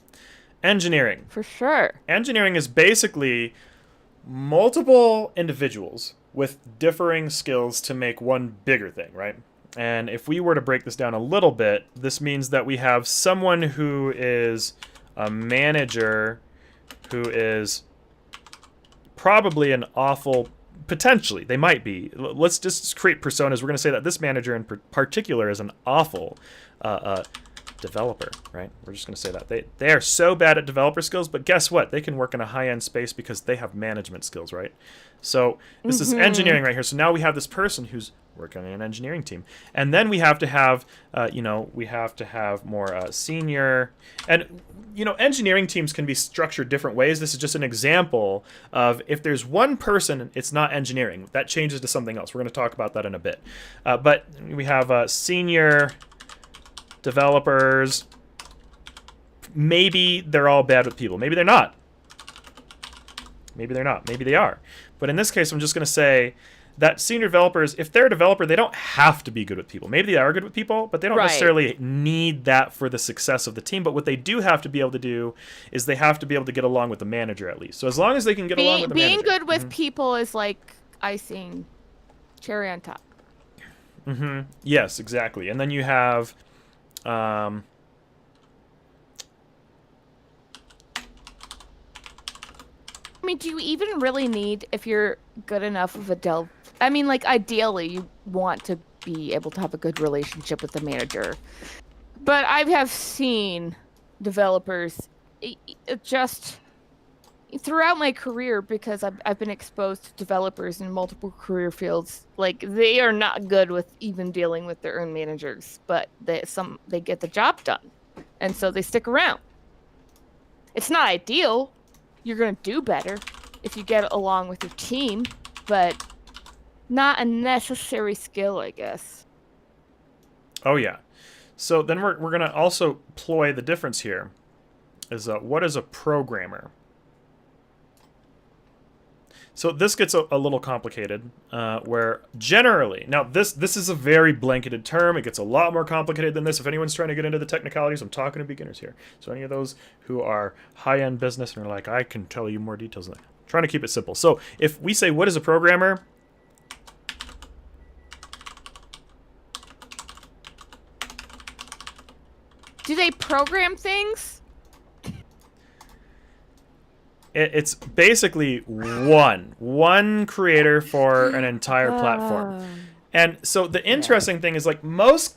Engineering. For sure. Engineering is basically multiple individuals with differing skills to make one bigger thing, right? And if we were to break this down a little bit, this means that we have someone who is a manager who is probably an awful, potentially, they might be. Let's just create personas. We're going to say that this manager in particular is an awful developer, right? We're just going to say that. They are so bad at developer skills, but guess what? They can work in a high-end space because they have management skills, right? So this is engineering right here. So now we have this person who's working on an engineering team. And then we have to have, more senior. And, engineering teams can be structured different ways. This is just an example of if there's one person, it's not engineering. That changes to something else. We're going to talk about that in a bit. But we have senior developers. Maybe they're all bad with people. Maybe they're not. Maybe they're not. Maybe they are. But in this case, I'm just going to say that senior developers, if they're a developer, they don't have to be good with people. Maybe they are good with people, but they don't necessarily need that for the success of the team. But what they do have to be able to do is they have to be able to get along with the manager at least. So as long as they can get along with the manager. Being good with people is like icing, cherry on top. Yes, exactly. And then you have... I mean, do you even really need, if you're good enough of a dev? I mean, like, ideally, you want to be able to have a good relationship with the manager. But I have seen developers just throughout my career, because I've been exposed to developers in multiple career fields. Like, they are not good with even dealing with their own managers, but they get the job done, and so they stick around. It's not ideal. You're going to do better if you get along with your team, but not a necessary skill, I guess. Oh, yeah. So then we're going to also ploy the difference here. Is what is a programmer? So this gets a little complicated, where generally, now this is a very blanketed term. It gets a lot more complicated than this. If anyone's trying to get into the technicalities, I'm talking to beginners here. So any of those who are high-end business and are like, I can tell you more details than that. I'm trying to keep it simple. So if we say, what is a programmer? Do they program things? It's basically one creator for an entire platform. And so the interesting thing is, like, most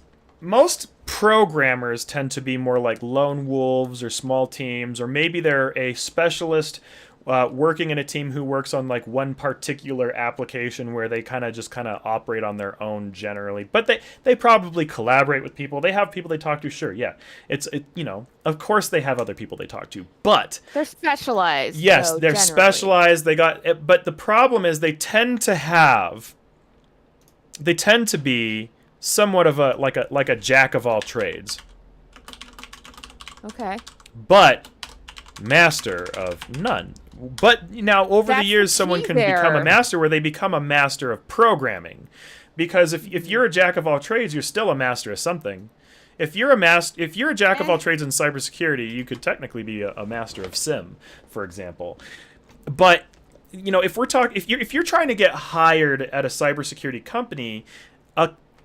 programmers tend to be more like lone wolves or small teams, or maybe they're a specialist working in a team who works on like one particular application where they kind of operate on their own generally. But they probably collaborate with people. They have people they talk to. Sure, yeah. Of course they have other people they talk to, but they're specialized. Yes, they're generally specialized. But the problem is they tend to be somewhat of a jack of all trades. Okay. But master of none. But now, over the years, someone can become a master where they become a master of programming. Because if you're a jack of all trades, you're still a master of something. If you're a jack of all trades in cybersecurity, you could technically be a master of SIM, for example. But if you're trying to get hired at a cybersecurity company,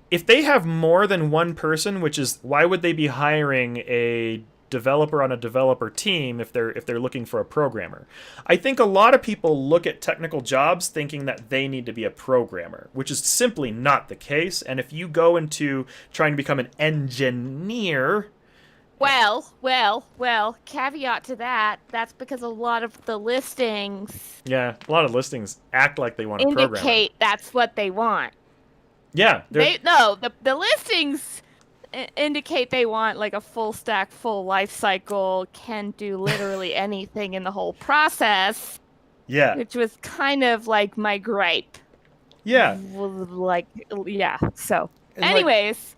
if they have more than one person, which is why would they be hiring a developer on a developer team if they're looking for a programmer? I think a lot of people look at technical jobs thinking that they need to be a programmer, which is simply not the case. And if you go into trying to become an engineer... Well, caveat to that, that's because a lot of the listings... Yeah, a lot of listings act like they want a programmer. Indicate that's what they want. Yeah. The listings... indicate they want like a full stack, full life cycle, can do literally anything in the whole process. Yeah. Which was kind of like my gripe. Yeah. So, anyways,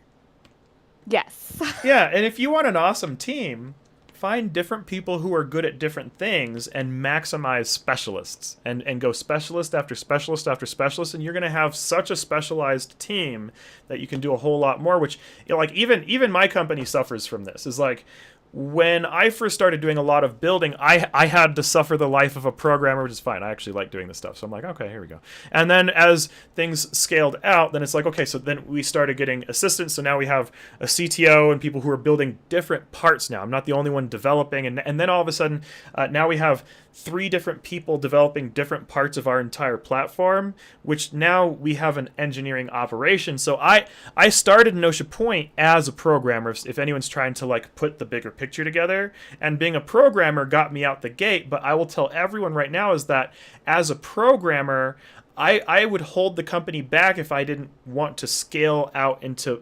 yes. Yeah, and if you want an awesome team, find different people who are good at different things and maximize specialists and go specialist after specialist after specialist, and you're going to have such a specialized team that you can do a whole lot more, which, like, even my company suffers from this. Is like, when I first started doing a lot of building, I had to suffer the life of a programmer, which is fine. I actually like doing this stuff. So I'm like, okay, here we go. And then as things scaled out, then it's like, okay, so then we started getting assistants. So now we have a CTO and people who are building different parts now. I'm not the only one developing. And then all of a sudden, now we have 3 different people developing different parts of our entire platform, which now we have an engineering operation. So I started notiaPoint as a programmer, if anyone's trying to like put the bigger picture together, and being a programmer got me out the gate. But I will tell everyone right now is that as a programmer, I would hold the company back if I didn't want to scale out into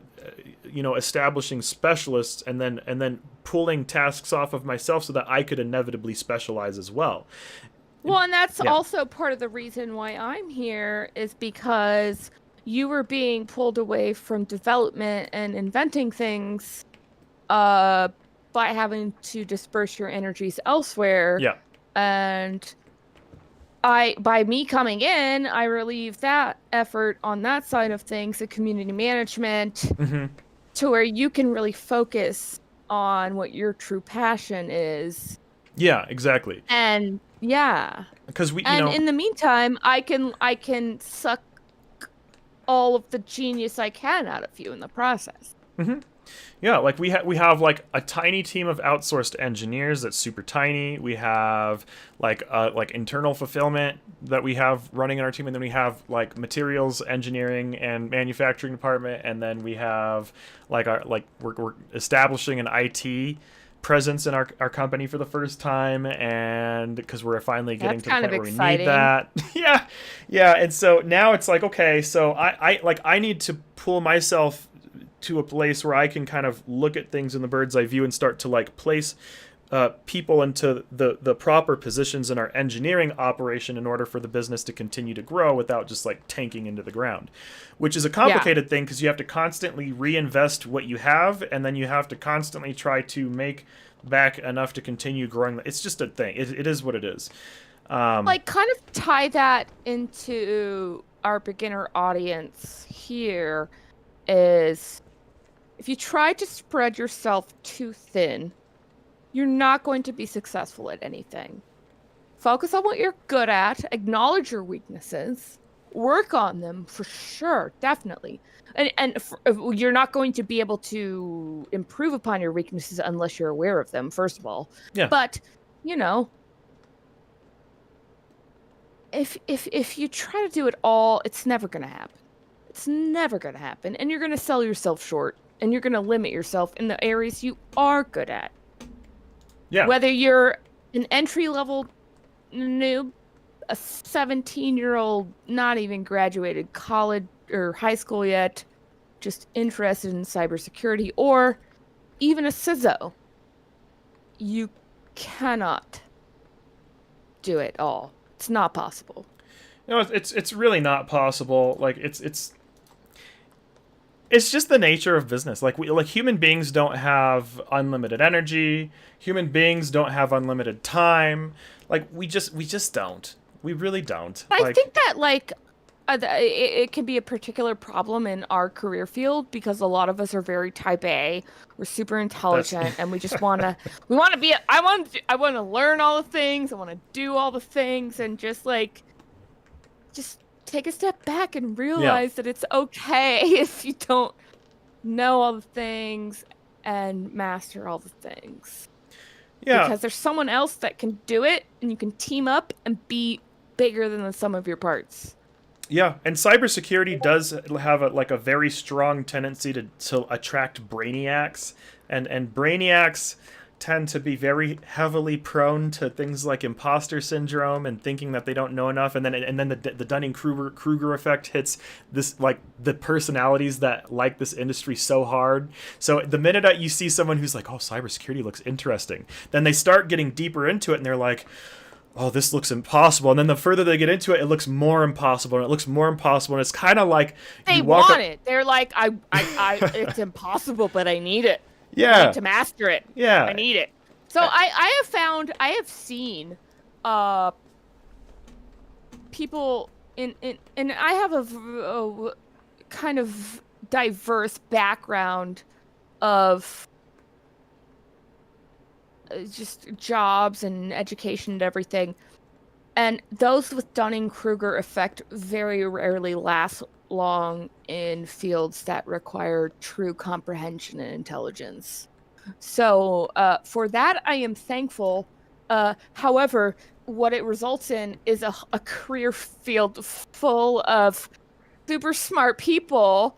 establishing specialists and then pulling tasks off of myself so that I could inevitably specialize as well. Well, and that's also part of the reason why I'm here, is because you were being pulled away from development and inventing things by having to disperse your energies elsewhere. Yeah. And by me coming in, I relieved that effort on that side of things, the community management, to where you can really focus on what your true passion is. Yeah, exactly. And because in the meantime, I can suck all of the genius I can out of you in the process. Yeah, like we have like a tiny team of outsourced engineers that's super tiny. We have like internal fulfillment that we have running in our team, and then we have like materials engineering and manufacturing department, and then we have we're establishing an IT presence in our company for the first time, and because we're finally getting to the point where we need that. yeah, and so now it's like, okay, so I need to pull myself to a place where I can kind of look at things in the bird's eye view and start to like place people into the proper positions in our engineering operation in order for the business to continue to grow without just like tanking into the ground, which is a complicated thing because you have to constantly reinvest what you have, and then you have to constantly try to make back enough to continue growing. It's just a thing. It is what it is. Kind of tie that into our beginner audience here is, if you try to spread yourself too thin, you're not going to be successful at anything. Focus on what you're good at, acknowledge your weaknesses, work on them for sure, definitely. And you're not going to be able to improve upon your weaknesses unless you're aware of them, first of all. Yeah. But, if you try to do it all, it's never going to happen. It's never going to happen. And you're going to sell yourself short. And you're going to limit yourself in the areas you are good at. Yeah. Whether you're an entry-level noob, a 17-year-old, not even graduated college or high school yet, just interested in cybersecurity, or even a CISO, you cannot do it all. It's not possible. It's really not possible. Like it's just the nature of business. Like human beings don't have unlimited energy. Human beings don't have unlimited time. Like we just don't. We really don't. I think that it can be a particular problem in our career field because a lot of us are very type A. We're super intelligent and we just want to I want to learn all the things. I want to do all the things, and just take a step back and realize that it's okay if you don't know all the things and master all the things. Yeah. Because there's someone else that can do it, and you can team up and be bigger than the sum of your parts. Yeah, and cybersecurity does have a very strong tendency to attract brainiacs, and brainiacs tend to be very heavily prone to things like imposter syndrome and thinking that they don't know enough, and then the Dunning-Kruger effect hits this, like the personalities that like this industry so hard. So the minute that you see someone who's like, oh, cybersecurity looks interesting, then they start getting deeper into it and they're like, oh, this looks impossible. And then the further they get into it, it looks more impossible, and it looks more impossible, and it's kind of like they want it. They're like, I it's impossible, but I need it. Yeah. I need to master it. Yeah. I need it. So I have seen people and I have a kind of diverse background of just jobs and education and everything. And those with Dunning-Kruger effect very rarely last long in fields that require true comprehension and intelligence. So for that, I am thankful. However, what it results in is a career field full of super smart people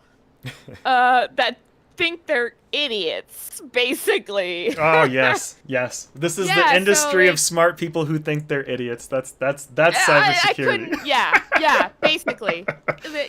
that think they're idiots, basically. Oh yes, yes. This is the industry of smart people who think they're idiots. That's cybersecurity. Yeah, basically.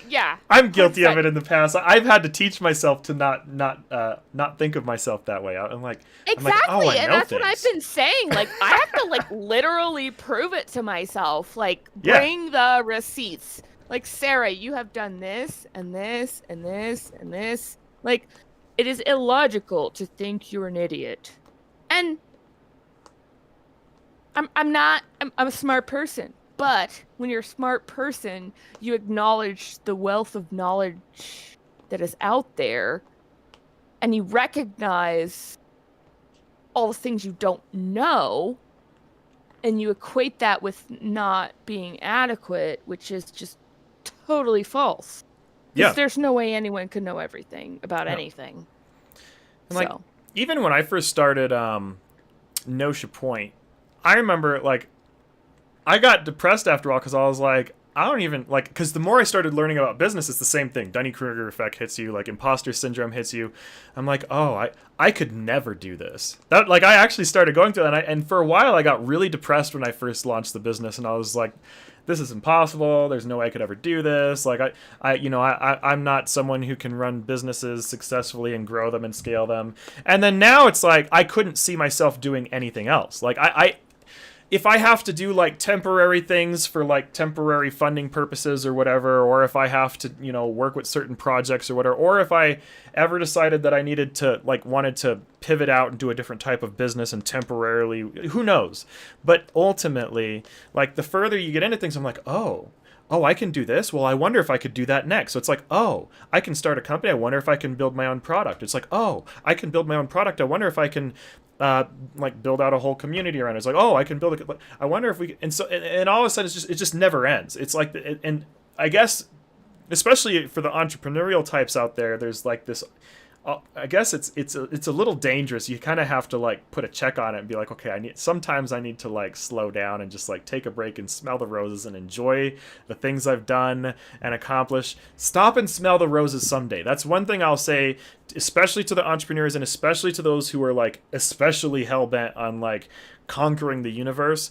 Yeah. I'm guilty of it in the past. I've had to teach myself to not think of myself that way. I'm like, exactly, and that's what I've been saying. Like, I have to like literally prove it to myself. Like, bring the receipts. Like, Sarah, you have done this and this and this and this. Like, it is illogical to think you're an idiot. And I'm a smart person. But when you're a smart person, you acknowledge the wealth of knowledge that is out there, and you recognize all the things you don't know, and you equate that with not being adequate, which is just totally false. Yeah. There's no way anyone could know everything about anything. And like, even when I first started notiaPoint, I remember, like, I got depressed after all because I was like, I don't even, like, because the more I started learning about business, it's the same thing. Dunning-Kruger effect hits you, like, Imposter Syndrome hits you. I'm like, oh, I could never do this. That, like, I actually started going through that, and for a while I got really depressed when I first launched the business, and I was like, this is impossible. There's no way I could ever do this. Like, I'm not someone who can run businesses successfully and grow them and scale them. And then now it's like, I couldn't see myself doing anything else. Like, if I have to do like temporary things for like temporary funding purposes or whatever, or if I have to, work with certain projects or whatever, or if I ever decided that I needed to, like, wanted to pivot out and do a different type of business and temporarily, who knows? But ultimately, like, the further you get into things, I'm like, oh, I can do this. Well, I wonder if I could do that next. So it's like, oh, I can start a company. I wonder if I can build my own product. It's like, oh, I can build my own product. I wonder if I can like build out a whole community around it. It's like, oh, I can build a, I wonder if we, and so, and all of a sudden it just never ends. It's like, and I guess, especially for the entrepreneurial types out there, there's like this, I guess it's a little dangerous. You kind of have to like put a check on it and be like, okay, sometimes I need to like slow down and just like take a break and smell the roses and enjoy the things I've done and accomplished. Stop and smell the roses someday. That's one thing I'll say, especially to the entrepreneurs and especially to those who are like especially hell-bent on like conquering the universe.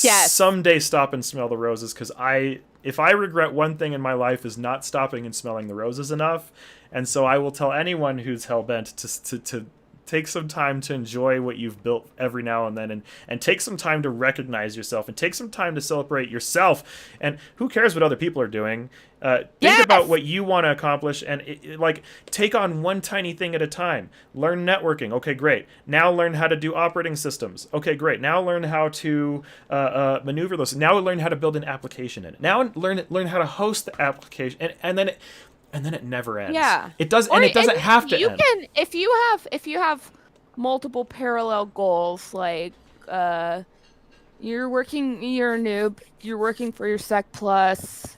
Yes. Someday stop and smell the roses, because if I regret one thing in my life is not stopping and smelling the roses enough. And so I will tell anyone who's hell-bent to take some time to enjoy what you've built every now and then, and take some time to recognize yourself and take some time to celebrate yourself. And who cares what other people are doing? Think about what you want to accomplish, and like, take on one tiny thing at a time. Learn networking. Okay, great. Now learn how to do operating systems. Okay, great. Now learn how to maneuver those. Now learn how to build an application in it. Now learn how to host the application, and then it never ends. Yeah, it does, and it doesn't have to end. Can, if you have multiple parallel goals, like you're a noob, you're working for your Sec Plus,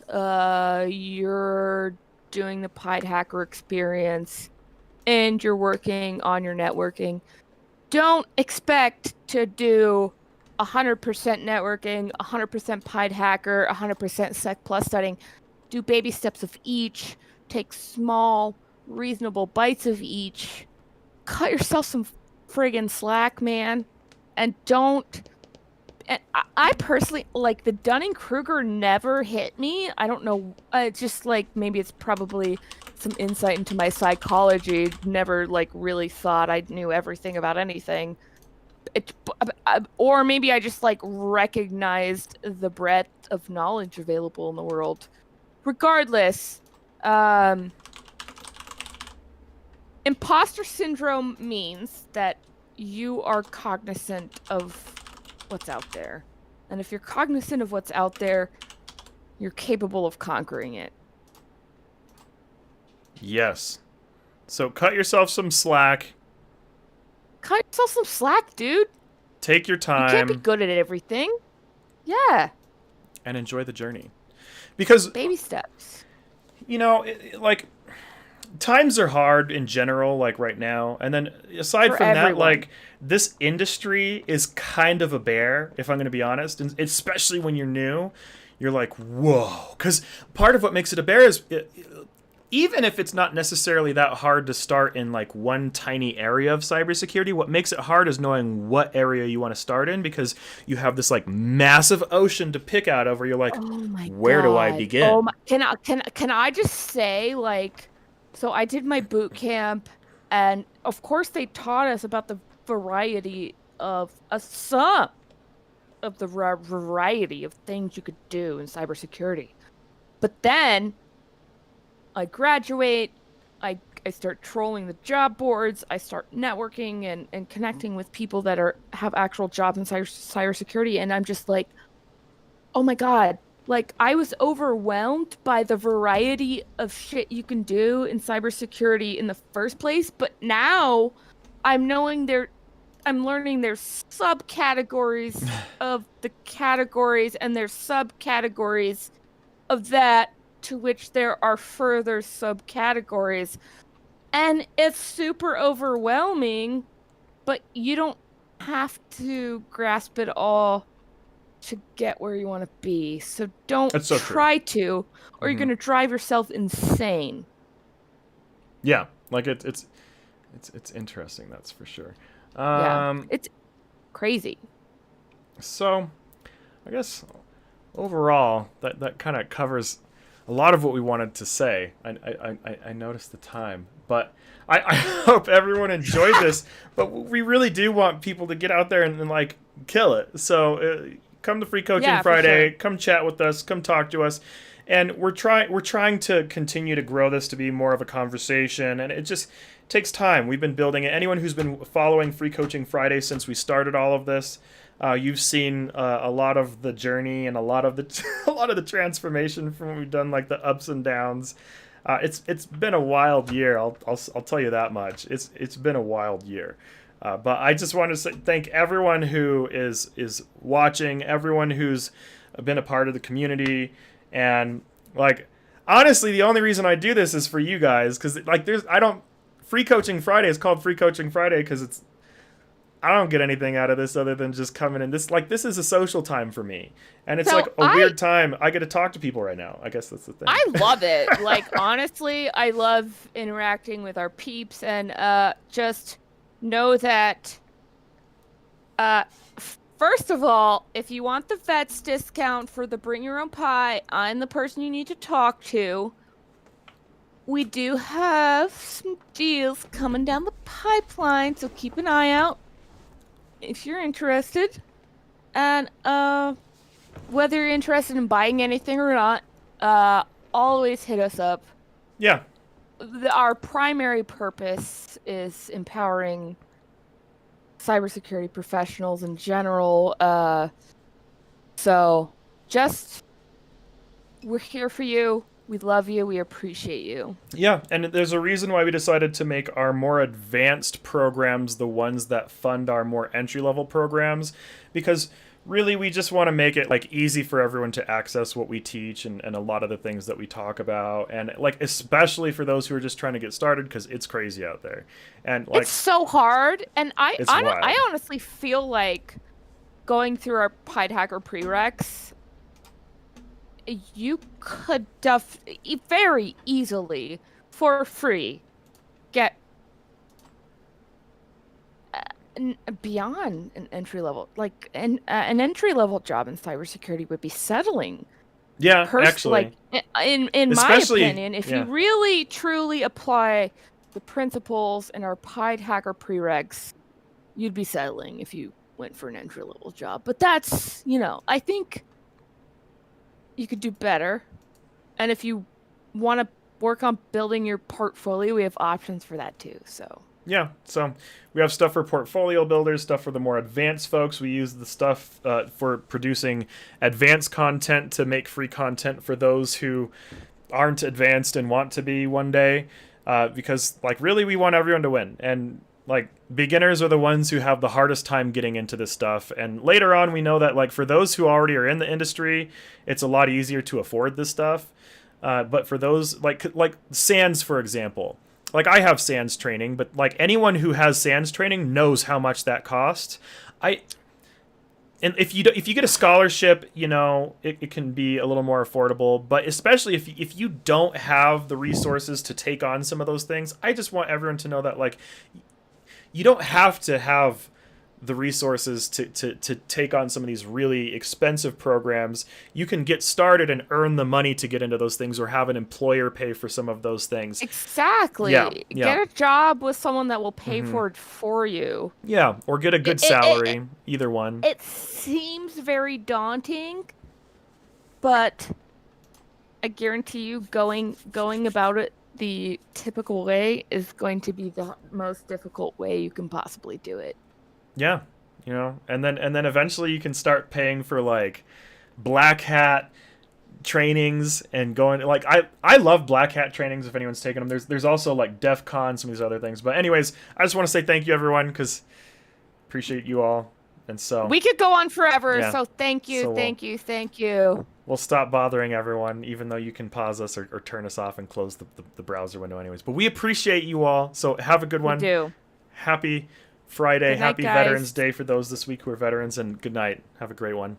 you're doing the Pied Hacker experience, and you're working on your networking. Don't expect to do 100% networking, 100% Pied Hacker, 100% Sec Plus studying. Do baby steps of each. Take small, reasonable bites of each. Cut yourself some friggin' slack, man. And don't... And I personally, like, the Dunning-Kruger never hit me. I don't know. Just, like, maybe it's probably some insight into my psychology. Never, like, really thought I knew everything about anything. Or maybe I just, like, recognized the breadth of knowledge available in the world. Regardless... Imposter syndrome means that you are cognizant of what's out there. And if you're cognizant of what's out there, you're capable of conquering it. Yes. So cut yourself some slack. Cut yourself some slack, dude. Take your You can't be time good at everything. Yeah. and enjoy the journey. Because, Baby steps. like, times are hard in general, like right now. And then aside For from that, everyone. like, this industry is kind of a bear, if I'm going to be honest. And especially when you're new, you're like, whoa. Because part of what makes it a bear is, even if it's not necessarily that hard to start in like one tiny area of cybersecurity, what makes it hard is knowing what area you want to start in, because you have this like massive ocean to pick out of where you're like, Oh my where do I God. begin? Oh my, can I just say, like, so I did my boot camp, and of course they taught us about the variety of some of the variety of things you could do in cybersecurity. But then I graduate, I start trolling the job boards, I start networking and connecting with people that have actual jobs in cybersecurity, and I'm just like, oh my God. Like, I was overwhelmed by the variety of shit you can do in cybersecurity in the first place, but now I'm learning there's subcategories of the categories, and there's subcategories of that, to which there are further subcategories. And it's super overwhelming, but you don't have to grasp it all to get where you want to be. So don't That's so true. try to, or you're going to drive yourself insane. Yeah, like it's interesting, that's for sure. Yeah, it's crazy. So, I guess overall, that kind of covers a lot of what we wanted to say. I noticed the time, but I hope everyone enjoyed this. But we really do want people to get out there and like kill it. So come to Free Coaching Friday. Sure. Come chat with us. Come talk to us. And we're trying to continue to grow this to be more of a conversation, and it just takes time. We've been building it. Anyone who's been following Free Coaching Friday since we started all of this, you've seen a lot of the journey and a lot of the transformation from what we've done, like the ups and downs. It's been a wild year. I'll tell you that much. It's been a wild year. But I just want to thank everyone who is watching, everyone who's been a part of the community, and like honestly, the only reason I do this is for you guys, because like Free Coaching Friday is called Free Coaching Friday because I don't get anything out of this other than just coming in. This is a social time for me, and it's So like a weird time. I get to talk to people right now. I guess that's the thing. I love it. Like, honestly, I love interacting with our peeps, and just know that first of all, if you want the vets discount for the Bring Your Own Pie, I'm the person you need to talk to. We do have some deals coming down the pipeline, so keep an eye out if you're interested. And whether you're interested in buying anything or not, always hit us up. Yeah. Our primary purpose is empowering cybersecurity professionals in general. So just, we're here for you. We love you. We appreciate you. Yeah, and there's a reason why we decided to make our more advanced programs the ones that fund our more entry-level programs, because really we just want to make it like easy for everyone to access what we teach and a lot of the things that we talk about, and like especially for those who are just trying to get started, because it's crazy out there. And like, it's so hard, and I wild. honestly feel like going through our Pied Hacker prereqs, you could very easily, for free, get beyond an entry level. Like an entry level job in cybersecurity would be settling. Yeah, actually, like in my opinion, if you really truly apply the principles in our Pied Hacker prereqs, you'd be settling if you went for an entry level job. But that's, I think you could do better. And if you want to work on building your portfolio, we have options for that too. So yeah, so we have stuff for portfolio builders, stuff for the more advanced folks. We use the stuff for producing advanced content to make free content for those who aren't advanced and want to be one day, because like really we want everyone to win. And like beginners are the ones who have the hardest time getting into this stuff, and later on we know that like for those who already are in the industry, it's a lot easier to afford this stuff. But for those like SANS, for example, like I have SANS training, but like anyone who has SANS training knows how much that costs. And if you get a scholarship, you know, it can be a little more affordable. But especially if you don't have the resources to take on some of those things, I just want everyone to know that like you don't have to have the resources to take on some of these really expensive programs. You can get started and earn the money to get into those things, or have an employer pay for some of those things. Exactly. Yeah. Get a job with someone that will pay for it for you. Yeah, or get a good salary, either one. It seems very daunting, but I guarantee you going about it the typical way is going to be the most difficult way you can possibly do it. Yeah, you know, and then eventually you can start paying for like black hat trainings and going like I love black hat trainings if anyone's taken them. There's also like DEF CON, some of these other things. But anyways, I just want to say thank you everyone, because appreciate you all. And so we could go on forever. Yeah. So thank you, So thank you. We'll stop bothering everyone, even though you can pause us or turn us off and close the browser window anyways. But we appreciate you all. So have a good one. We do. Happy Friday. Good night, Happy guys. Veterans Day for those this week who are veterans, and good night. Have a great one.